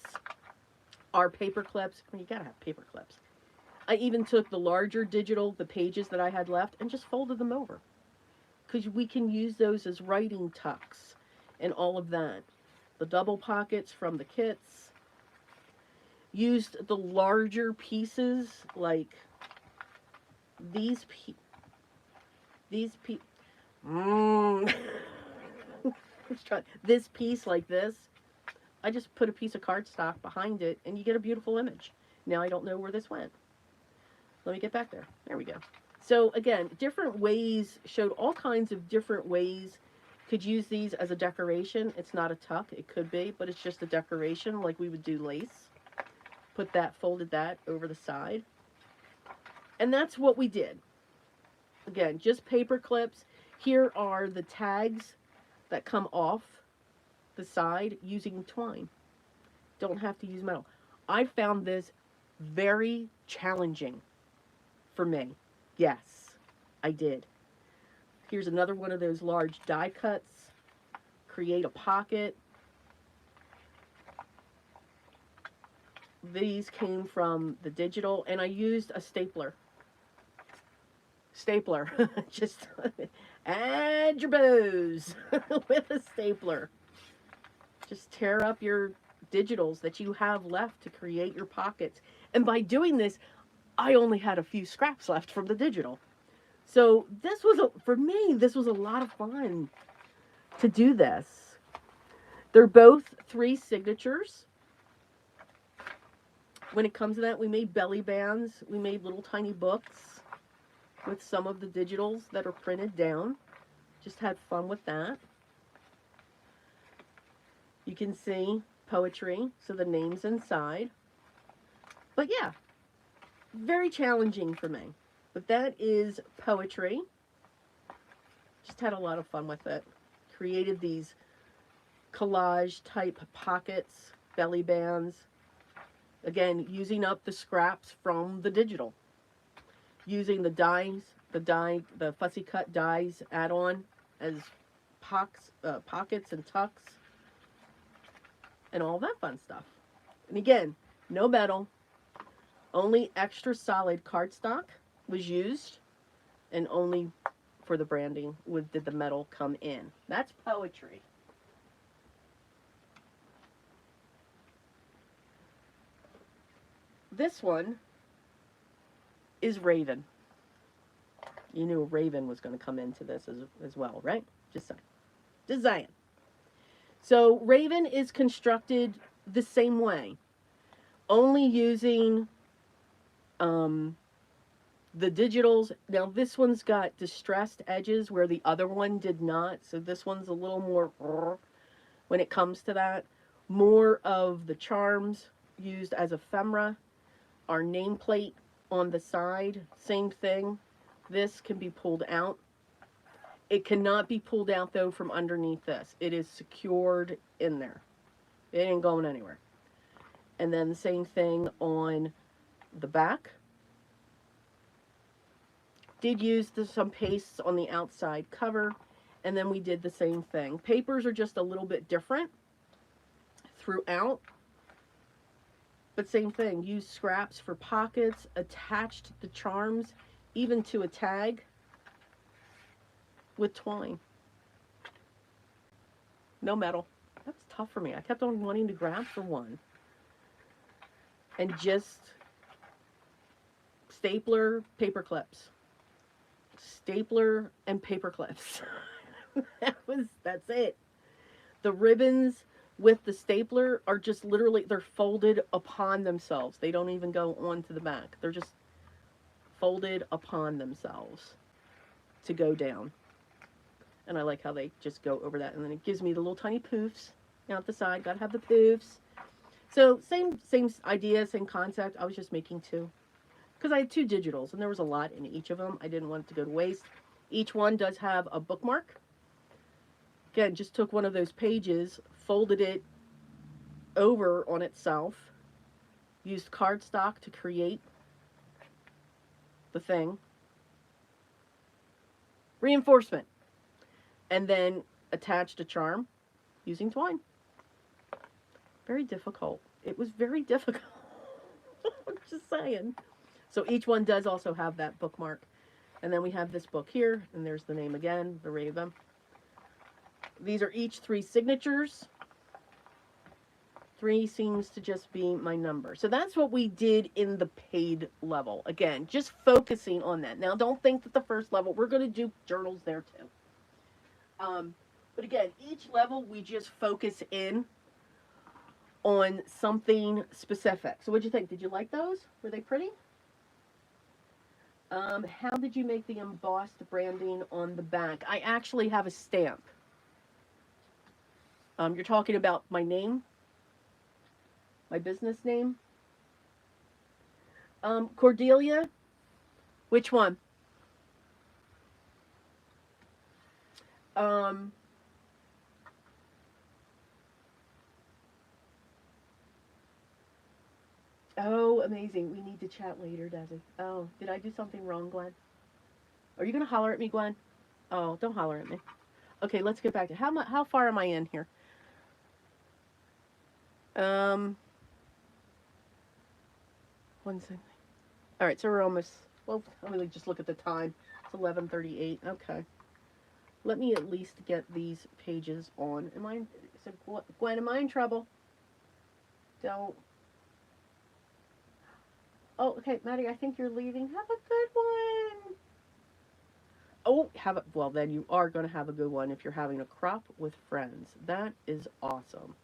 our paper clips. Well, you gotta have paper clips. I even took the larger digital, the pages that I had left, and just folded them over. Because we can use those as writing tucks and all of that. The double pockets from the kits. Used the larger pieces, like these this piece like this. I just put a piece of cardstock behind it, and you get a beautiful image. Now I don't know where this went. Let me get back there. There we go. So again, different ways, showed all kinds of different ways. Could use these as a decoration. It's not a tuck, it could be, but it's just a decoration like we would do lace. Put that, folded that over the side. And that's what we did. Again, just paper clips. Here are the tags that come off the side using twine. Don't have to use metal. I found this very challenging for me. Yes, I did. Here's another one of those large die cuts. Create a pocket. These came from the digital, and I used a stapler. Just add your bows with a stapler. Just tear up your digitals that you have left to create your pockets. And by doing this, I only had a few scraps left from the digital. So this was, for me, this was a lot of fun to do this. They're both 3 signatures. When it comes to that, we made belly bands. We made little tiny books with some of the digitals that are printed down. Just had fun with that. You can see poetry, so the name's inside. But yeah, very challenging for me. But that is poetry. Just had a lot of fun with it. Created these collage type pockets, belly bands. Again, using up the scraps from the digital. Using the dies, the fussy cut dies add-on as pockets and tucks. And all that fun stuff. And again, no metal. Only extra solid cardstock was used. And only for the branding did the metal come in. That's poetry. This one is Raven. You knew Raven was going to come into this as well, right? Just saying. Just saying. So Raven is constructed the same way. Only using the digitals. Now this one's got distressed edges where the other one did not. So this one's a little more when it comes to that. More of the charms used as ephemera. Our nameplate on the side, same thing. This can be pulled out. It cannot be pulled out, though, from underneath this. It is secured in there. It ain't going anywhere. And then the same thing on the back. Did use some pastes on the outside cover. And then we did the same thing. Papers are just a little bit different throughout. But same thing, use scraps for pockets, attached the charms, even to a tag with twine. No metal. That's tough for me. I kept on wanting to grab for one. And just stapler, paper clips. Stapler and paper clips. That's it. The ribbons with the stapler are just literally, they're folded upon themselves. They don't even go onto the back. They're just folded upon themselves to go down. And I like how they just go over that. And then it gives me the little tiny poofs out the side. Gotta have the poofs. So same idea, same concept. I was just making 2. Because I had 2 digitals and there was a lot in each of them. I didn't want it to go to waste. Each one does have a bookmark. Again, just took one of those pages, folded it over on itself, used cardstock to create the thing, reinforcement, and then attached a charm using twine. Very difficult. It was very difficult. I'm just saying. So each one does also have that bookmark. And then we have this book here, and there's the name again, the Raven. These are each 3 signatures. 3 seems to just be my number. So that's what we did in the paid level. Again, just focusing on that. Now, don't think that the first level, we're going to do journals there too. But again, each level we just focus in on something specific. So what'd you think? Did you like those? Were they pretty? How did you make the embossed branding on the back? I actually have a stamp. You're talking about my name? My business name? Cordelia? Which one? Oh, amazing. We need to chat later, Desi. Oh, did I do something wrong, Gwen? Are you going to holler at me, Gwen? Oh, don't holler at me. Okay, let's get back to how far am I in here? One second. All right, so we're almost, well, let me just look at the time. It's 11:38. Okay. Let me at least get these pages on. So Gwen, am I in trouble? Don't. Oh, okay, Maddie, I think you're leaving. Have a good one. Oh, well, then you are going to have a good one if you're having a crop with friends. That is awesome.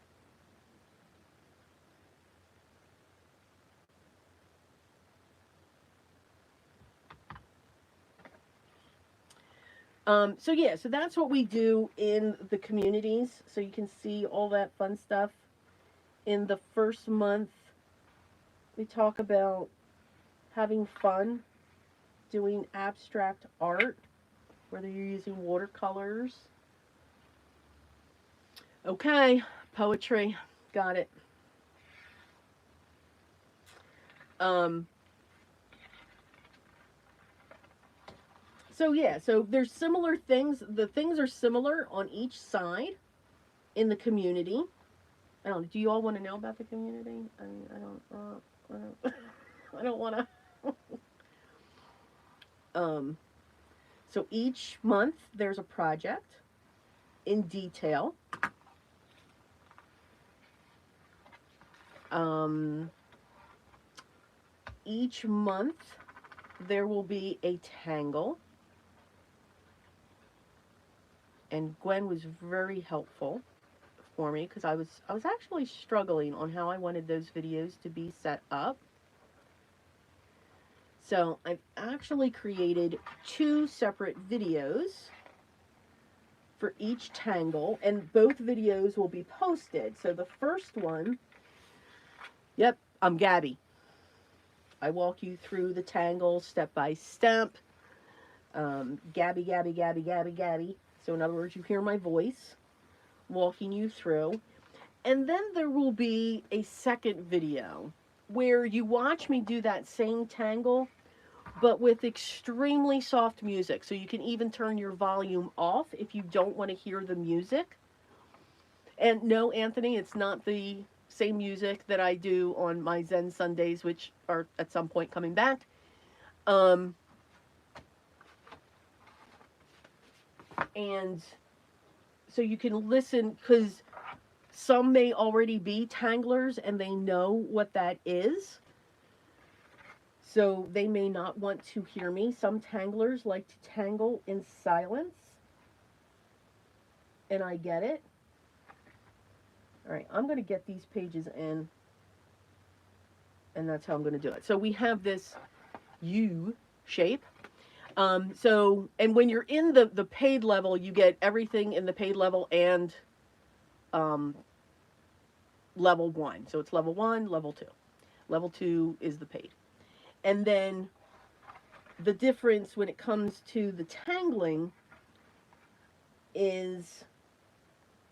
So yeah, so that's what we do in the communities. So you can see all that fun stuff. In the first month, we talk about having fun doing abstract art, whether you're using watercolors. Okay, poetry, got it. So yeah, so there's similar things. The things are similar on each side in the community. I don't. Do you all want to know about the community? I don't. I don't want to. So each month there's a project in detail. Each month there will be a tangle. And Gwen was very helpful for me because I was actually struggling on how I wanted those videos to be set up. So I've actually created 2 separate videos for each tangle, and both videos will be posted. So the first one, yep, I'm Gabby. I walk you through the tangle step by step. Gabby, Gabby, Gabby, Gabby, Gabby. So in other words, you hear my voice walking you through. And then there will be a second video where you watch me do that same tangle, but with extremely soft music. So you can even turn your volume off if you don't want to hear the music. And no, Anthony, it's not the same music that I do on my Zen Sundays, which are at some point coming back. And so you can listen, because some may already be tanglers and they know what that is. So they may not want to hear me. Some tanglers like to tangle in silence. And I get it. All right, I'm going to get these pages in. And that's how I'm going to do it. So we have this U shape. And when you're in the paid level, you get everything in the paid level and level 1. So it's level 1, level 2. Level 2 is the paid. And then the difference when it comes to the tangling is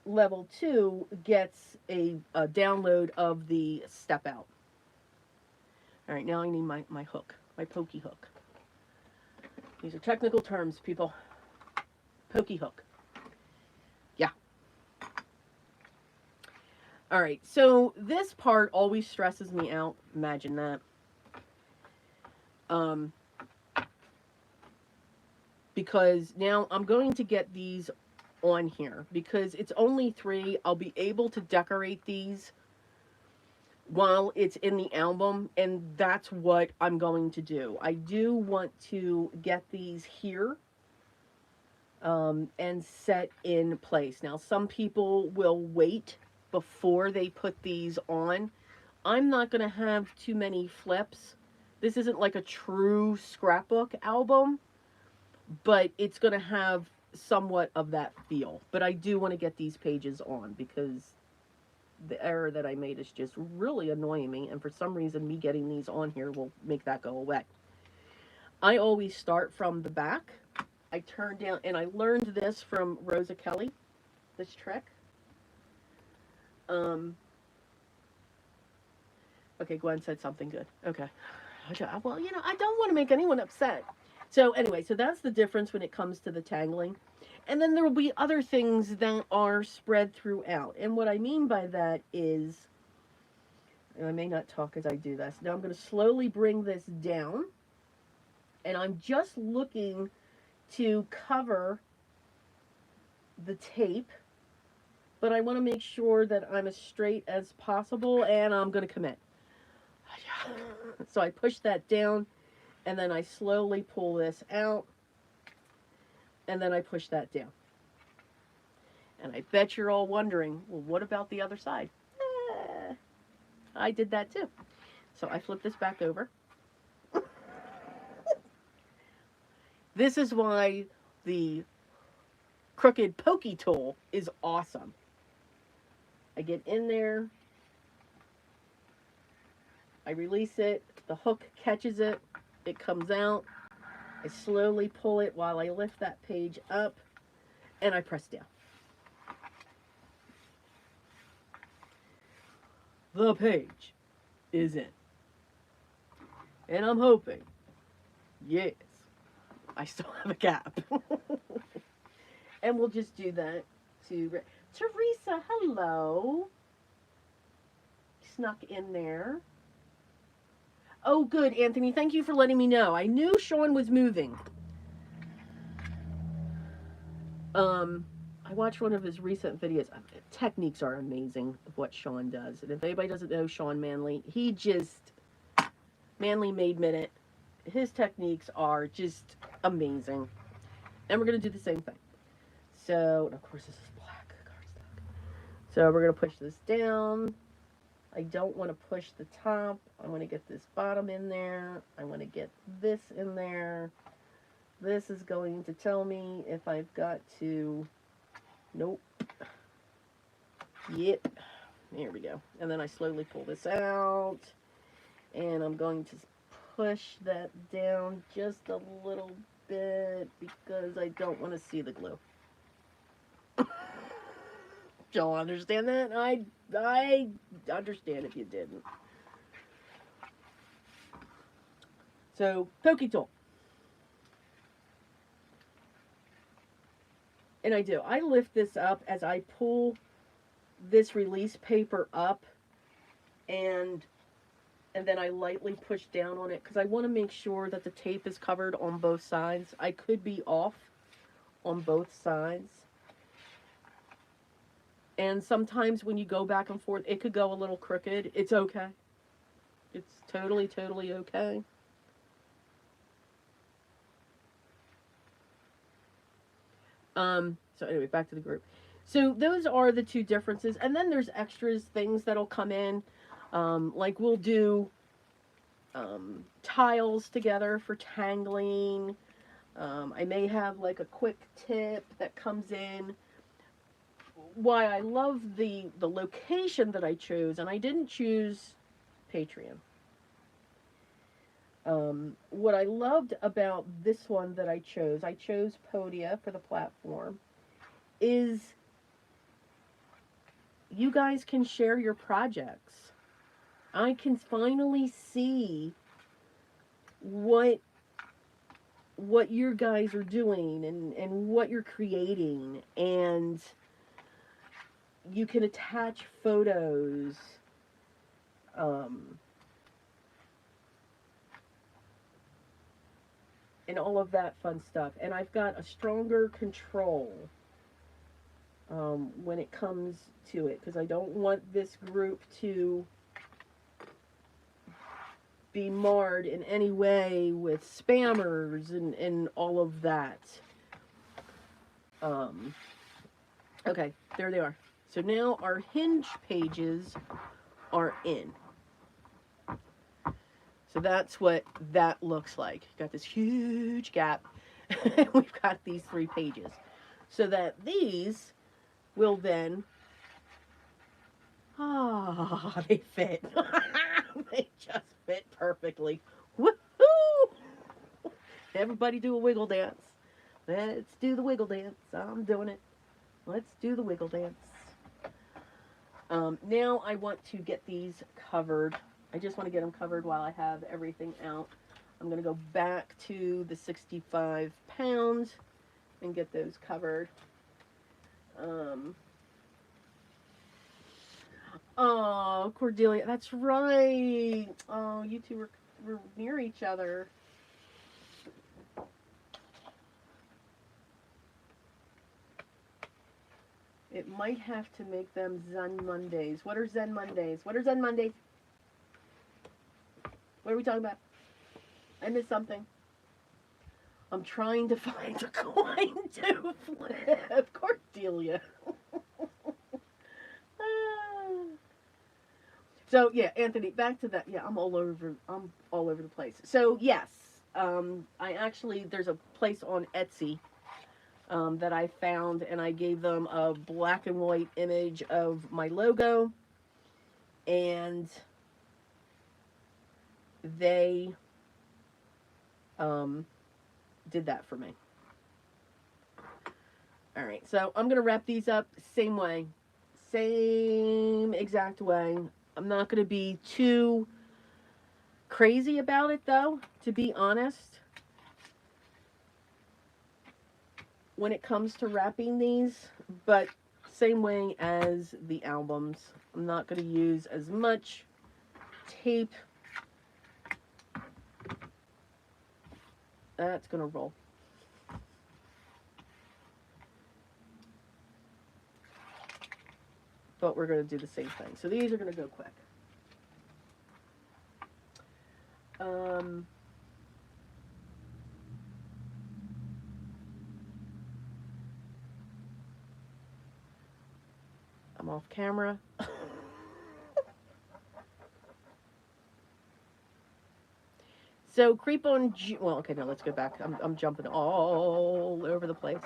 level 2 gets a download of the step out. All right, now I need my hook, my pokey hook. These are technical terms, people. Pokey hook. Yeah. All right, so this part always stresses me out. Imagine that. Because now I'm going to get these on here because it's only 3. I'll be able to decorate these while it's in the album, and that's what I'm going to do. I do want to get these here and set in place. Now, some people will wait before they put these on. I'm not going to have too many flips. This isn't like a true scrapbook album, but it's going to have somewhat of that feel. But I do want to get these pages on because the error that I made is just really annoying me, and for some reason me getting these on here will make that go away. I always start from the back. I turn down, and I learned this from Rosa Kelly, this trick. Okay, Gwen said something good. Okay. Well, you know, I don't want to make anyone upset. So anyway, so that's the difference when it comes to the tangling. And then there will be other things that are spread throughout. And what I mean by that is, and I may not talk as I do this. Now I'm going to slowly bring this down. And I'm just looking to cover the tape. But I want to make sure that I'm as straight as possible. And I'm going to commit. So I push that down. And then I slowly pull this out. And then I push that down. And I bet you're all wondering, well, what about the other side? I did that too. So I flip this back over. This is why the crooked pokey tool is awesome. I get in there. I release it. The hook catches it. It comes out. I slowly pull it while I lift that page up, and I press down. The page is in. And I'm hoping, yes, I still have a gap. And we'll just do that to Teresa, hello. Snuck in there. Oh, good, Anthony. Thank you for letting me know. I knew Sean was moving. I watched one of his recent videos. Techniques are amazing of what Sean does. And if anybody doesn't know Sean Manley, he just, Manley Made Minute. His techniques are just amazing. And we're going to do the same thing. So, and of course, this is black cardstock. So we're going to push this down. I don't want to push the top. I want to get this bottom in there. I want to get this in there. This is going to tell me if I've got to... Nope. Yep. There we go. And then I slowly pull this out. And I'm going to push that down just a little bit because I don't want to see the glue. Y'all understand that? I understand if you didn't. So, pokey tool. And I do. I lift this up as I pull this release paper up, and then I lightly push down on it because I want to make sure that the tape is covered on both sides. I could be off on both sides. And sometimes when you go back and forth, it could go a little crooked. It's okay. It's totally, totally okay. So anyway, back to the group. So those are the two differences. And then there's extras, things that'll come in. Like we'll do tiles together for tangling. I may have like a quick tip that comes in. Why I love the location that I chose, and I didn't choose Patreon. What I loved about this one that I chose Podia for the platform, is you guys can share your projects. I can finally see what you guys are doing and what you're creating, and you can attach photos, um, and all of that fun stuff. And I've got a stronger control when it comes to it, because I don't want this group to be marred in any way with spammers and all of that. Um, okay, there they are. So now our Hinge pages are in. So that's what that looks like. Got this huge gap. We've got these 3 pages. So that these will then, they fit. They just fit perfectly. Woohoo! Everybody do a wiggle dance. Let's do the wiggle dance. I'm doing it. Let's do the wiggle dance. Now I want to get these covered. I just want to get them covered while I have everything out. I'm going to go back to the 65 pounds and get those covered. Oh, Cordelia, that's right. Oh, you two were near each other. It might have to make them Zen Mondays. What are Zen Mondays? What are Zen Mondays? What are we talking about? I missed something. I'm trying to find a coin to flip. Cordelia. So yeah, Anthony, back to that. Yeah, I'm all over the place. So yes, I actually, there's a place on Etsy that I found, and I gave them a black and white image of my logo, and they did that for me. All right, so I'm gonna wrap these up same way, same exact way. I'm not gonna be too crazy about it though, to be honest. When it comes to wrapping these, but same way as the albums. I'm not going to use as much tape. That's going to roll. But we're going to do the same thing. So these are going to go quick. I'm off camera. So creep on well, okay, now let's go back. I'm jumping all over the place.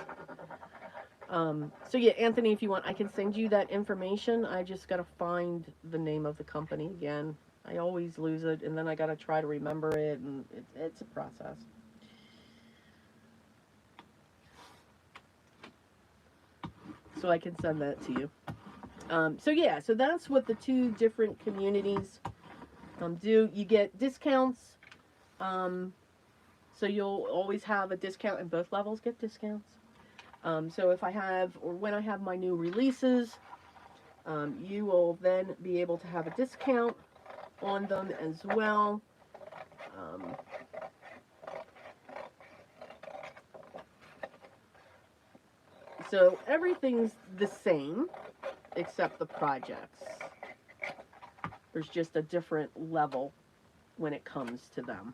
So yeah, Anthony, if you want, I can send you that information. I just got to find the name of the company again. I always lose it, and then I got to try to remember it, and it's a process. So I can send that to you. So yeah, so that's what the 2 different communities do. You get discounts. So you'll always have a discount, and both levels get discounts. So if I have, or when I have my new releases, you will then be able to have a discount on them as well. So everything's the same except the projects. There's just a different level when it comes to them.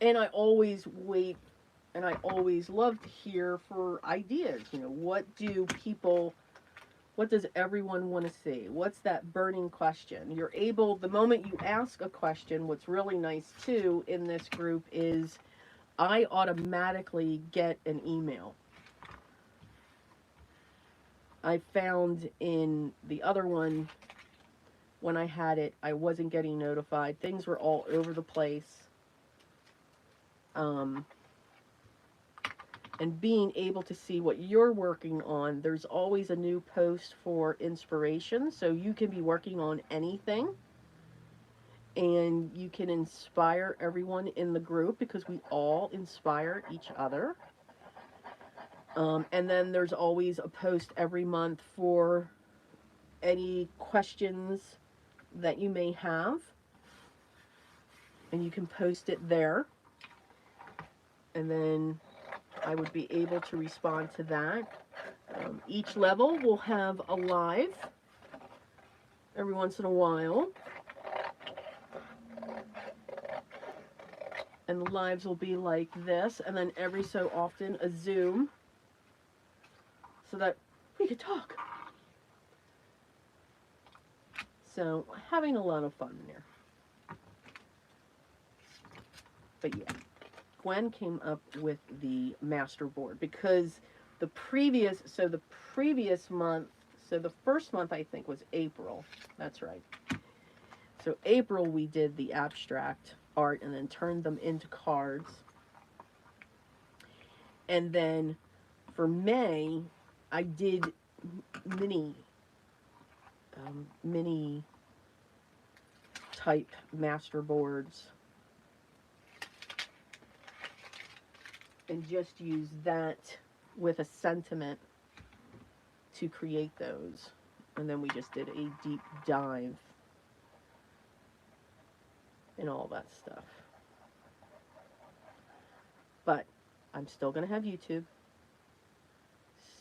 And I always wait, and I always love to hear for ideas. You know, what does everyone want to see? What's that burning question? You're able, the moment you ask a question, what's really nice too in this group is I automatically get an email. I found in the other one when I had it, I wasn't getting notified. Things were all over the place. Um, and being able to see what you're working on, there's always a new post for inspiration. So you can be working on anything and you can inspire everyone in the group because we all inspire each other. And then there's always a post every month for any questions that you may have, and you can post it there. And then I would be able to respond to that. Each level will have a live every once in a while. And the lives will be like this, and then every so often a Zoom so that we could talk. So, having a lot of fun there. But yeah, Gwen came up with the master board because the previous month, so the first month I think was April. That's right. So April we did the abstract art and then turned them into cards. And then for May, I did mini type master boards and just use that with a sentiment to create those. And then we just did a deep dive in all that stuff. But I'm still going to have YouTube.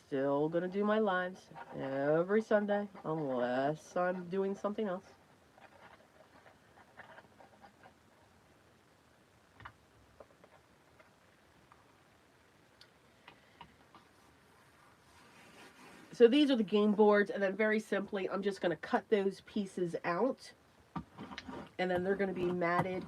Still going to do my lives every Sunday unless I'm doing something else. So these are the game boards, and then very simply, I'm just going to cut those pieces out, and then they're going to be matted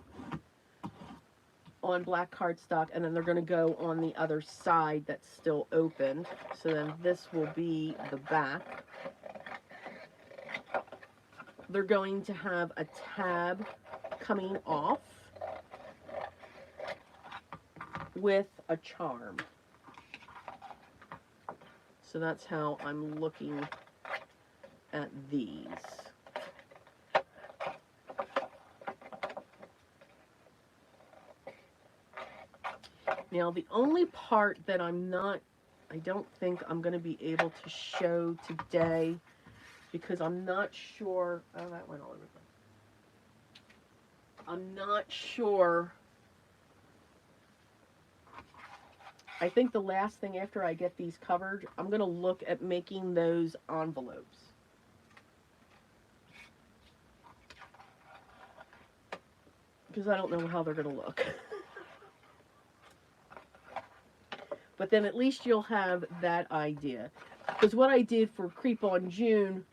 on black cardstock, and then they're going to go on the other side that's still open. So then this will be the back. They're going to have a tab coming off with a charm. So that's how I'm looking at these. Now, the only part that I don't think I'm going to be able to show today because I'm not sure. Oh, that went all over the place. I'm not sure. I think the last thing after I get these covered, I'm going to look at making those envelopes. Because I don't know how they're going to look. But then at least you'll have that idea. Because what I did for Creep on June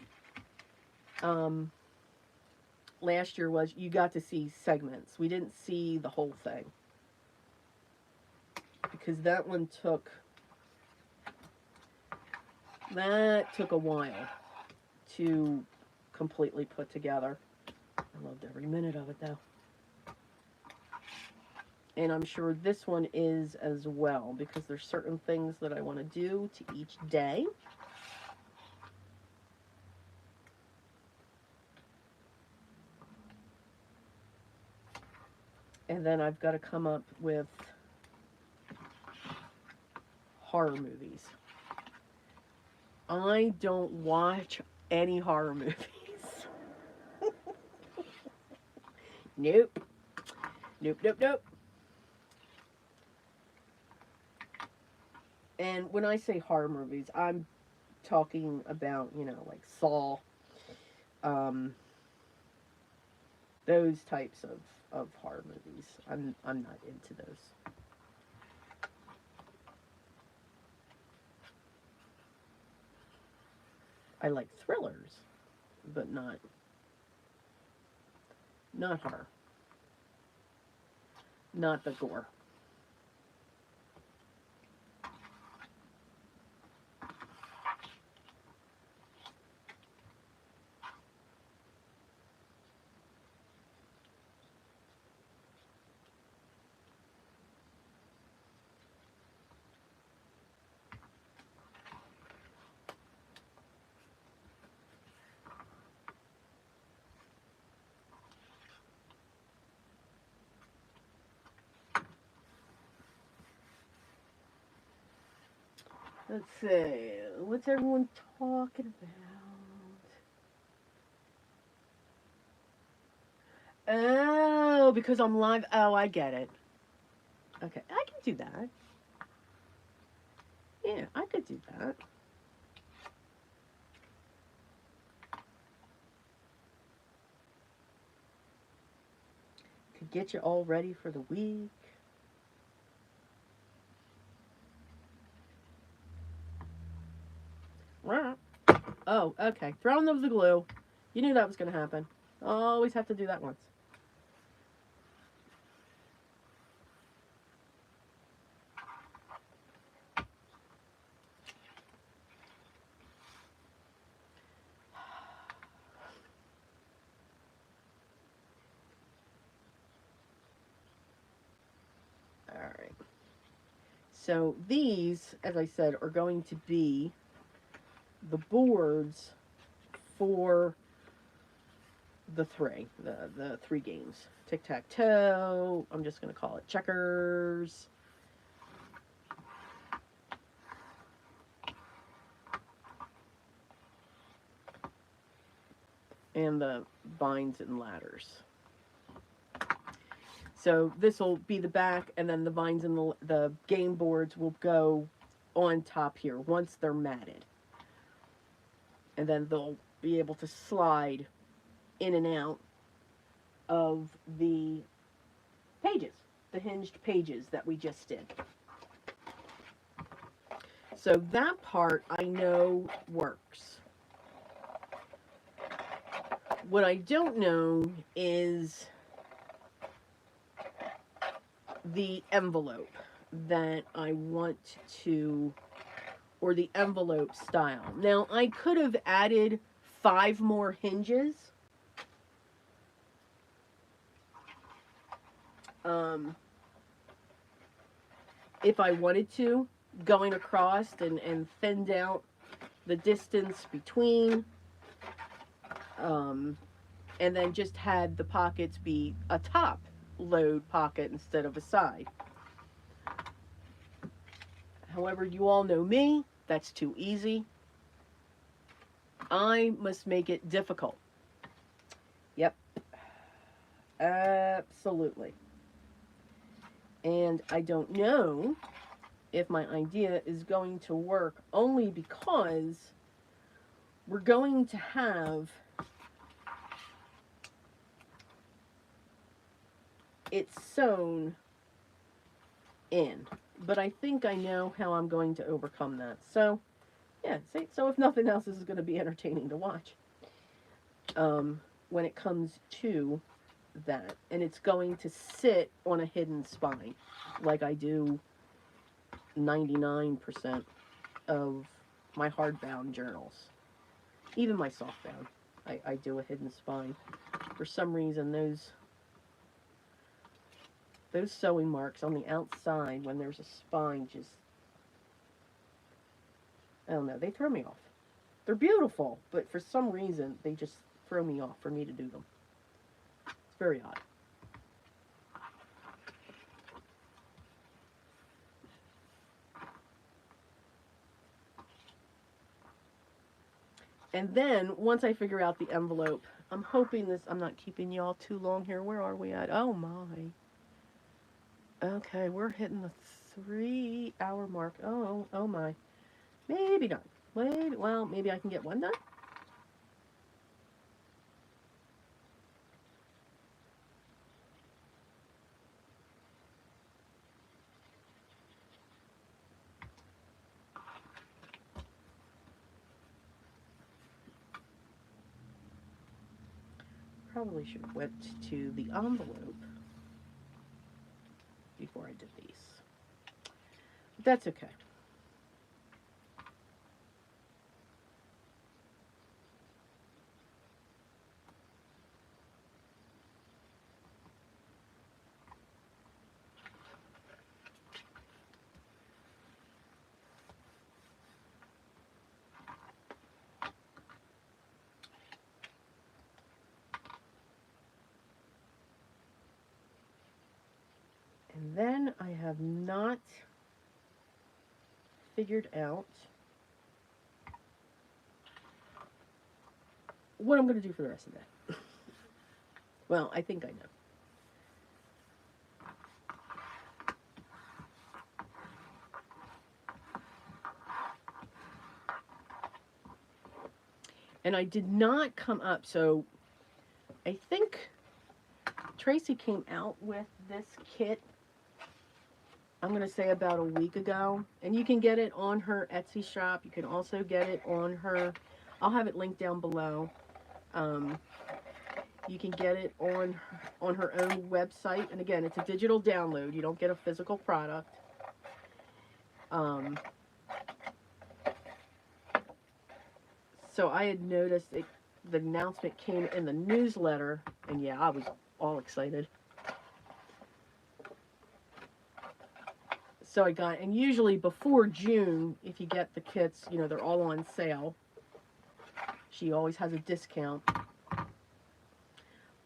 last year was you got to see segments. We didn't see the whole thing. Because that one took a while to completely put together. I loved every minute of it though. And I'm sure this one is as well, because there's certain things that I want to do to each day. And then I've got to come up with horror movies. I don't watch any horror movies. Nope. Nope, nope, nope. And when I say horror movies, I'm talking about, like Saw, those types of horror movies. I'm not into those. I like thrillers, but not horror. Not the gore. Let's see. What's everyone talking about? Oh, because I'm live. Oh, I get it. Okay, I can do that. Yeah, I could do that. To get you all ready for the week. Oh, okay. Throwing of the glue. You knew that was going to happen. Always have to do that once. All right. So these, as I said, are going to be the boards for the three games. Tic-tac-toe. I'm just going to call it checkers. And the vines and ladders. So this will be the back, and then the vines and the game boards will go on top here once they're matted. And then they'll be able to slide in and out of the pages, the hinged pages that we just did. So that part I know works. What I don't know is the envelope that I want to, or the envelope style. Now, I could have added 5 more hinges. If I wanted to, going across and thinned out the distance between, and then just had the pockets be a top load pocket instead of a side. However, you all know me, that's too easy. I must make it difficult. Yep. Absolutely. And I don't know if my idea is going to work only because we're going to have it sewn in. But I think I know how I'm going to overcome that. So, yeah, see, so if nothing else, this is going to be entertaining to watch when it comes to that. And it's going to sit on a hidden spine like I do 99% of my hardbound journals. Even my softbound, I do a hidden spine. For some reason, those sewing marks on the outside when there's a spine just, I don't know, they throw me off. They're beautiful, but for some reason, they just throw me off for me to do them. It's very odd. And then, once I figure out the envelope, I'm hoping this, I'm not keeping y'all too long here. Where are we at? Oh my. Okay, we're hitting the 3-hour mark. Oh my. Maybe not. Wait, well, maybe I can get one done? Probably should have went to the envelope before I did these. But that's okay. And then I have not figured out what I'm going to do for the rest of the day. Well, I think I know. And I did not come up, so I think Tracy came out with this kit, I'm going to say about a week ago. And you can get it on her Etsy shop. You can also get it on her, I'll have it linked down below. You can get it on her own website. And again, it's a digital download. You don't get a physical product. So I had noticed the announcement came in the newsletter, and yeah, I was all excited. So I got, and usually before June, if you get the kits, you know, they're all on sale. She always has a discount.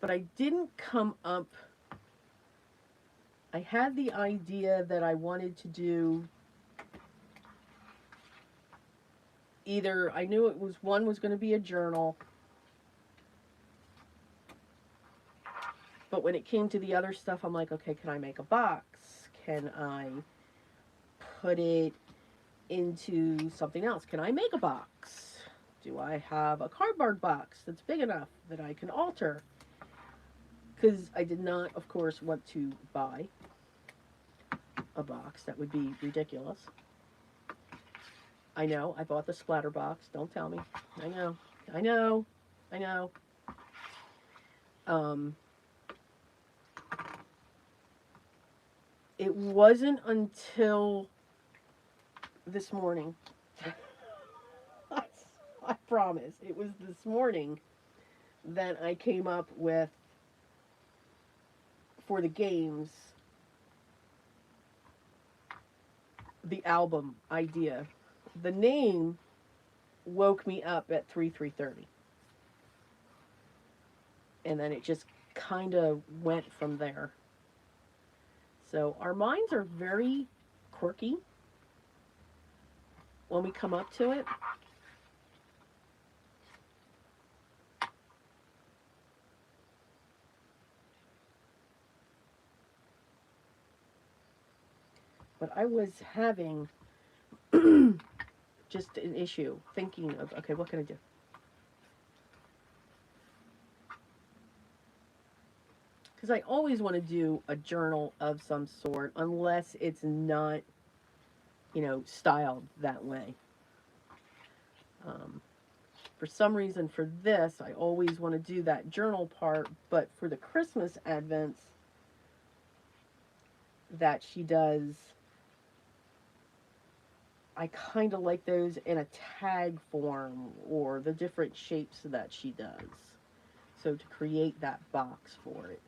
But I didn't come up, I had the idea that I wanted to do either, I knew one was going to be a journal, but when it came to the other stuff, I'm like, okay, can I make a box? Can I put it into something else? Can I make a box? Do I have a cardboard box that's big enough that I can alter? Because I did not, of course, want to buy a box. That would be ridiculous. I know, I bought the splatter box. Don't tell me. I know. I know. I know. It wasn't until this morning. I promise. It was this morning that I came up with, for the games, the album idea. The name woke me up at 3:30. And then it just kind of went from there. So our minds are very quirky when we come up to it. But I was having just an issue thinking of, okay, what can I do? Because I always want to do a journal of some sort, unless it's not, you know, styled that way. For some reason, for this, I always want to do that journal part, but for the Christmas Advents that she does, I kind of like those in a tag form, or the different shapes that she does. So to create that box for it.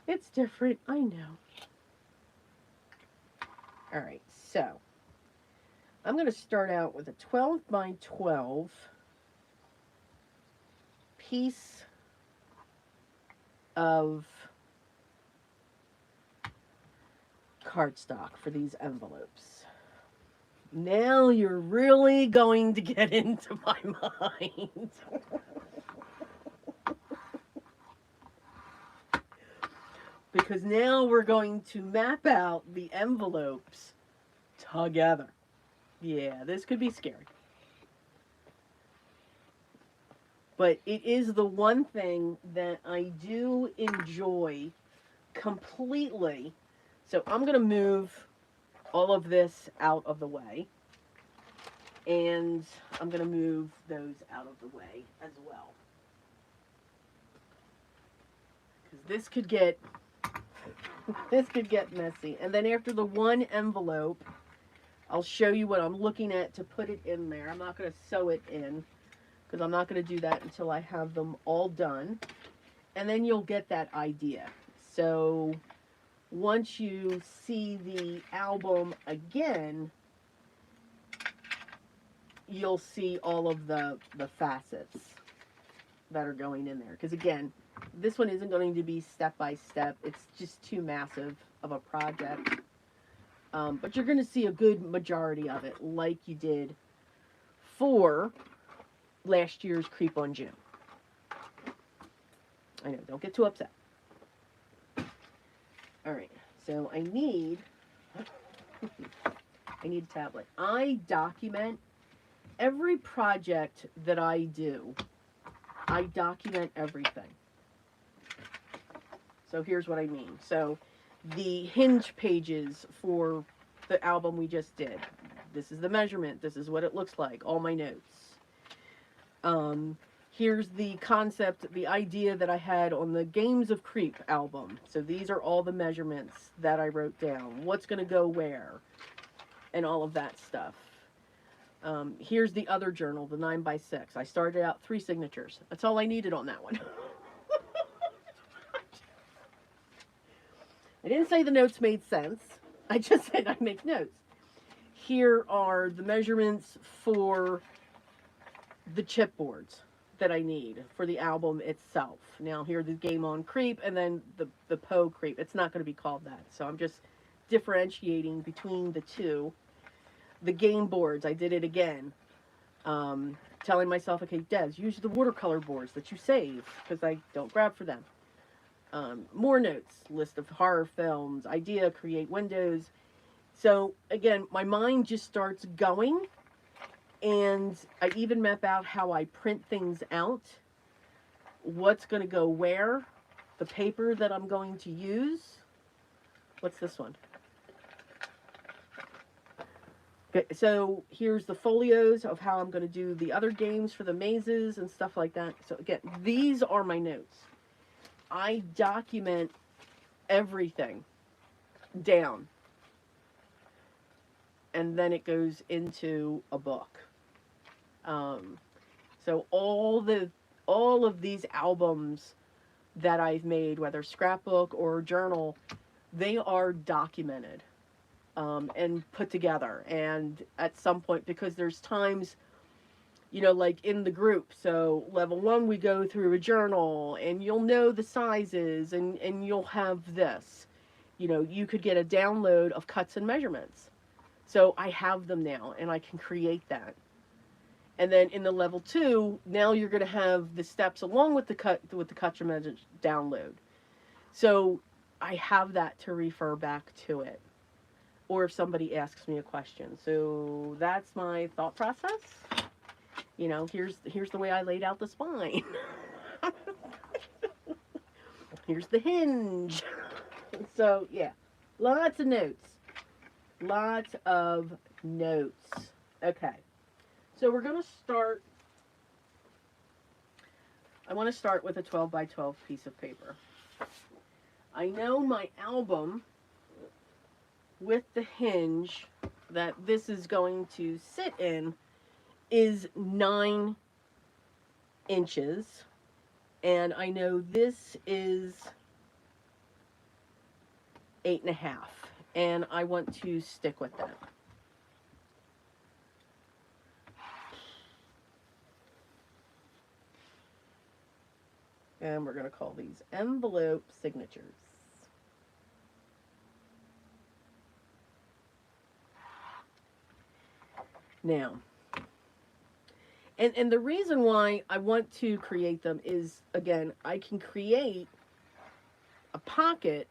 It's different, I know. Alright, so I'm going to start out with a 12 by 12 piece of cardstock for these envelopes. Now you're really going to get into my mind. Because now we're going to map out the envelopes together. Yeah, this could be scary. But it is the one thing that I do enjoy completely. So I'm going to move all of this out of the way. And I'm going to move those out of the way as well. Because this could get messy. And then after the one envelope, I'll show you what I'm looking at to put it in there. I'm not going to sew it in, because I'm not going to do that until I have them all done. And then you'll get that idea. So once you see the album again, you'll see all of the facets that are going in there. Because again, this one isn't going to be step by step. It's just too massive of a project. But you're going to see a good majority of it like you did for last year's Creep on June. I know, don't get too upset. Alright, so I need a tablet. I document every project that I do. I document everything. So here's what I mean. So the Hinge pages for the album we just did. This is the measurement. This is what it looks like. All my notes. Here's the concept, the idea that I had on the Games of Creep album. So these are all the measurements that I wrote down. What's going to go where, and all of that stuff. Here's the other journal, the 9x6. I started out 3 signatures. That's all I needed on that one. I didn't say the notes made sense. I just said I make notes. Here are the measurements for the chipboards that I need for the album itself. Now here the Game on Creep and then the Poe Creep. It's not going to be called that. So I'm just differentiating between the two. The game boards, I did it again. Telling myself, okay, Des, use the watercolor boards that you save because I don't grab for them. More notes, list of horror films, idea, create windows. So again, my mind just starts going, and I even map out how I print things out, what's going to go where, the paper that I'm going to use. What's this one? Okay, so here's the folios of how I'm going to do the other games for the mazes and stuff like that. So again, these are my notes. I document everything down, and then it goes into a book. So all of these albums that I've made, whether scrapbook or journal, they are documented and put together. And at some point, because there's times, you know, like in the group, so level 1 we go through a journal and you'll know the sizes and you'll have this, you know, you could get a download of cuts and measurements. So I have them now and I can create that. And then in the level 2, now you're going to have the steps along with the cuts and measures download. So I have that to refer back to it, or if somebody asks me a question. So that's my thought process. You know, here's the way I laid out the spine. Here's the hinge. So yeah, lots of notes. Lots of notes. Okay. So we're going to start, I want to start with a 12 by 12 piece of paper. I know my album with the hinge that this is going to sit in is 9 inches. And I know this is 8.5. And I want to stick with that. And we're going to call these envelope signatures. Now, and the reason why I want to create them is, again, I can create a pocket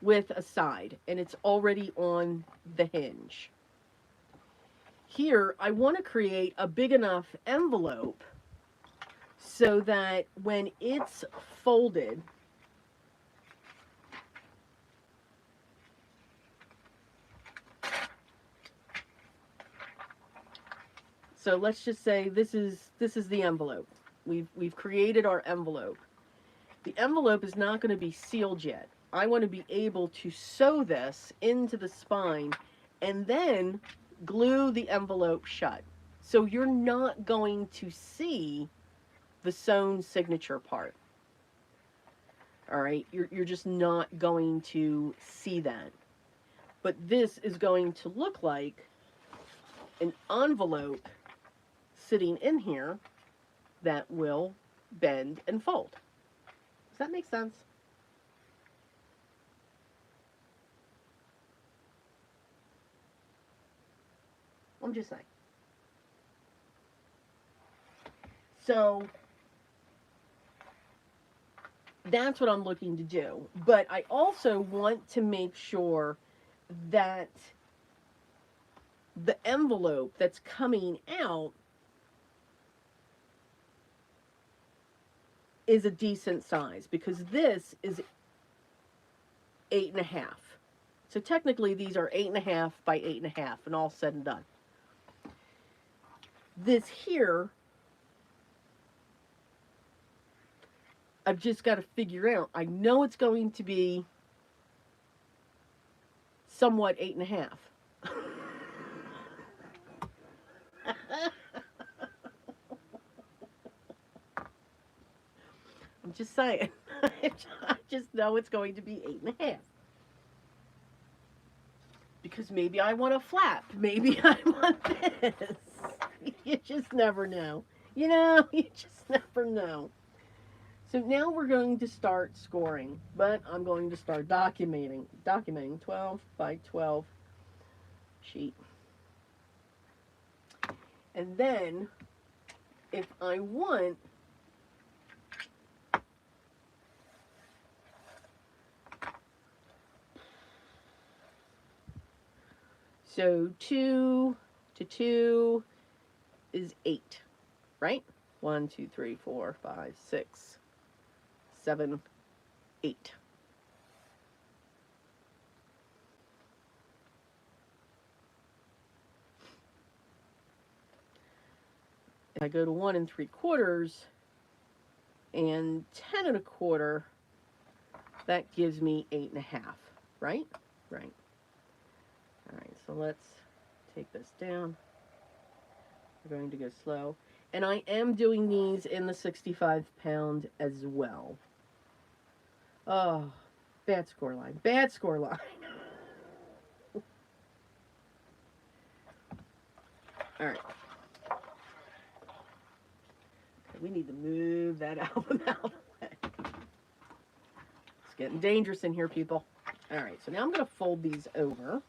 with a side, and it's already on the hinge. Here, I want to create a big enough envelope so that when it's folded, so let's just say this is the envelope. We've created our envelope. The envelope is not going to be sealed yet. I want to be able to sew this into the spine and then glue the envelope shut. So you're not going to see the sewn signature part. All right, you're just not going to see that. But this is going to look like an envelope sitting in here that will bend and fold. Does that make sense? I'm just saying. So that's what I'm looking to do. But I also want to make sure that the envelope that's coming out is a decent size, because this is 8.5. So technically these are 8.5 by 8.5 and all said and done. This here, I've just got to figure out. I know it's going to be somewhat 8.5. I'm just saying. I just know it's going to be 8.5. Because maybe I want a flap. Maybe I want this. You just never know. You know, you just never know. So now we're going to start scoring, but I'm going to start documenting 12 by 12 sheet. And then if I want, so 2 to 2 is 8, right? 1, 2, 3, 4, 5, 6, 7, 8. If I go to 1 3/4 and 10 1/4, that gives me 8.5, right? Right. All right, so let's take this down. We're going to go slow. And I am doing these in the 65-pound as well. Oh, bad score line. Bad score line. All right. Okay, we need to move that album out of the way. It's getting dangerous in here, people. All right, so now I'm going to fold these over.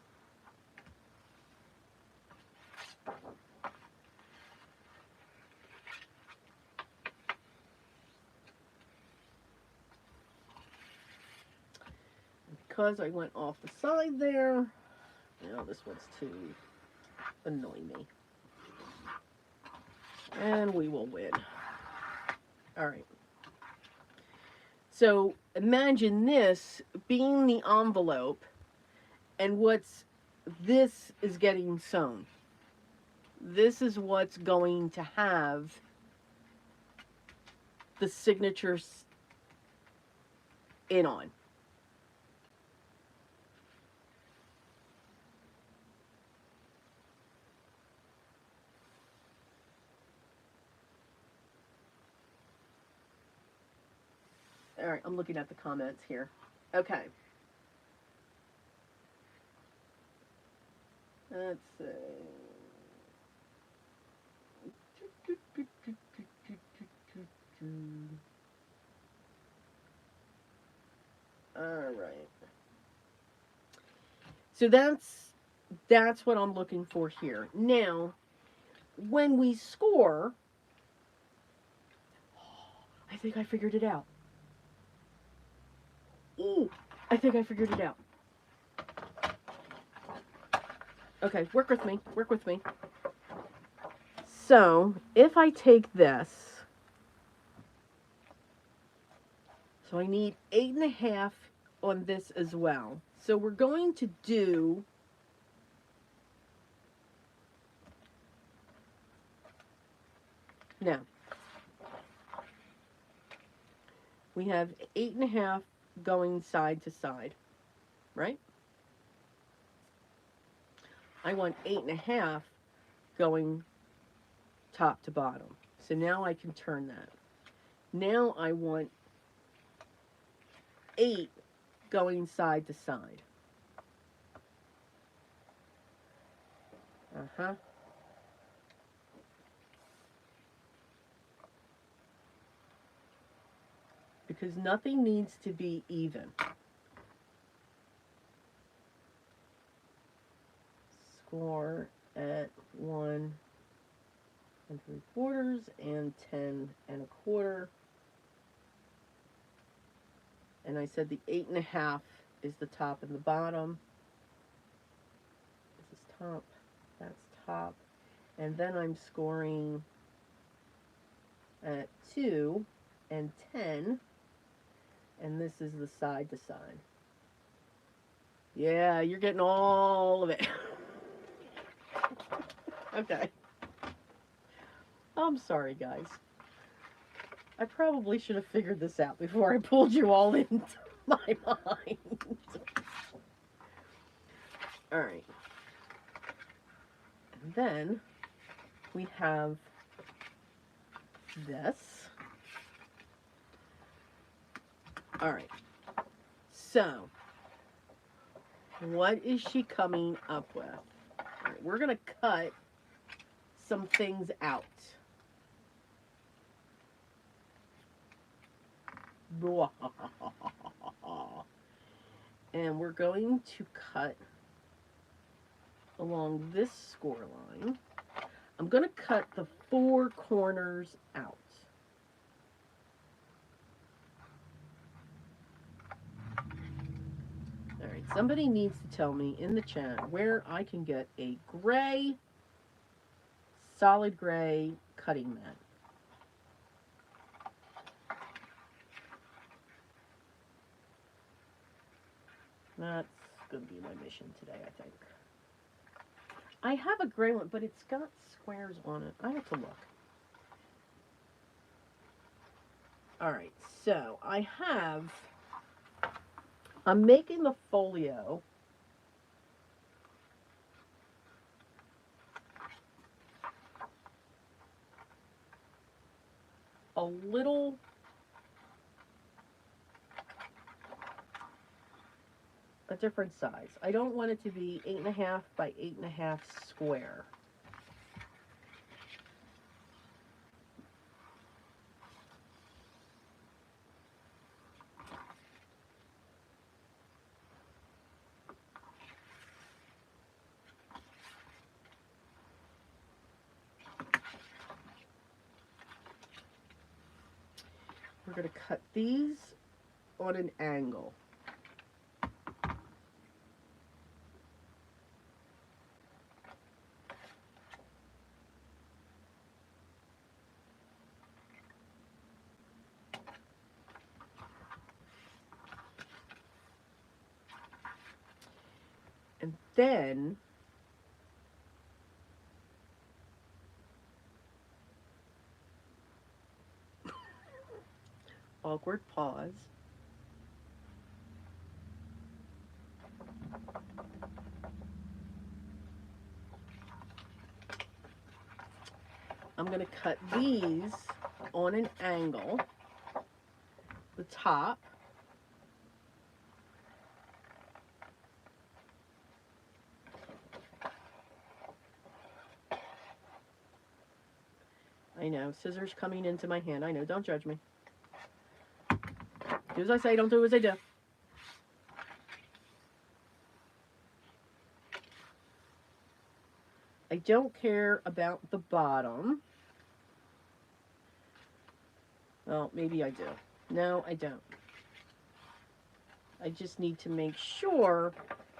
Because I went off the side there, now this one's too annoying me. And we will win. All right. So imagine this being the envelope, and this is getting sewn. This is what's going to have the signatures in on. All right, I'm looking at the comments here. Okay. Let's see. All right. So that's what I'm looking for here. Now, when we score, I think I figured it out. Ooh, I think I figured it out. Okay, work with me. Work with me. So, if I take this, so I need 8.5 on this as well. So we're going to do now. We have 8.5 going side to side, right? I want 8.5 going top to bottom. So now I can turn that. Now I want 8 going side to side. Uh-huh. because nothing needs to be even. Score at 1 3/4 and 10 1/4. And I said the 8 1/2 is the top and the bottom. This is top, that's top. And then I'm scoring at 2 and 10. And this is the side to side. Yeah, you're getting all of it. Okay. I'm sorry, guys. I probably should have figured this out before I pulled you all into my mind. All right. And then we have this. All right. So, what is she coming up with? All right, we're going to cut some things out. And we're going to cut along this score line. I'm going to cut the 4 corners out. All right, somebody needs to tell me in the chat where I can get a gray, solid gray cutting mat. That's going to be my mission today, I think. I have a gray one, but it's got squares on it. I have to look. All right, so I'm making the folio a little a different size. I don't want it to be 8 1/2 by 8 1/2 square. We're going to cut these on an angle. And then awkward pause. I'm going to cut these on an angle. The top. I know, scissors coming into my hand. I know, don't judge me. Do as I say, don't do as I do. I don't care about the bottom. Well, maybe I do. No, I don't. I just need to make sure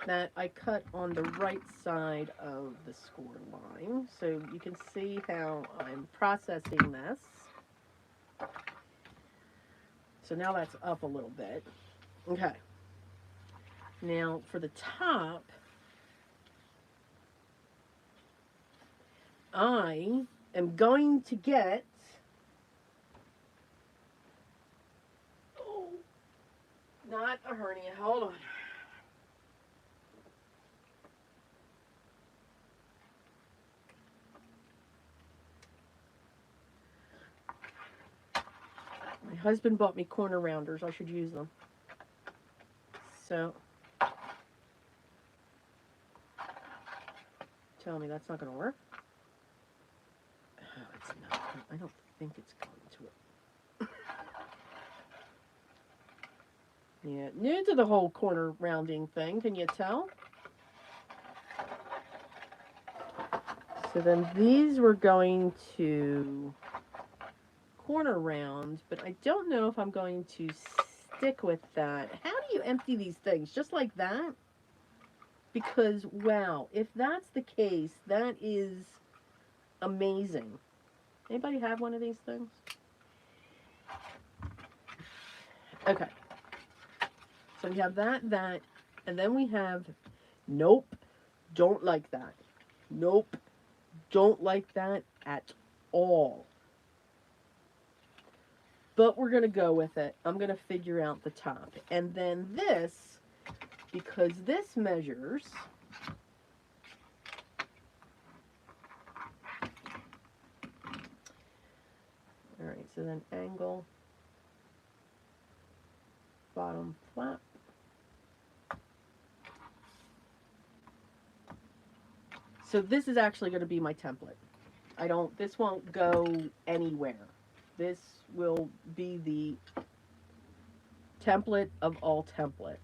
that I cut on the right side of the score line. So you can see how I'm processing this. So now that's up a little bit. Okay. Now for the top, I am going to get not a hernia. Hold on. My husband bought me corner rounders. I should use them. So, tell me that's not going to work. Oh, it's not. I don't think it's going to. Yeah, new to the whole corner rounding thing, can you tell? So then these were going to corner round, but I don't know if I'm going to stick with that. How do you empty these things? Just like that? Because, wow, if that's the case, that is amazing. Anybody have one of these things? Okay. So we have that, and then we have, nope, don't like that. Nope, don't like that at all. But we're going to go with it. I'm going to figure out the top. And then this, because this measures, all right, so then angle, bottom flap. So this is actually going to be my template. This won't go anywhere. This will be the template of all template.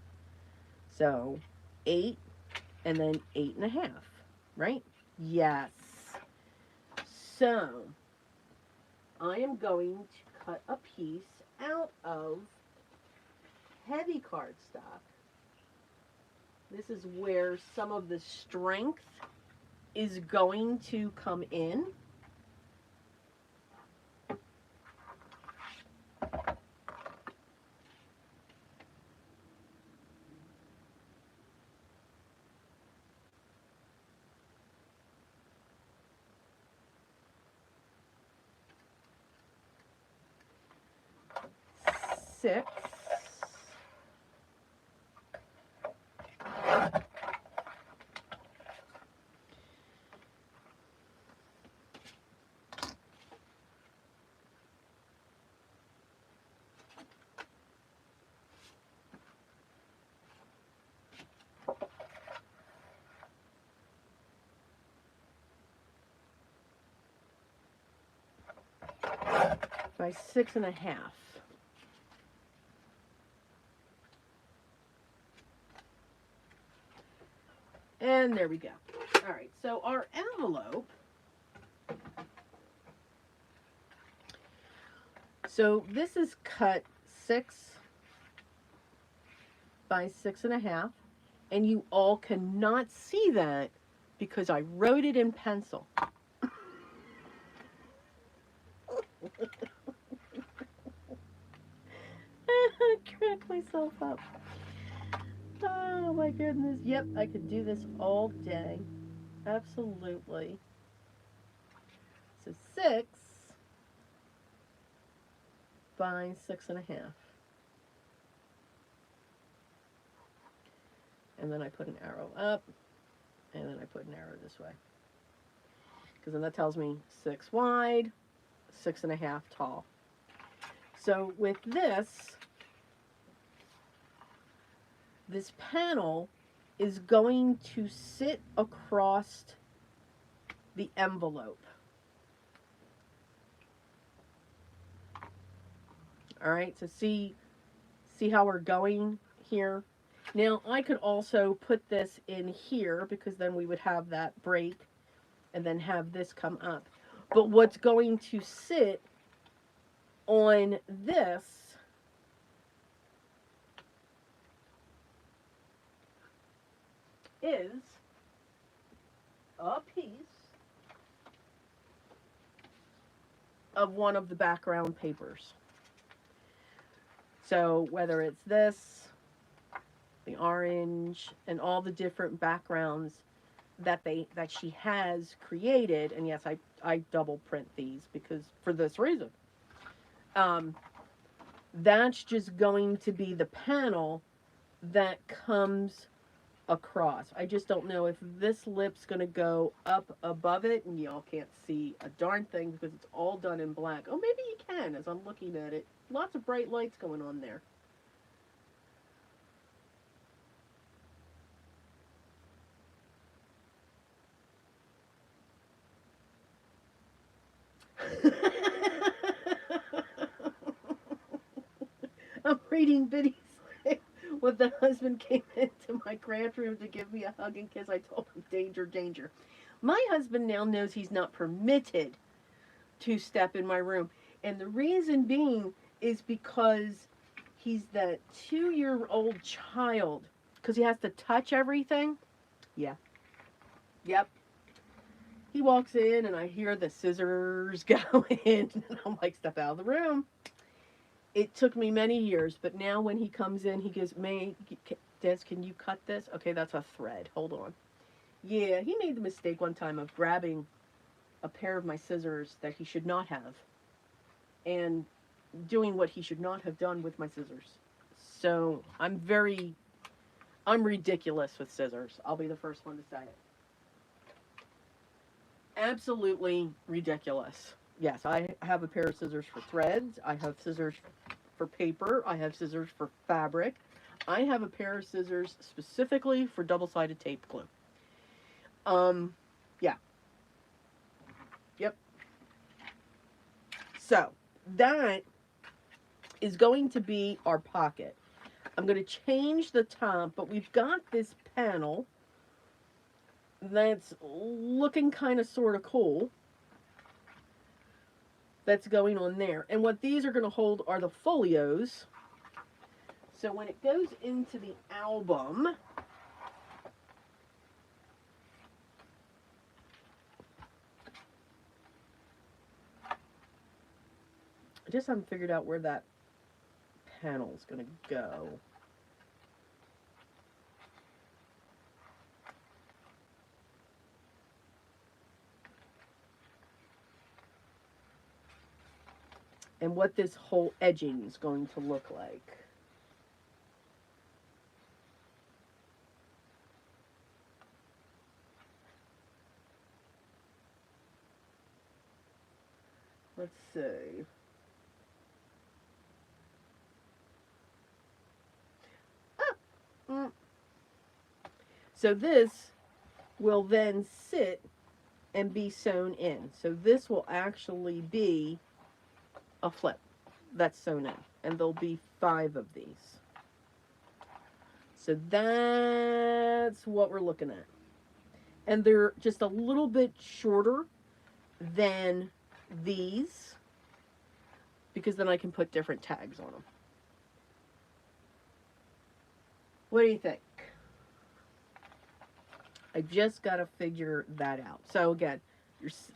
So 8 and then 8.5, right? Yes. So I am going to cut a piece out of heavy cardstock. This is where some of the strength is going to come in. Six. By 6.5. And there we go. All right, so our envelope. So this is cut 6 by 6.5, and you all cannot see that because I wrote it in pencil. Crack myself up. Oh my goodness. Yep, I could do this all day. Absolutely. So 6 by 6.5. And then I put an arrow up, and then I put an arrow this way. Because then that tells me 6 wide, 6.5 tall. So with this panel is going to sit across the envelope. All right, so see how we're going here? Now, I could also put this in here because then we would have that break and then have this come up. But what's going to sit on this is a piece of one of the background papers. So whether it's this, the orange, and all the different backgrounds that she has created, and yes, I double print these because for this reason. That's just going to be the panel that comes across. I just don't know if this lip's going to go up above it, and y'all can't see a darn thing because it's all done in black. Oh, maybe you can as I'm looking at it. Lots of bright lights going on there. I'm reading Biddy's When the husband came into my craft room to give me a hug and kiss, I told him, danger, danger. My husband now knows he's not permitted to step in my room. And the reason being is because he's that 2-year-old child. Because he has to touch everything. Yeah. Yep. He walks in and I hear the scissors go in. And I'm like, step out of the room. It took me many years, but now when he comes in, he goes, May, Des, can you cut this? Okay, that's a thread. Hold on. Yeah, he made the mistake one time of grabbing a pair of my scissors that he should not have and doing what he should not have done with my scissors. So I'm ridiculous with scissors. I'll be the first one to say it. Absolutely ridiculous. Yes, I have a pair of scissors for threads. I have scissors for paper. I have scissors for fabric. I have a pair of scissors specifically for double-sided tape glue. Yeah. Yep. So, that is going to be our pocket. I'm going to change the top, but we've got this panel that's looking kind of sort of cool. That's going on there. And what these are going to hold are the folios. So when it goes into the album, I just haven't figured out where that panel is going to go. And what this whole edging is going to look like. Let's see. So this will then sit and be sewn in. So this will actually be a flip that's sewn in. And there'll be 5 of these. So that's what we're looking at. And they're just a little bit shorter than these, because then I can put different tags on them. What do you think? I just got to figure that out. So again,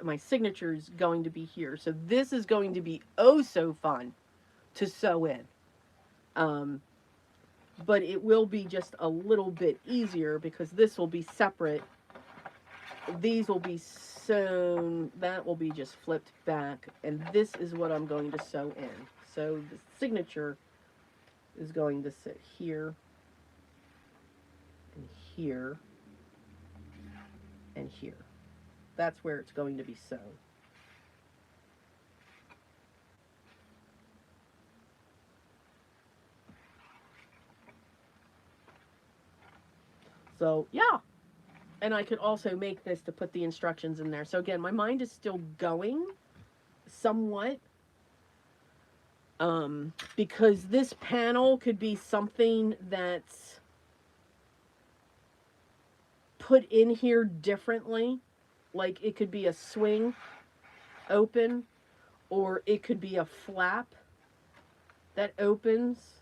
my signature is going to be here. So this is going to be oh so fun to sew in. But it will be just a little bit easier because this will be separate. These will be sewn, that will be just flipped back, and this is what I'm going to sew in. So the signature is going to sit here, and here, and here. That's where it's going to be sewn. So, yeah. And I could also make this to put the instructions in there. So again, my mind is still going somewhat. Because this panel could be something that's put in here differently. Like it could be a swing open, or it could be a flap that opens,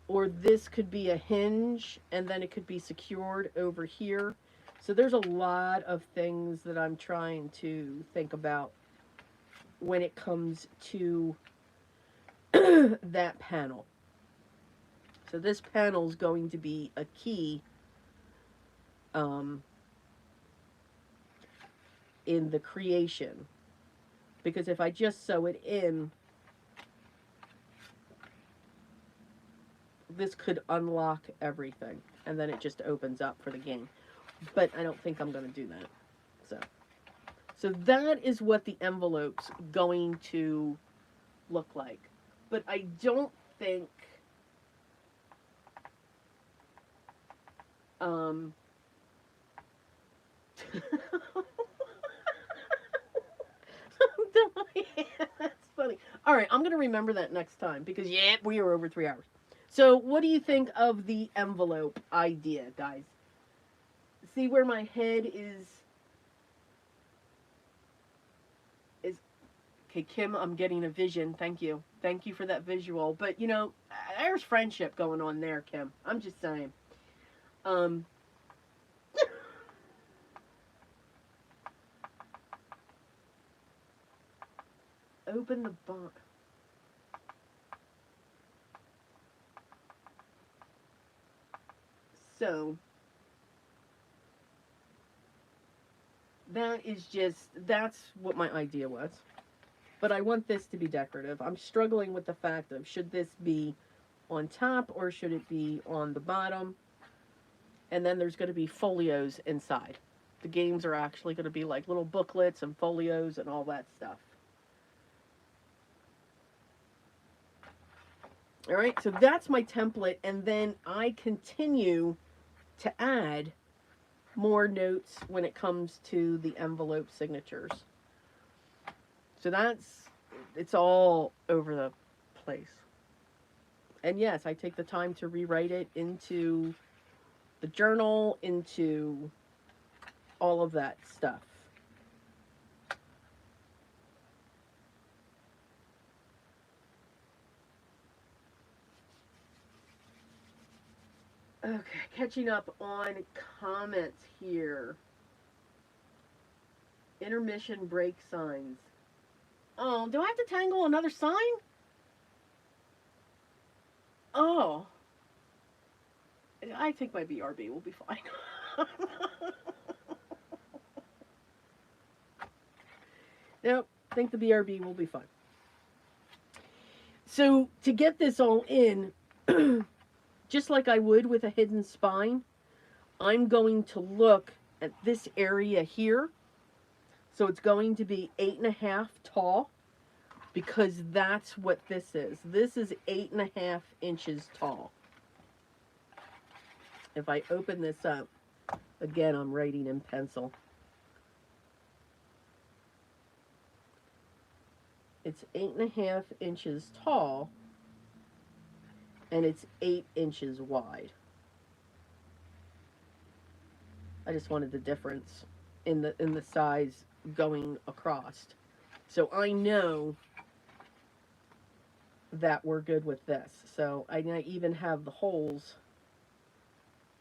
or this could be a hinge and then it could be secured over here. So there's a lot of things that I'm trying to think about when it comes to that panel. So this panel is going to be a key in the creation, because if I just sew it in, this could unlock everything and then it just opens up for the game. But I don't think I'm going to do that. So that is what the envelope's going to look like. But I don't think that's funny. All right, I'm going to remember that next time because, yeah, we are over 3 hours. So what do you think of the envelope idea, guys? See where my head is okay, Kim, I'm getting a vision. Thank you. Thank you for that visual. But you know, there's friendship going on there, Kim. I'm just saying. Um open the box. So that's what my idea was. But I want this to be decorative. I'm struggling with the fact of should this be on top or should it be on the bottom? And then there's going to be folios inside. The games are actually going to be like little booklets and folios and all that stuff. All right, so that's my template, and then I continue to add more notes when it comes to the envelope signatures. So it's all over the place. And yes, I take the time to rewrite it into the journal, into all of that stuff. Okay, catching up on comments here. Intermission break signs. Oh, do I have to tangle another sign? Oh. I think my BRB will be fine. Nope, I think the BRB will be fine. So to get this all in, just like I would with a hidden spine, I'm going to look at this area here. So it's going to be 8.5 tall because that's what this is. This is 8.5 inches tall. If I open this up, again, I'm writing in pencil. It's 8.5 inches tall and it's 8 inches wide. I just wanted the difference in the size going across. So I know that we're good with this. So I even have the holes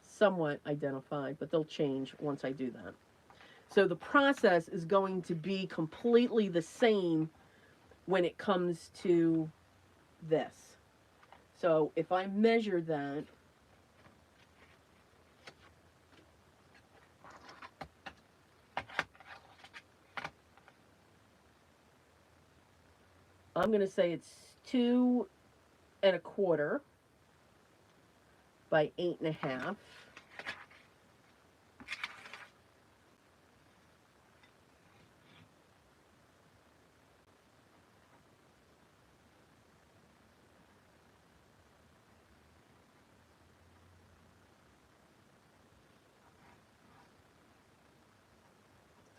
somewhat identified, but they'll change once I do that. So the process is going to be completely the same when it comes to this. So if I measure that, I'm going to say it's 2.25 by 8.5.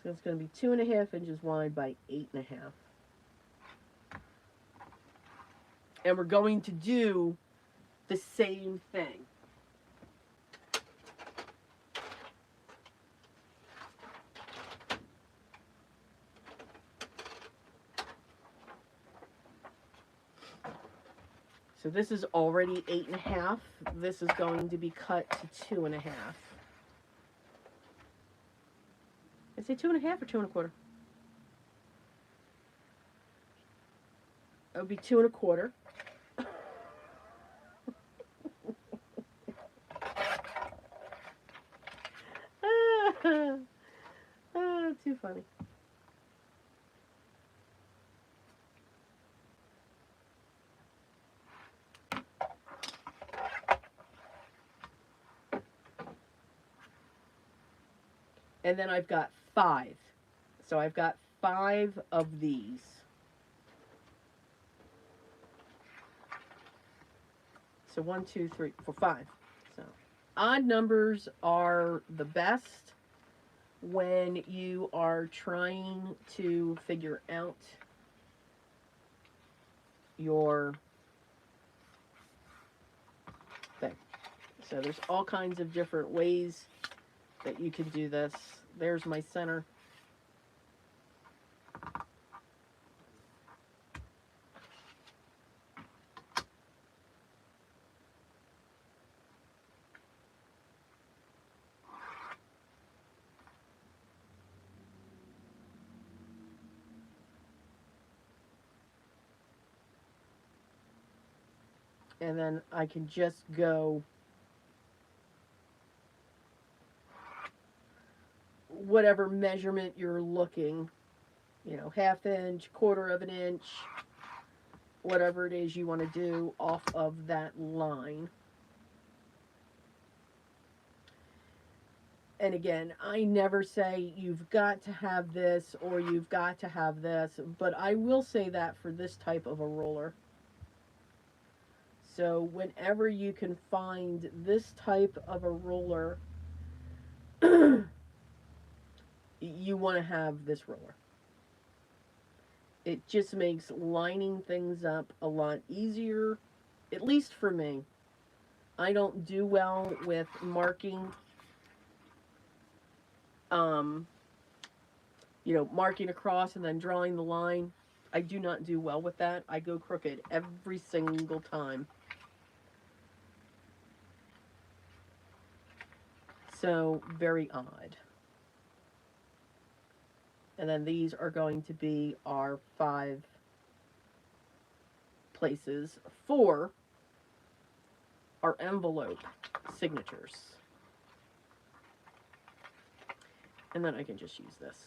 So it's going to be 2.5 inches wide by 8.5. And we're going to do the same thing. So this is already 8.5. This is going to be cut to 2.5. I say 2.5 or 2.25? It would be 2.25. Too funny. And then I've got 5. So I've got 5 of these. So 1, 2, 3, 4, 5. So odd numbers are the best when you are trying to figure out your So there's all kinds of different ways that you can do this. There's my center. And then I can just go whatever measurement you're looking, you know, 1/2 inch, 1/4 of an inch, whatever it is you want to do off of that line. And again, I never say you've got to have this or you've got to have this, but I will say that for this type of a roller. So whenever you can find this type of a roller, you want to have this roller. It just makes lining things up a lot easier, at least for me. I don't do well with marking, um, marking across and then drawing the line. I do not do well with that. I go crooked every single time. So, very odd. And then these are going to be our 5 places for our envelope signatures. And then I can just use this.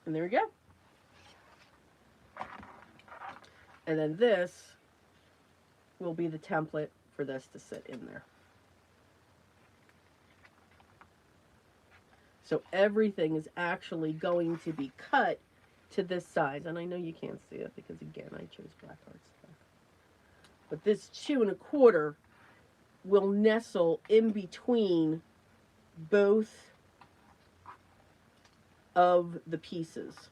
And there we go. And then this will be the template for this to sit in there. So everything is actually going to be cut to this size. And I know you can't see it because, again, I chose black cardstock. But this 2 1/4 will nestle in between both of the pieces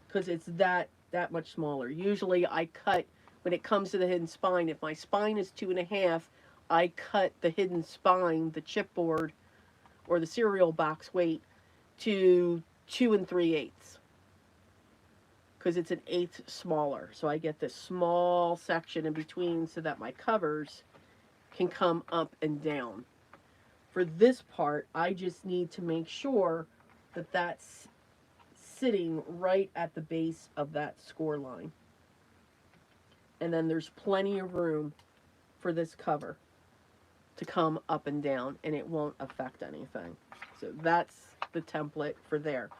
because it's that much smaller. Usually I cut, when it comes to the hidden spine, if my spine is 2 1/2, I cut the hidden spine, the chipboard or the cereal box weight, to 2 3/8 because it's an 1/8 smaller. So I get this small section in between so that my covers can come up and down. For this part, I just need to make sure that that's sitting right at the base of that score line. And then there's plenty of room for this cover to come up and down, and it won't affect anything. So that's the template for there.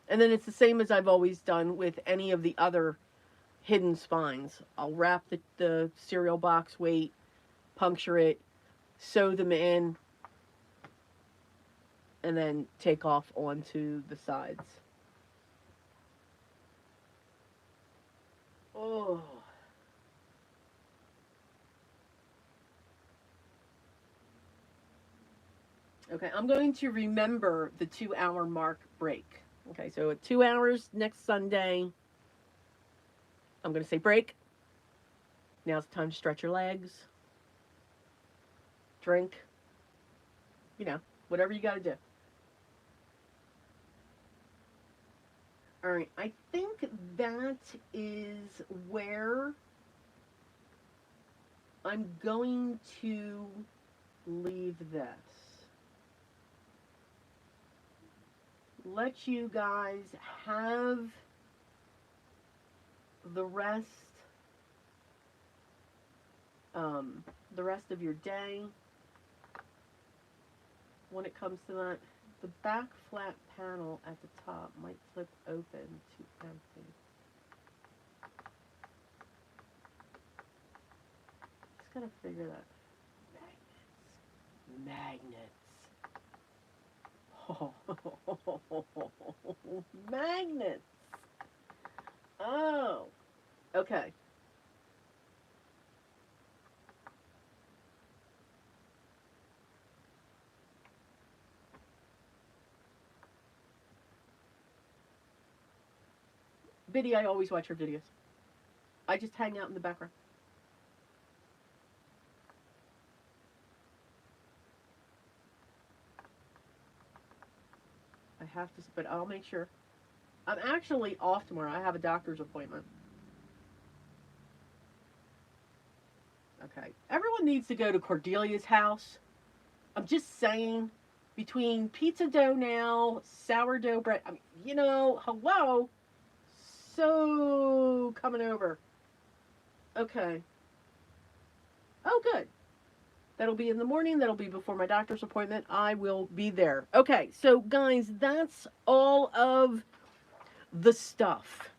And then it's the same as I've always done with any of the other hidden spines. I'll wrap the cereal box weight, puncture it, sew them in, and then take off onto the sides. Oh. Okay, I'm going to remember the 2-hour mark break. Okay, so at 2 hours next Sunday, I'm going to say break. Now it's time to stretch your legs, drink, whatever you got to do. All right, I think that is where I'm going to leave this. Let you guys have the rest of your day. When it comes to that, the back flat panel at the top might flip open to empty. Just gotta figure that. Magnets. Magnets. Oh, okay. Biddy, I always watch her videos. I just hang out in the background. I have to, but I'll make sure. I'm actually off tomorrow. I have a doctor's appointment. Okay. Everyone needs to go to Cordelia's house. I'm just saying, between pizza dough now, sourdough bread, I mean, hello. So, coming over. Okay. Oh, good. That'll be in the morning. That'll be before my doctor's appointment. I will be there. Okay, so guys, that's all of the stuff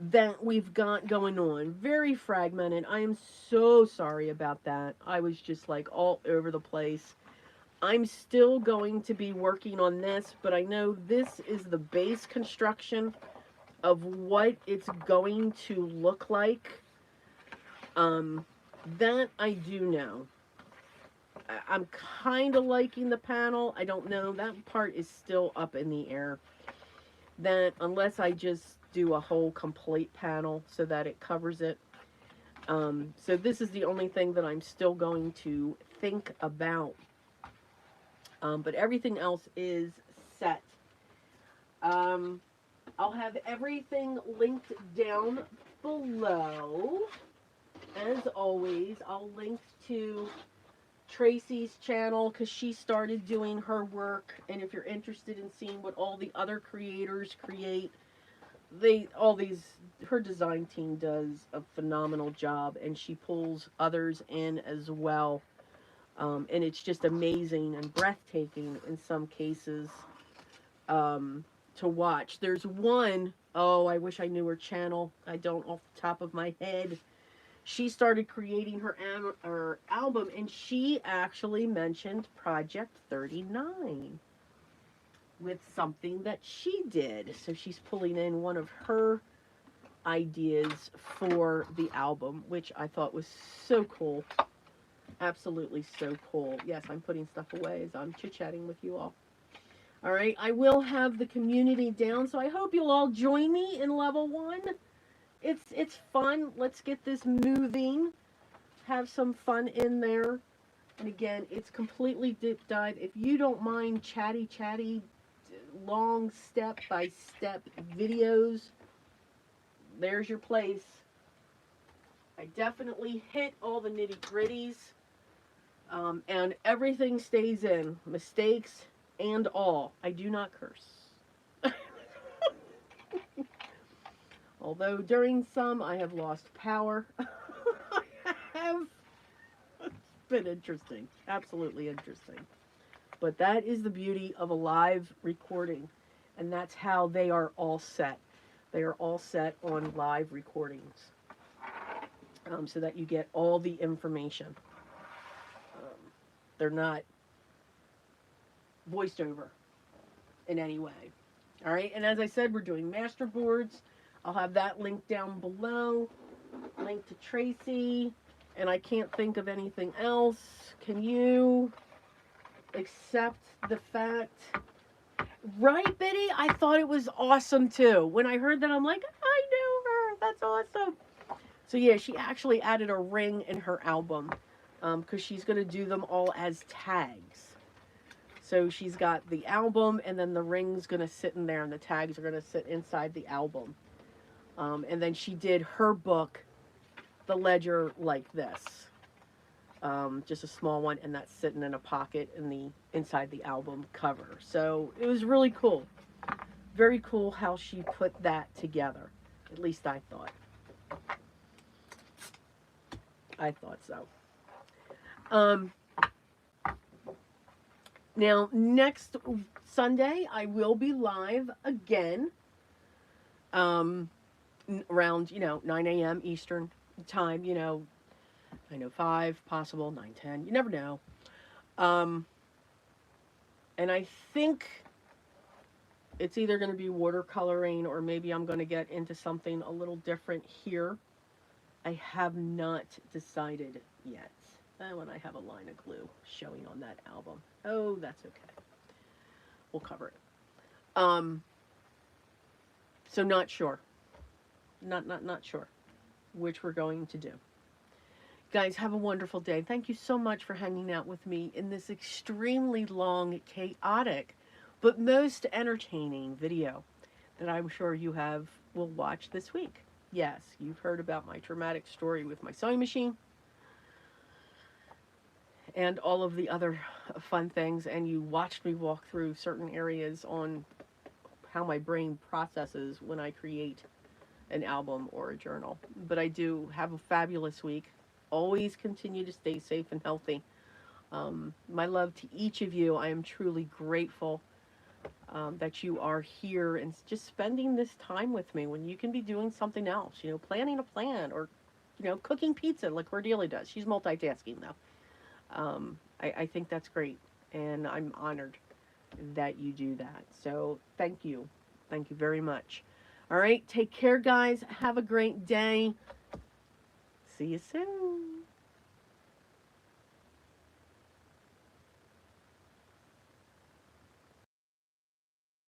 that we've got going on. Very fragmented. I am so sorry about that. I was just like all over the place. I'm still going to be working on this, but I know this is the base construction of what it's going to look like. That I do know. I'm kind of liking the panel. I don't know. That part is still up in the air. That unless I just do a whole complete panel so that it covers it. So this is the only thing that I'm still going to think about. But everything else is set. I'll have everything linked down below. As always, I'll link to Tracy's channel because she started doing her work, and if you're interested in seeing what all the other creators create, her design team does a phenomenal job, and she pulls others in as well, and it's just amazing and breathtaking in some cases to watch. There's one, oh, I wish I knew her channel. I don't off the top of my head. She started creating her album, and she actually mentioned Project 39 with something that she did. So she's pulling in one of her ideas for the album, which I thought was so cool. Absolutely so cool. Yes, I'm putting stuff away as I'm chit-chatting with you all. All right, I will have the community down, so I hope you'll all join me in level 1. It's fun. Let's get this moving. Have some fun in there. And again, it's completely deep dive. If you don't mind chatty, long step-by-step videos, there's your place. I definitely hit all the nitty-gritties. And everything stays in. Mistakes and all. I do not curse. Although during some I have lost power. I have. It's been interesting. Absolutely interesting. But that is the beauty of a live recording. And that's how they are all set. They are all set on live recordings. So that you get all the information. They're not voiced over in any way. All right. And as I said, we're doing master boards. I'll have that link down below. Link to Tracy. And I can't think of anything else. Can you accept the fact? Right, Biddy? I thought it was awesome too. When I heard that, I'm like, I knew her. That's awesome. So yeah, she actually added a ring in her album because she's going to do them all as tags. So she's got the album, and then the ring's going to sit in there, and the tags are going to sit inside the album. And then she did her book, the ledger, like this. Just a small one, and that's sitting in a pocket inside the album cover. So it was really cool. Very cool how she put that together. At least I thought. I thought so. Now, next Sunday, I will be live again. Around, 9 a.m. Eastern time, I know 5, possible, 9:10. You never know. And I think It's either going to be watercoloring or maybe I'm going to get into something a little different here. I have not decided yet. And when I have a line of glue showing on that album. Oh, that's okay. We'll cover it. So not sure. Not sure which we're going to do. Guys, have a wonderful day. Thank you so much for hanging out with me in this extremely long, chaotic, but most entertaining video that I'm sure you will watch this week. Yes, you've heard about my traumatic story with my sewing machine and all of the other fun things, and you watched me walk through certain areas on how my brain processes when I create an album or a journal. But I do have a fabulous week. Always continue to stay safe and healthy. My love to each of you. I am truly grateful that you are here and just spending this time with me when you can be doing something else, planning a plan or, cooking pizza like Cordelia does. She's multitasking though. I think that's great. And I'm honored that you do that. So thank you. Thank you very much. All right. Take care, guys. Have a great day. See you soon.